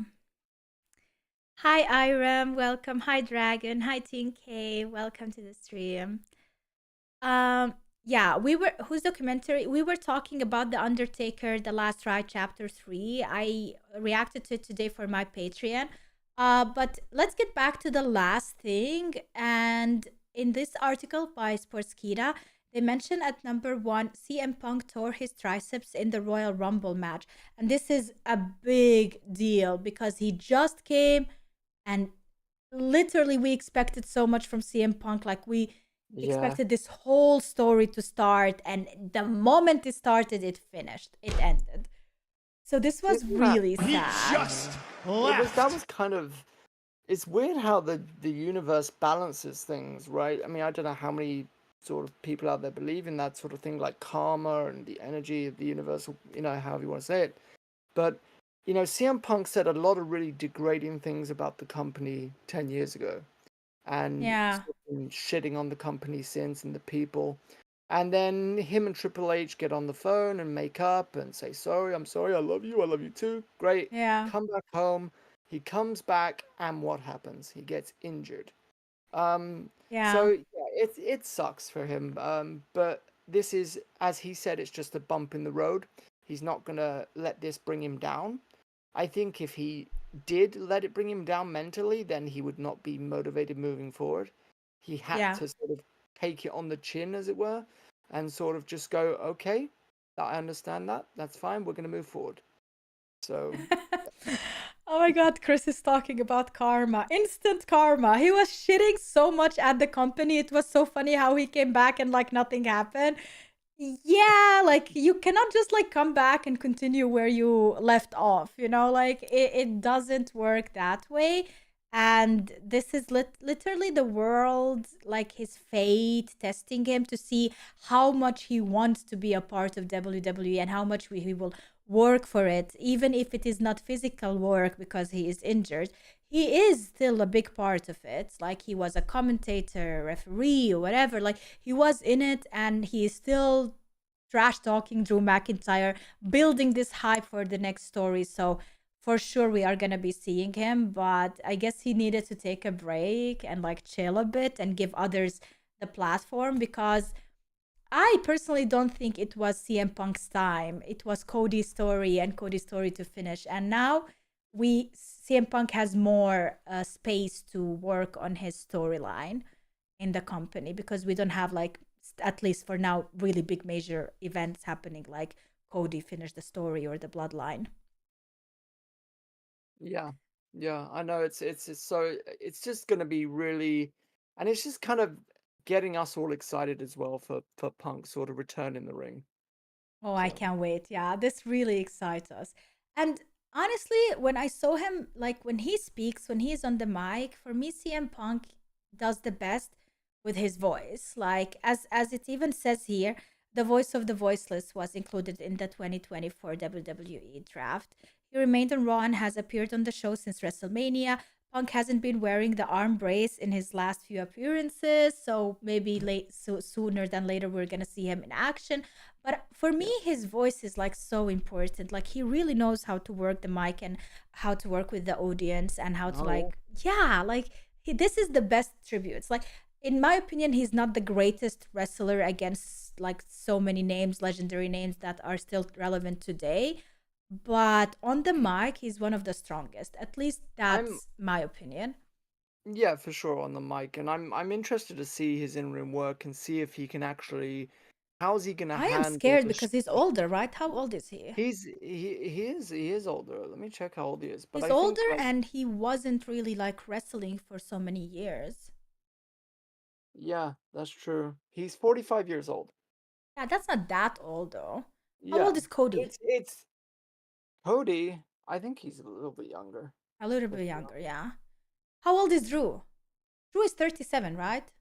Speaker 1: Hi, Iram. Welcome. Hi, Dragon. Hi, Team K. Welcome to the stream. Um, yeah, whose documentary? We were talking about The Undertaker, The Last Ride, Chapter 3. I reacted to it today for my Patreon. But let's get back to the last thing. And in this article by Sportskita, they mention at number 1, CM Punk tore his triceps in the Royal Rumble match. And this is a big deal because he just came and literally we expected so much from CM Punk. Like we
Speaker 3: yeah,
Speaker 1: expected this whole story to start, and the moment it started, it finished, it ended. So this was
Speaker 3: isn't that
Speaker 1: really
Speaker 4: He
Speaker 1: sad.
Speaker 4: just
Speaker 3: that
Speaker 4: left.
Speaker 3: was kind of it's weird how the universe balances things, right? I mean, I don't know how many sort of people out there believe in that sort of thing, like karma and the energy of the universe, or, however you want to say it. But CM Punk said a lot of really degrading things about the company 10 years ago, and
Speaker 1: Yeah,
Speaker 3: sort of been shitting on the company since and the people. And then him and Triple H get on the phone and make up and say, sorry, I'm sorry, I love you too. Great.
Speaker 1: yeah,
Speaker 3: Come back home. He comes back, and what happens? He gets injured. Um, so
Speaker 1: yeah,
Speaker 3: yeah, it sucks for him. But this is, as he said, it's just a bump in the road. He's not gonna let this bring him down. I think if he did let it bring him down mentally, then he would not be motivated moving forward. He had
Speaker 1: yeah.
Speaker 3: to sort of take it on the chin, as it were, and sort of just go, okay, I understand that. That's fine. We're gonna move forward. So
Speaker 1: Oh my god, Chris is talking about karma. Instant karma. He was shitting so much at the company. It was so funny how he came back and like nothing happened. Yeah, like you cannot just like come back and continue where you left off, like it doesn't work that way. And this is literally the world, like his fate, testing him to see how much he wants to be a part of WWE and how much he will work for it, even if it is not physical work because he is injured. He is still a big part of it. Like he was a commentator, referee, or whatever. Like he was in it, and he is still trash talking Drew McIntyre, building this hype for the next story. So for sure we are gonna be seeing him, but I guess he needed to take a break and like chill a bit and give others the platform, because I personally don't think it was CM Punk's time. It was Cody's story and Cody's story to finish. And now CM Punk has more space to work on his storyline in the company, because we don't have, like, at least for now, really big major events happening like Cody finished the story or the Bloodline.
Speaker 3: Yeah, yeah, I know it's so it's just gonna be really, and it's just kind of getting us all excited as well for Punk's sort of return in the ring.
Speaker 1: Oh, I
Speaker 3: So
Speaker 1: can't wait. Yeah, this really excites us. And honestly, when I saw him, like when he speaks, when he's on the mic, for me, CM Punk does the best with his voice. Like as it even says here, the voice of the voiceless was included in the 2024 WWE draft. He remained on Raw and has appeared on the show since WrestleMania. Punk hasn't been wearing the arm brace in his last few appearances, so maybe sooner than later we're gonna see him in action. But for me,
Speaker 3: yeah,
Speaker 1: his voice is like so important. Like he really knows how to work the mic and how to work with the audience and how to,
Speaker 3: oh yeah,
Speaker 1: like, yeah, like this is the best tributes. Like in my opinion, he's not the greatest wrestler against like so many names, legendary names that are still relevant today. But on the mic, he's one of the strongest. At least
Speaker 3: I'm
Speaker 1: that's my opinion.
Speaker 3: yeah, for sure on the mic, and I'm interested to see his in-ring work and see if he can actually, how's he gonna
Speaker 1: I am
Speaker 3: handle
Speaker 1: scared
Speaker 3: the
Speaker 1: because he's older, right? How old is he?
Speaker 3: he is older. Let me check how old he is, but
Speaker 1: He's
Speaker 3: I think
Speaker 1: older
Speaker 3: like
Speaker 1: and he wasn't really like wrestling for so many years.
Speaker 3: yeah, that's true. He's 45 years old.
Speaker 1: Yeah, that's not that old though. How
Speaker 3: Yeah,
Speaker 1: old is Cody?
Speaker 3: it's Cody. I think he's a little bit younger.
Speaker 1: A little
Speaker 3: Let's
Speaker 1: bit
Speaker 3: be
Speaker 1: younger,
Speaker 3: honest.
Speaker 1: yeah. How old is Drew? Drew is 37, right?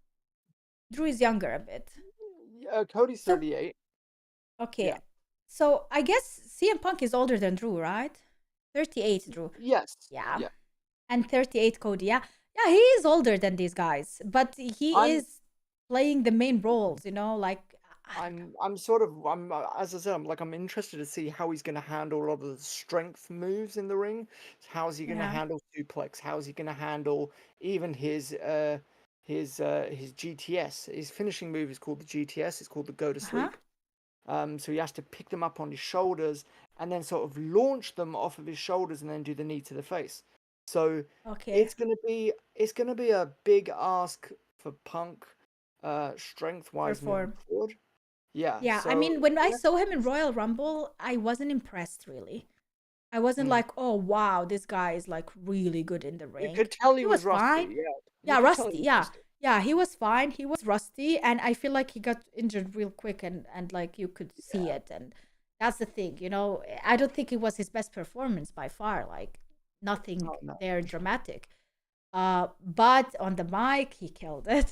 Speaker 1: Drew is younger a bit.
Speaker 3: Yeah, Cody's
Speaker 1: So,
Speaker 3: 38.
Speaker 1: okay.
Speaker 3: Yeah.
Speaker 1: So, I guess CM Punk is older than Drew, right? 38 Drew.
Speaker 3: Yes.
Speaker 1: Yeah.
Speaker 3: Yeah.
Speaker 1: And 38 Cody. Yeah. Yeah, he is older than these guys, but he
Speaker 3: I'm
Speaker 1: is playing the main roles, like
Speaker 3: I'm sort of as I said, I'm interested to see how he's going to handle a lot of the strength moves in the ring. How's he going to
Speaker 1: yeah.
Speaker 3: handle suplex? How's he going to handle even his GTS? His finishing move is called the GTS. It's called the go to
Speaker 1: Uh-huh.
Speaker 3: sleep. So he has to pick them up on his shoulders and then sort of launch them off of his shoulders and then do the knee to the face. So
Speaker 1: Okay.
Speaker 3: it's gonna be a big ask for Punk, strength wise moving
Speaker 1: Perform.
Speaker 3: forward. Yeah.
Speaker 1: Yeah, I
Speaker 3: So
Speaker 1: mean, when I
Speaker 3: yeah,
Speaker 1: saw him in Royal Rumble, I wasn't impressed really. I wasn't
Speaker 3: mm.
Speaker 1: like, oh wow, this guy is like really good in the
Speaker 3: You
Speaker 1: ring.
Speaker 3: could tell he
Speaker 1: He
Speaker 3: was
Speaker 1: was fine.
Speaker 3: rusty. Yeah, you
Speaker 1: Yeah,
Speaker 3: could tell he
Speaker 1: rusty.
Speaker 3: was
Speaker 1: Yeah.
Speaker 3: rusty.
Speaker 1: Yeah, he was fine. He was rusty, and I feel like he got injured real quick, and like you could see
Speaker 3: Yeah.
Speaker 1: it, and that's the thing. I don't think it was his best performance by far. Like nothing
Speaker 3: Oh no,
Speaker 1: there
Speaker 3: for sure.
Speaker 1: dramatic. But on the mic, he killed it.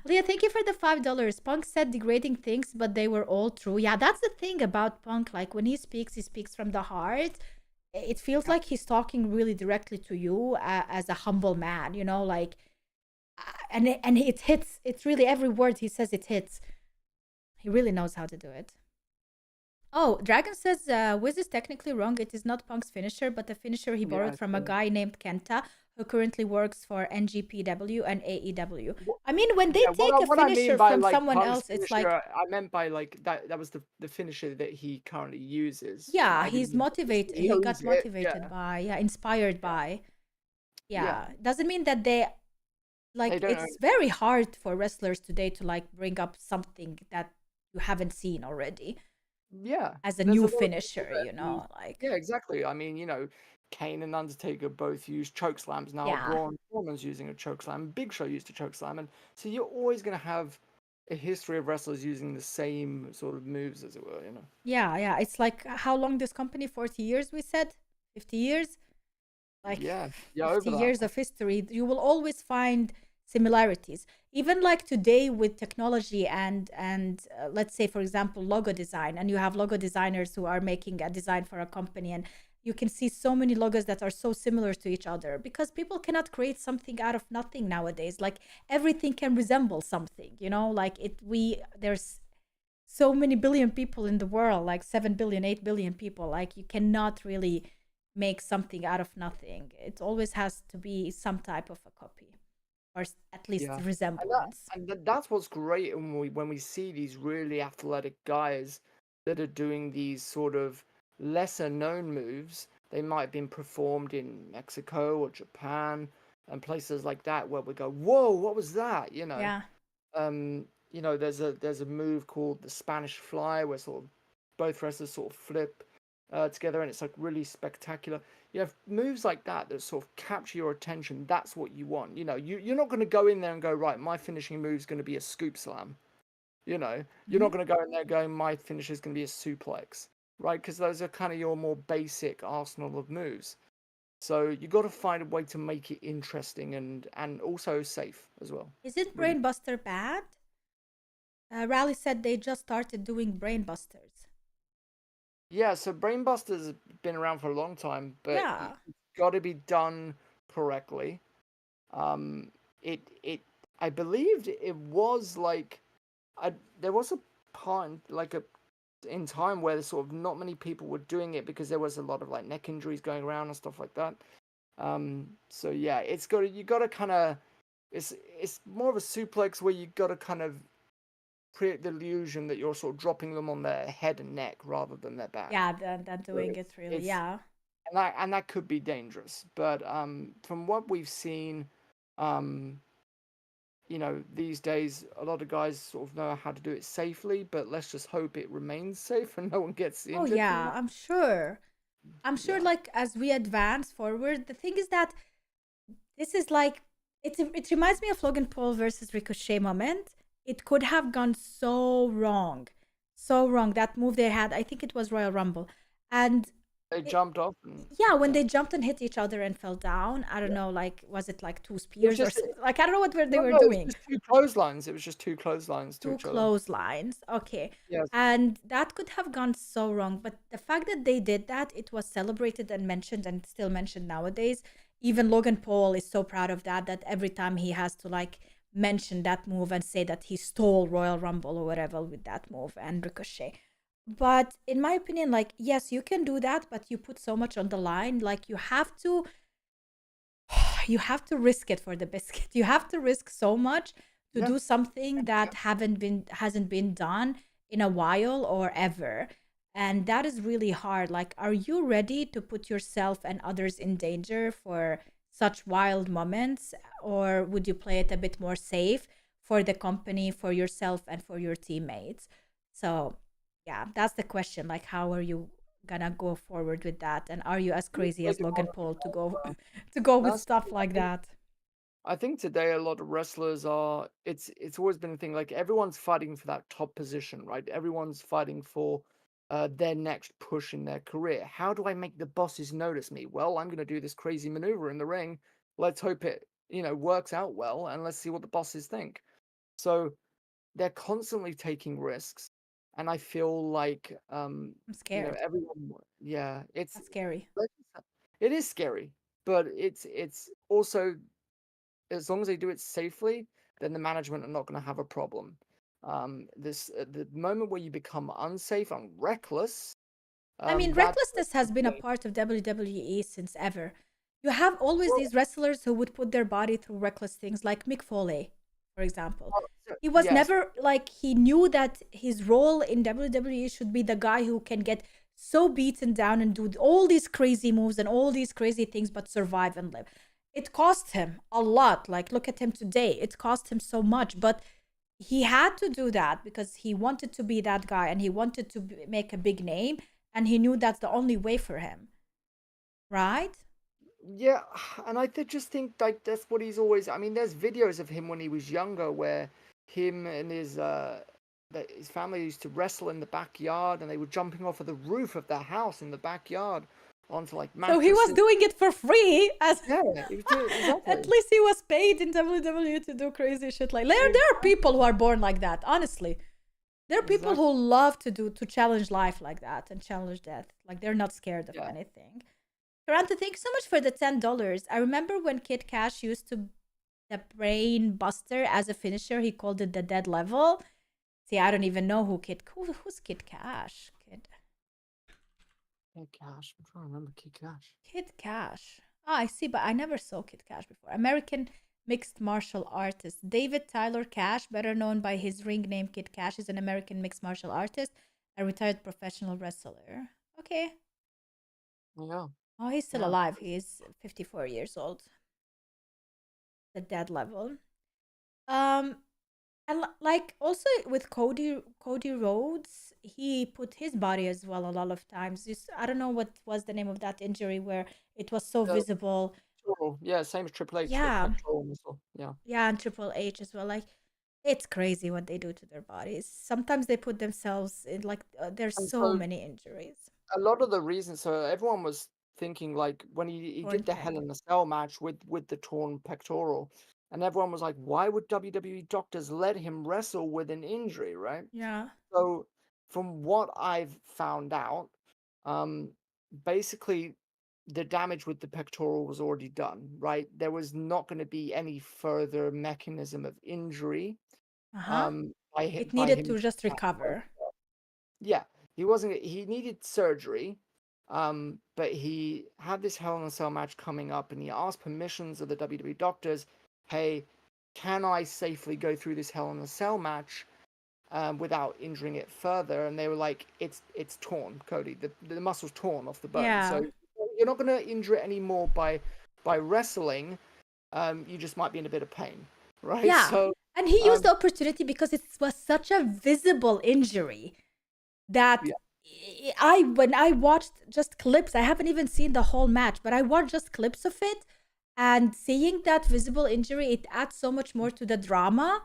Speaker 1: Leah, thank you for the $5. Punk said degrading things, but they were all true. Yeah, that's the thing about Punk. Like when he speaks from the heart. It feels
Speaker 3: Yeah.
Speaker 1: like he's talking really directly to you as a humble man. Like, and it hits. It's really every word he says. It hits. He really knows how to do it. Oh, Dragon says Wiz is technically wrong. It is not Punk's finisher, but the finisher he
Speaker 3: Yeah.
Speaker 1: borrowed from a guy named Kenta, who currently works for NGPW and AEW. I mean, when they
Speaker 3: Yeah,
Speaker 1: take a
Speaker 3: what I mean
Speaker 1: finisher
Speaker 3: by
Speaker 1: from
Speaker 3: like
Speaker 1: someone
Speaker 3: Punk's
Speaker 1: else, it's like,
Speaker 3: finisher, I meant by like that was the finisher that he currently uses.
Speaker 1: yeah,
Speaker 3: I didn't
Speaker 1: he's
Speaker 3: mean
Speaker 1: motivated.
Speaker 3: he
Speaker 1: He
Speaker 3: owns
Speaker 1: got
Speaker 3: it.
Speaker 1: motivated
Speaker 3: Yeah,
Speaker 1: by, yeah, inspired
Speaker 3: yeah,
Speaker 1: by.
Speaker 3: yeah.
Speaker 1: Yeah, doesn't mean that they,
Speaker 3: They
Speaker 1: like,
Speaker 3: don't own
Speaker 1: it's very hard for wrestlers today to like bring up something that you haven't seen already
Speaker 3: yeah.
Speaker 1: as a
Speaker 3: There's
Speaker 1: new
Speaker 3: a lot of people
Speaker 1: finisher,
Speaker 3: that use
Speaker 1: like,
Speaker 3: yeah, exactly. I mean, Kane and Undertaker both use choke slams now.
Speaker 1: yeah.
Speaker 3: Braun Strowman's using a choke slam. Big Show used a choke slam, and so you're always gonna have a history of wrestlers using the same sort of moves, as it were.
Speaker 1: Yeah, yeah. It's like how long this company? 40 years, we said? 50 years? like
Speaker 3: Yeah,
Speaker 1: 50
Speaker 3: over that.
Speaker 1: years of history, you will always find similarities. Even like today with technology and let's say for example logo design, and you have logo designers who are making a design for a company, and you can see so many logos that are so similar to each other because people cannot create something out of nothing nowadays. Like everything can resemble something, you know, like there's so many billion people in the world, like 7 billion, 8 billion people. Like you cannot really make something out of nothing. It always has to be some type of a copy or at least
Speaker 3: Yeah,
Speaker 1: resemblance.
Speaker 3: that's what's great when we see these really athletic guys that are doing these sort of lesser known moves. They might have been performed in Mexico or Japan and places like that where we go, whoa, what was that?
Speaker 1: Yeah.
Speaker 3: There's a move called the Spanish Fly where sort of both wrestlers sort of flip together, and it's like really spectacular. You have moves like that that sort of capture your attention. That's what you want. You're not going to go in there and go, right, my finishing move is going to be a scoop slam. You're
Speaker 1: Mhm.
Speaker 3: not going to go in there going, my finish is going to be a suplex, right? Because those are kind of your more basic arsenal of moves. So you got to find a way to make it interesting and also safe as well.
Speaker 1: Is it
Speaker 3: Really.
Speaker 1: Brainbuster bad? Rally said they just started doing Brainbusters.
Speaker 3: Yeah, so Brainbuster's been around for a long time, but
Speaker 1: Yeah.
Speaker 3: it's got to be done correctly. It I believed it was like there was a part in time where sort of not many people were doing it because there was a lot of like neck injuries going around and stuff like that. So yeah, you got to kind of it's more of a suplex where you got to kind of create the illusion that you're sort of dropping them on their head and neck rather than their back.
Speaker 1: Yeah, than
Speaker 3: So
Speaker 1: doing it really.
Speaker 3: it's
Speaker 1: Yeah.
Speaker 3: and that could be dangerous. But from what we've seen, um, these days a lot of guys sort of know how to do it safely. But let's just hope it remains safe and no one gets
Speaker 1: Oh
Speaker 3: injured from
Speaker 1: yeah,
Speaker 3: that.
Speaker 1: I'm sure. I'm sure
Speaker 3: Yeah,
Speaker 1: like as we advance forward, the thing is that this is like it reminds me of Logan Paul versus Ricochet moment. It could have gone so wrong. So wrong. That move they had, I think it was Royal Rumble. And
Speaker 3: they
Speaker 1: it,
Speaker 3: jumped off and
Speaker 1: yeah, when
Speaker 3: yeah,
Speaker 1: they jumped and hit each other and fell down, I don't
Speaker 3: yeah.
Speaker 1: know, like was it like two
Speaker 3: It was
Speaker 1: spears or
Speaker 3: just
Speaker 1: something? Like I don't know what they
Speaker 3: no,
Speaker 1: were
Speaker 3: no. It was
Speaker 1: doing.
Speaker 3: just two clotheslines. It was just two clotheslines to
Speaker 1: Two
Speaker 3: each other.
Speaker 1: clotheslines. Okay.
Speaker 3: Yes.
Speaker 1: And that could have gone so wrong. But the fact that they did that, it was celebrated and mentioned and still mentioned nowadays. Even Logan Paul is so proud of that, that every time he has to like mention that move and say that he stole Royal Rumble or whatever with that move and Ricochet. But in my opinion, like, yes, you can do that, but you put so much on the line. Like, you have to risk it for the biscuit. You have to risk so much to
Speaker 3: Yeah.
Speaker 1: do something that hasn't been done in a while or ever. And that is really hard. Like, are you ready to put yourself and others in danger for such wild moments? Or would you play it a bit more safe for the company, for yourself, and for your teammates? So, yeah, that's the question. Like, how are you gonna go forward with that? And are you as
Speaker 3: Let me
Speaker 1: crazy
Speaker 3: take
Speaker 1: as
Speaker 3: it
Speaker 1: Logan
Speaker 3: on.
Speaker 1: Paul to go to go with
Speaker 3: That's
Speaker 1: stuff
Speaker 3: I
Speaker 1: like
Speaker 3: think
Speaker 1: that?
Speaker 3: I think today a lot of wrestlers are it's always been a thing like everyone's fighting for that top position, right? Everyone's fighting for their next push in their career. How do I make the bosses notice me? Well, I'm going to do this crazy maneuver in the ring. Let's hope it, works out well and let's see what the bosses think. So, they're constantly taking risks and I feel like
Speaker 1: I'm scared.
Speaker 3: everyone yeah,
Speaker 1: That's scary.
Speaker 3: it is scary, but it's also as long as they do it safely, then the management are not going to have a problem. The moment where you become unsafe and reckless,
Speaker 1: I mean,
Speaker 3: that's
Speaker 1: recklessness has been a part of WWE since ever. You have always
Speaker 3: well,
Speaker 1: these wrestlers who would put their body through reckless things, like Mick Foley, for example. He was
Speaker 3: yes,
Speaker 1: never like, he knew that his role in WWE should be the guy who can get so beaten down and do all these crazy moves and all these crazy things, but survive and live. It cost him a lot. Like, look at him today. It cost him so much, but he had to do that because he wanted to be that guy and he wanted to make a big name, and he knew that's the only way for him, right?
Speaker 3: yeah, and just think like that's what he's always. I mean, there's videos of him when he was younger where him and his family used to wrestle in the backyard, and they were jumping off of the roof of their house in the backyard onto like
Speaker 1: So he was
Speaker 3: mattresses.
Speaker 1: doing it for free, as
Speaker 3: Yeah, exactly.
Speaker 1: at least he was paid in WWE to do crazy shit like. There are people who are born like that. Honestly, there are people
Speaker 3: Exactly.
Speaker 1: who love to challenge life like that and challenge death. Like they're not scared of
Speaker 3: Yeah.
Speaker 1: anything. Toronto, thank you so much for the $10. I remember when Kid Cash used to the brain buster as a finisher. He called it the dead level. See, I don't even know who's Kid Cash.
Speaker 3: Kid Cash. I'm trying to remember Kid Cash.
Speaker 1: Kid Cash. Ah, I see, but I never saw Kid Cash before. American mixed martial artist David Tyler Cash, better known by his ring name Kid Cash, is an American mixed martial artist, a retired professional wrestler. Okay.
Speaker 3: Yeah.
Speaker 1: Oh, he's still
Speaker 3: Yeah.
Speaker 1: alive. He is 54 years old. The dead level. Um, and like also with Cody Rhodes, he put his body as well a lot of times. I don't know what was the name of that injury where it was so
Speaker 3: The
Speaker 1: visible.
Speaker 3: pectoral. Yeah, same as Triple H, the
Speaker 1: Yeah,
Speaker 3: pectoral muscle. Yeah.
Speaker 1: yeah, and Triple H as well. Like it's crazy what they do to their bodies. Sometimes they put themselves in like there's
Speaker 3: And
Speaker 1: so
Speaker 3: so
Speaker 1: many injuries.
Speaker 3: a lot of the reasons, so everyone was thinking like when he
Speaker 1: Torn
Speaker 3: did the
Speaker 1: pec.
Speaker 3: Hell in a Cell match with the torn pectoral, and everyone was like, why would WWE doctors let him wrestle with an injury, right?
Speaker 1: Yeah.
Speaker 3: So from what I've found out, um, basically the damage with the pectoral was already done, right? There was not going to be any further mechanism of injury
Speaker 1: Uh huh. It
Speaker 3: by
Speaker 1: needed
Speaker 3: him.
Speaker 1: to just recover.
Speaker 3: Yeah, he wasn't. He needed surgery, but he had this Hell in a Cell match coming up, and he asked permissions of the WWE doctors. Hey, can I safely go through this Hell in a Cell match without injuring it further? And they were like, it's torn, Cody. The muscle's torn off the bone,
Speaker 1: Yeah.
Speaker 3: so you're not going to injure it anymore by wrestling. You just might be in a bit of pain, right?
Speaker 1: Yeah.
Speaker 3: So,
Speaker 1: And he used
Speaker 3: um,
Speaker 1: the opportunity because it was such a visible injury that
Speaker 3: yeah,
Speaker 1: when I watched just clips, I haven't even seen the whole match, but I watched just clips of it, and seeing that visible injury, it adds so much more to the drama.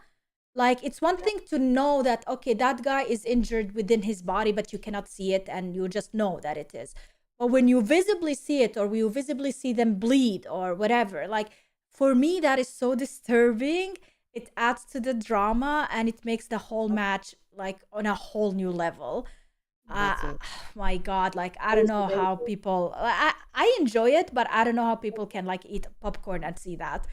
Speaker 1: Like it's one thing to know that okay, that guy is injured within his body, but you cannot see it and you just know that it is. But when you visibly see it or you visibly see them bleed or whatever, like for me that is so disturbing. It adds to the drama and it makes the whole match like on a whole new level. uh
Speaker 3: that's it.
Speaker 1: my god, like I don't
Speaker 3: Also,
Speaker 1: know how people I enjoy it, but I don't know how people can like eat popcorn and see that.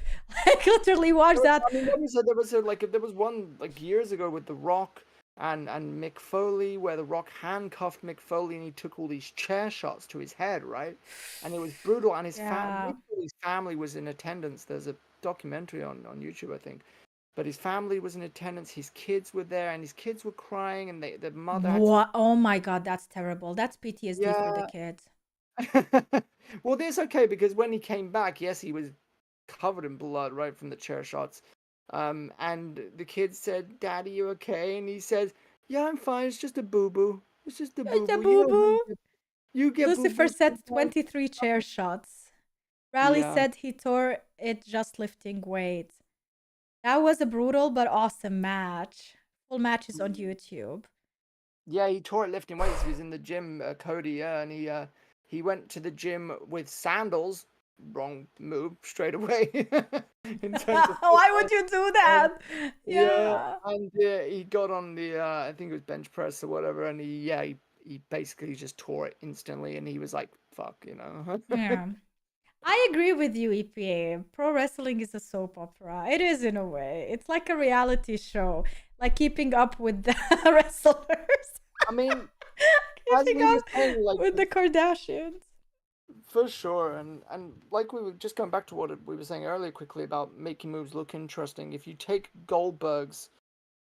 Speaker 1: Like literally watch that.
Speaker 3: I mean, what is it? There was one like years ago with The Rock and Mick Foley, where The Rock handcuffed Mick Foley and he took all these chair shots to his head, right? And it was brutal. And
Speaker 1: Yeah.
Speaker 3: Mick Foley's family was in attendance. There's a documentary on YouTube, I think. But his family was in attendance. His kids were there, and his kids were crying, and the mother had to.
Speaker 1: What? Oh my god, that's terrible. That's PTSD for the
Speaker 3: Yeah.
Speaker 1: kids.
Speaker 3: Well, that's okay because when he came back, yes, he was covered in blood, right, from the chair shots. And the kid said, "Daddy, you okay?" And he says, "Yeah, I'm fine. It's just a boo boo. It's just a boo
Speaker 1: It's a
Speaker 3: boo. You
Speaker 1: boo
Speaker 3: know how
Speaker 1: boo.
Speaker 3: you get boo
Speaker 1: Lucifer
Speaker 3: boos
Speaker 1: said
Speaker 3: sometimes."
Speaker 1: 23 chair shots. Raleigh
Speaker 3: Yeah,
Speaker 1: said he tore it just lifting weight. That was a brutal but awesome match. Full match is on YouTube.
Speaker 3: yeah, he tore it lifting weights. He was in the gym, Cody. Yeah, and he went to the gym with sandals. Wrong move straight away in terms of
Speaker 1: Why would you do
Speaker 3: um,
Speaker 1: that?
Speaker 3: yeah,
Speaker 1: Yeah.
Speaker 3: and he got on the I think it was bench press or whatever, and he basically just tore it instantly, and he was like, "Fuck," you know.
Speaker 1: Yeah. I agree with you, EPA. Pro wrestling is a soap opera. It is in a way. It's like a reality show, like keeping up with the wrestlers,
Speaker 3: I mean, as
Speaker 1: keeping
Speaker 3: we were
Speaker 1: up
Speaker 3: saying, like
Speaker 1: with the Kardashians.
Speaker 3: for sure, and like we were just going back to what we were saying earlier quickly about making moves look interesting. If you take Goldberg's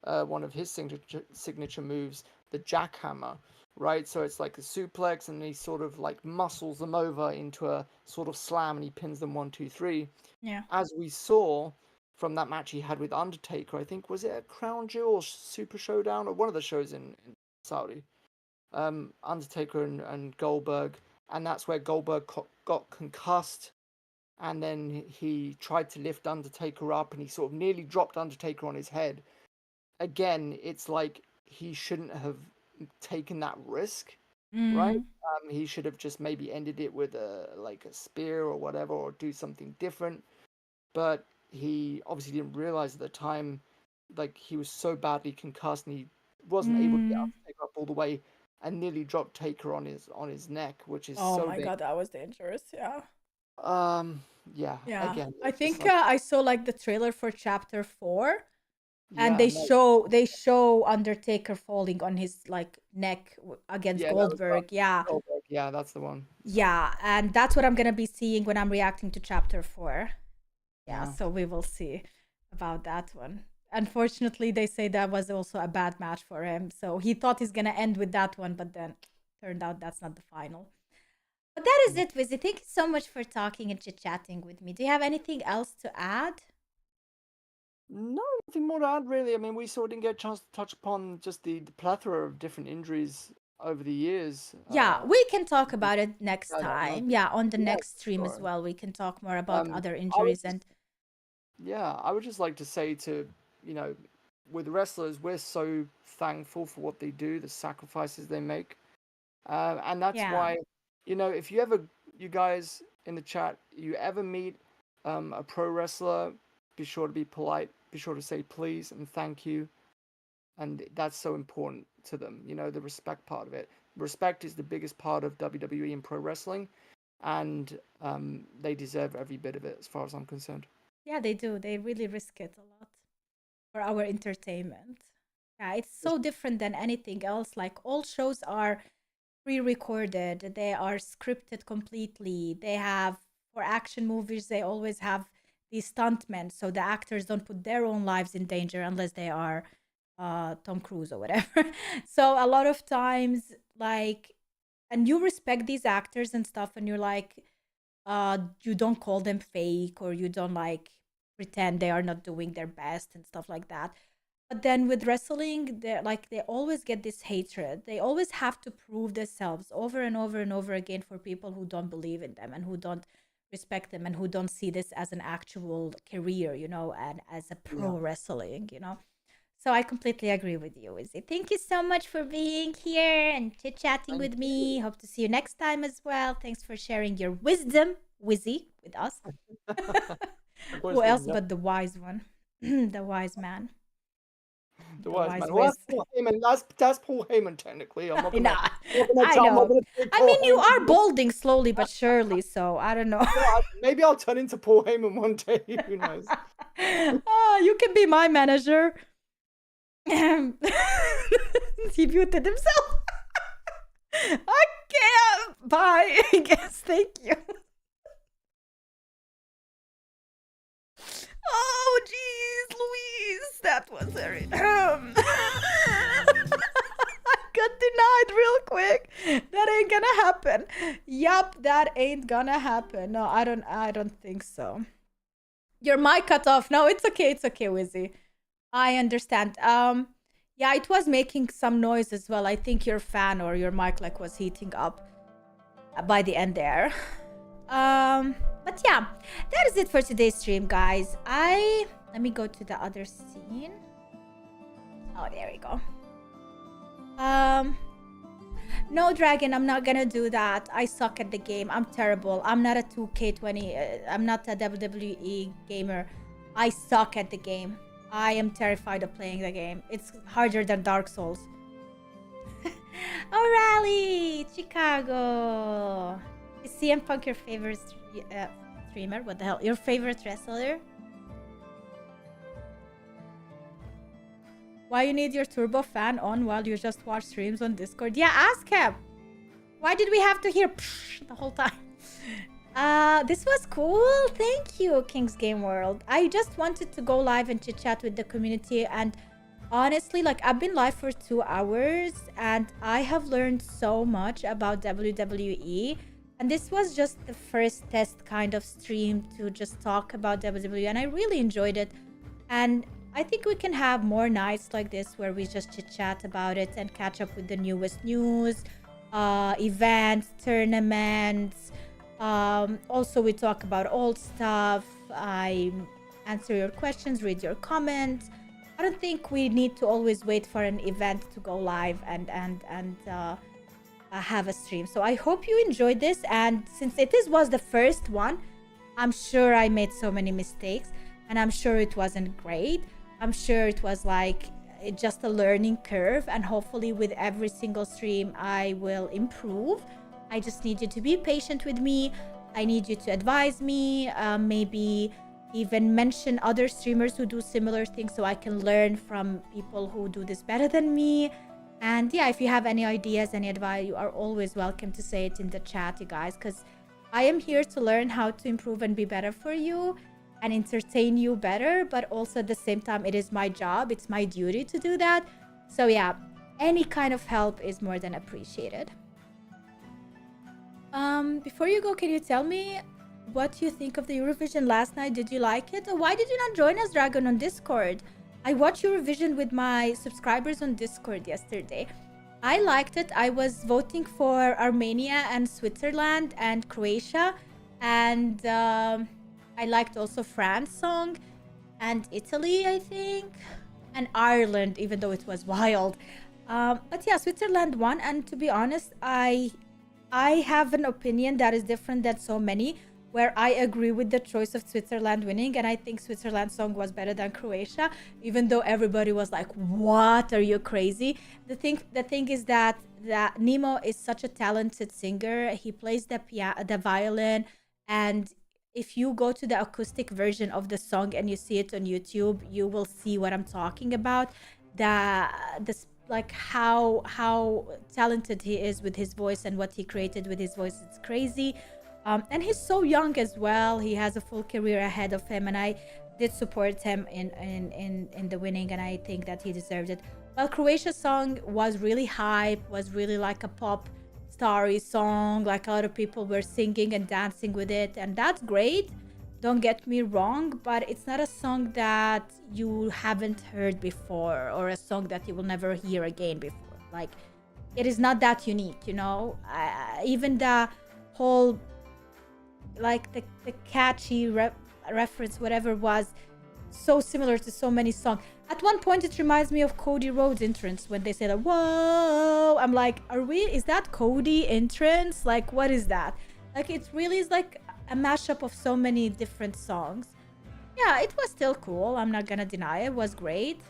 Speaker 3: one of his signature moves, the jackhammer, right? So it's like a suplex, and he sort of like muscles them over into a sort of slam, and he pins them 1, 2, 3.
Speaker 1: Yeah.
Speaker 3: As we saw from that match he had with Undertaker, I think was it a Crown Jewel or Super Showdown or one of the shows in Saudi. Undertaker and Goldberg, and that's where Goldberg got concussed, and then he tried to lift Undertaker up, and he sort of nearly dropped Undertaker on his head. Again, it's like he shouldn't have taken that risk. right?
Speaker 1: Mm.
Speaker 3: He should have just maybe ended it with a spear or whatever, or do something different. But he obviously didn't realize at the time, like he was so badly concussed and he wasn't able to get
Speaker 1: Mm.
Speaker 3: Undertaker up all the way, and nearly dropped Taker on his neck, which is
Speaker 1: Oh
Speaker 3: so
Speaker 1: my god, that was dangerous. Yeah.
Speaker 3: yeah,
Speaker 1: Yeah.
Speaker 3: again,
Speaker 1: I
Speaker 3: it's just
Speaker 1: think
Speaker 3: like,
Speaker 1: I saw like the trailer for chapter 4, and
Speaker 3: yeah, no,
Speaker 1: they show Undertaker falling on his like neck against
Speaker 3: yeah, that was
Speaker 1: Goldberg. Yeah.
Speaker 3: Goldberg. Yeah, that's the one. So,
Speaker 1: Yeah, and that's what I'm gonna be seeing when I'm reacting to chapter 4. Yeah,
Speaker 3: yeah.
Speaker 1: so we will see about that one. Unfortunately, they say that was also a bad match for him. So he thought he's gonna end with that one, but then turned out that's not the final. But that is it, Vizzy. Thank you so much for talking and chit-chatting with me. Do you have anything else to add?
Speaker 3: No, nothing more to add, really. I mean, we sort of didn't get a chance to touch upon just the plethora of different injuries over the years.
Speaker 1: Yeah, we can talk
Speaker 3: Mhm.
Speaker 1: about it next
Speaker 3: I don't know.
Speaker 1: time. Yeah, on the
Speaker 3: Yeah,
Speaker 1: next stream as
Speaker 3: sure.
Speaker 1: well. We can talk more about other
Speaker 3: I would
Speaker 1: injuries
Speaker 3: just,
Speaker 1: and
Speaker 3: yeah, I would just like to say to, you know, with wrestlers, we're so thankful for what they do, the sacrifices they make. And that's
Speaker 1: yeah.
Speaker 3: why, if you ever, you guys in the chat, you ever meet a pro wrestler, be sure to be polite, be sure to say please and thank you. And that's so important to them, the respect part of it. Respect is the biggest part of WWE and pro wrestling, and they deserve every bit of it as far as I'm concerned.
Speaker 1: Yeah, they do. They really risk it a lot for our entertainment. Yeah, it's so different than anything else. Like all shows are pre-recorded, they are scripted completely. They have for action movies, they always have these stuntmen, so the actors don't put their own lives in danger unless they are Tom Cruise or whatever. So a lot of times, like, and you respect these actors and stuff, and you're like, you don't call them fake or you don't like pretend they are not doing their best and stuff like that. But then with wrestling, they always get this hatred. They always have to prove themselves over and over and over again for people who don't believe in them and who don't respect them and who don't see this as an actual career, and as a pro
Speaker 3: Yeah.
Speaker 1: wrestling. So I completely agree with you, Izzy. Thank you so much for being here and chit-chatting
Speaker 3: Thank
Speaker 1: with me. Hope to see you next time as well. Thanks for sharing your wisdom, Wizzy, with us. Who else
Speaker 3: Yeah.
Speaker 1: but the wise one? The wise man.
Speaker 3: The
Speaker 1: The
Speaker 3: wise
Speaker 1: wise
Speaker 3: man. Well,
Speaker 1: Wiz.
Speaker 3: that's Paul Heyman. That's Paul Heyman, technically. I'm not
Speaker 1: I know.
Speaker 3: gonna, I'm not gonna,
Speaker 1: I
Speaker 3: I'm not
Speaker 1: know.
Speaker 3: gonna take
Speaker 1: I
Speaker 3: Paul
Speaker 1: mean, you
Speaker 3: Heyman.
Speaker 1: are balding slowly but surely, so I don't know.
Speaker 3: Maybe I'll turn into Paul Heyman one day. Who knows?
Speaker 1: You can be my manager. He muted himself. Okay, bye. I guess. Thank you. Oh, jeez, Louise, that was very. I got denied real quick. That ain't gonna happen. Yup, that ain't gonna happen. No, I don't think so. Your mic cut off. No, it's okay. It's okay, Wizzy. I understand. Yeah, it was making some noise as well. I think your fan or your mic like was heating up by the end there. But yeah, that is it for today's stream, guys. Let me go to the other scene. Oh, there we go. No, Dragon, I'm not gonna do that. I suck at the game. I'm terrible. I'm not a 2K20. I'm not a WWE gamer. I suck at the game. I am terrified of playing the game. It's harder than Dark Souls. O'Reilly, Chicago. Is CM Punk your favorite streamer? What the hell? Your favorite wrestler? Why you need your turbo fan on while you just watch streams on Discord? Yeah, ask him. Why did we have to hear the whole time? This was cool. Thank you, King's Game World. I just wanted to go live and chit chat with the community, and honestly, like, I've been live for 2 hours and I have learned so much about WWE. And this was just the first test kind of stream to just talk about WWE, and I really enjoyed it. And I think we can have more nights like this where we just chit chat about it and catch up with the newest news, events, tournaments. Also, we talk about old stuff. I answer your questions, read your comments. I don't think we need to always wait for an event to go live and have a stream. So I hope you enjoyed this, and since was the first one, I'm sure I made so many mistakes, and I'm sure it wasn't great. I'm sure it was like just a learning curve, and hopefully with every single stream I will improve. I just need you to be patient with me. I need you to advise me, maybe even mention other streamers who do similar things so I can learn from people who do this better than me. And yeah, if you have any ideas, any advice, you are always welcome to say it in the chat, you guys, because I am here to learn how to improve and be better for you and entertain you better, but also at the same time, it is my job, it's my duty to do that. So yeah, any kind of help is more than appreciated. Before you go, can you tell me what you think of the Eurovision last night? Did you like it? Or why did you not join us, Dragon, on Discord? I watched Eurovision with my subscribers on Discord yesterday. I liked it. I was voting for Armenia and Switzerland and Croatia, and I liked also France song and Italy, I think, and Ireland, even though it was wild. But yeah, Switzerland won, and to be honest, I have an opinion that is different than so many, where I agree with the choice of Switzerland winning, and I think Switzerland's song was better than Croatia, even though everybody was like, what, are you crazy? The thing is that Nemo is such a talented singer. He plays the violin, and if you go to the acoustic version of the song and you see it on YouTube, you will see what I'm talking about. Like how talented he is with his voice, and what he created with his voice, it's crazy. And he's so young as well. He has a full career ahead of him, and I did support him in the winning, and I think that he deserved it. Well, Croatia's song was really hype, was really like a pop starry song, like a lot of people were singing and dancing with it, and that's great, don't get me wrong, but it's not a song that you haven't heard before, or a song that you will never hear again before. Like, it is not that unique, you know. Even the whole, like the catchy reference, whatever, was so similar to so many songs. At one point it reminds me of Cody Rhodes' entrance when they say that, whoa, I'm like, is that Cody entrance? Like, what is that? Like, it really is like a mashup of so many different songs. Yeah, it was still cool, I'm not gonna deny it was great,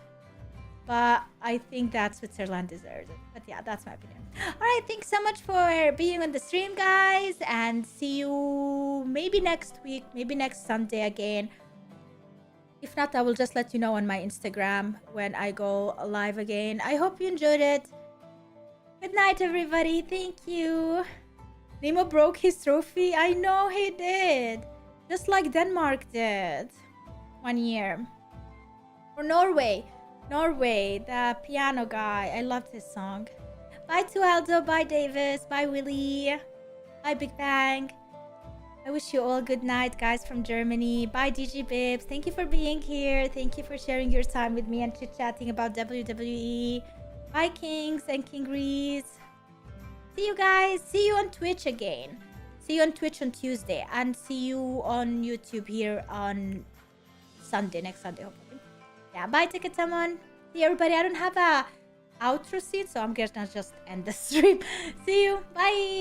Speaker 1: but I think that Switzerland deserves it. But yeah, that's my opinion. All right, thanks so much for being on the stream, guys, and see you maybe next week, maybe next Sunday again. If not, I will just let you know on my Instagram when I go live again. I hope you enjoyed it. Good night, everybody. Thank you. Nemo broke his trophy. I know he did. Just like Denmark did 1 year. Or Norway. Norway, the piano guy. I loved his song. Bye to Aldo. Bye, Davis. Bye, Willie. Bye, Big Bang. I wish you all good night, guys, from Germany. Bye, DG Bibs. Thank you for being here. Thank you for sharing your time with me and chit-chatting about WWE. Bye, Kings and Kingries. See you guys. See you on Twitch again. See you on Twitch on Tuesday. And see you on YouTube here on Sunday, next Sunday, hopefully. Yeah, bye, Tikatamon. See you, everybody. I don't have a outro scene, so I'm gonna just end the stream. See you. Bye.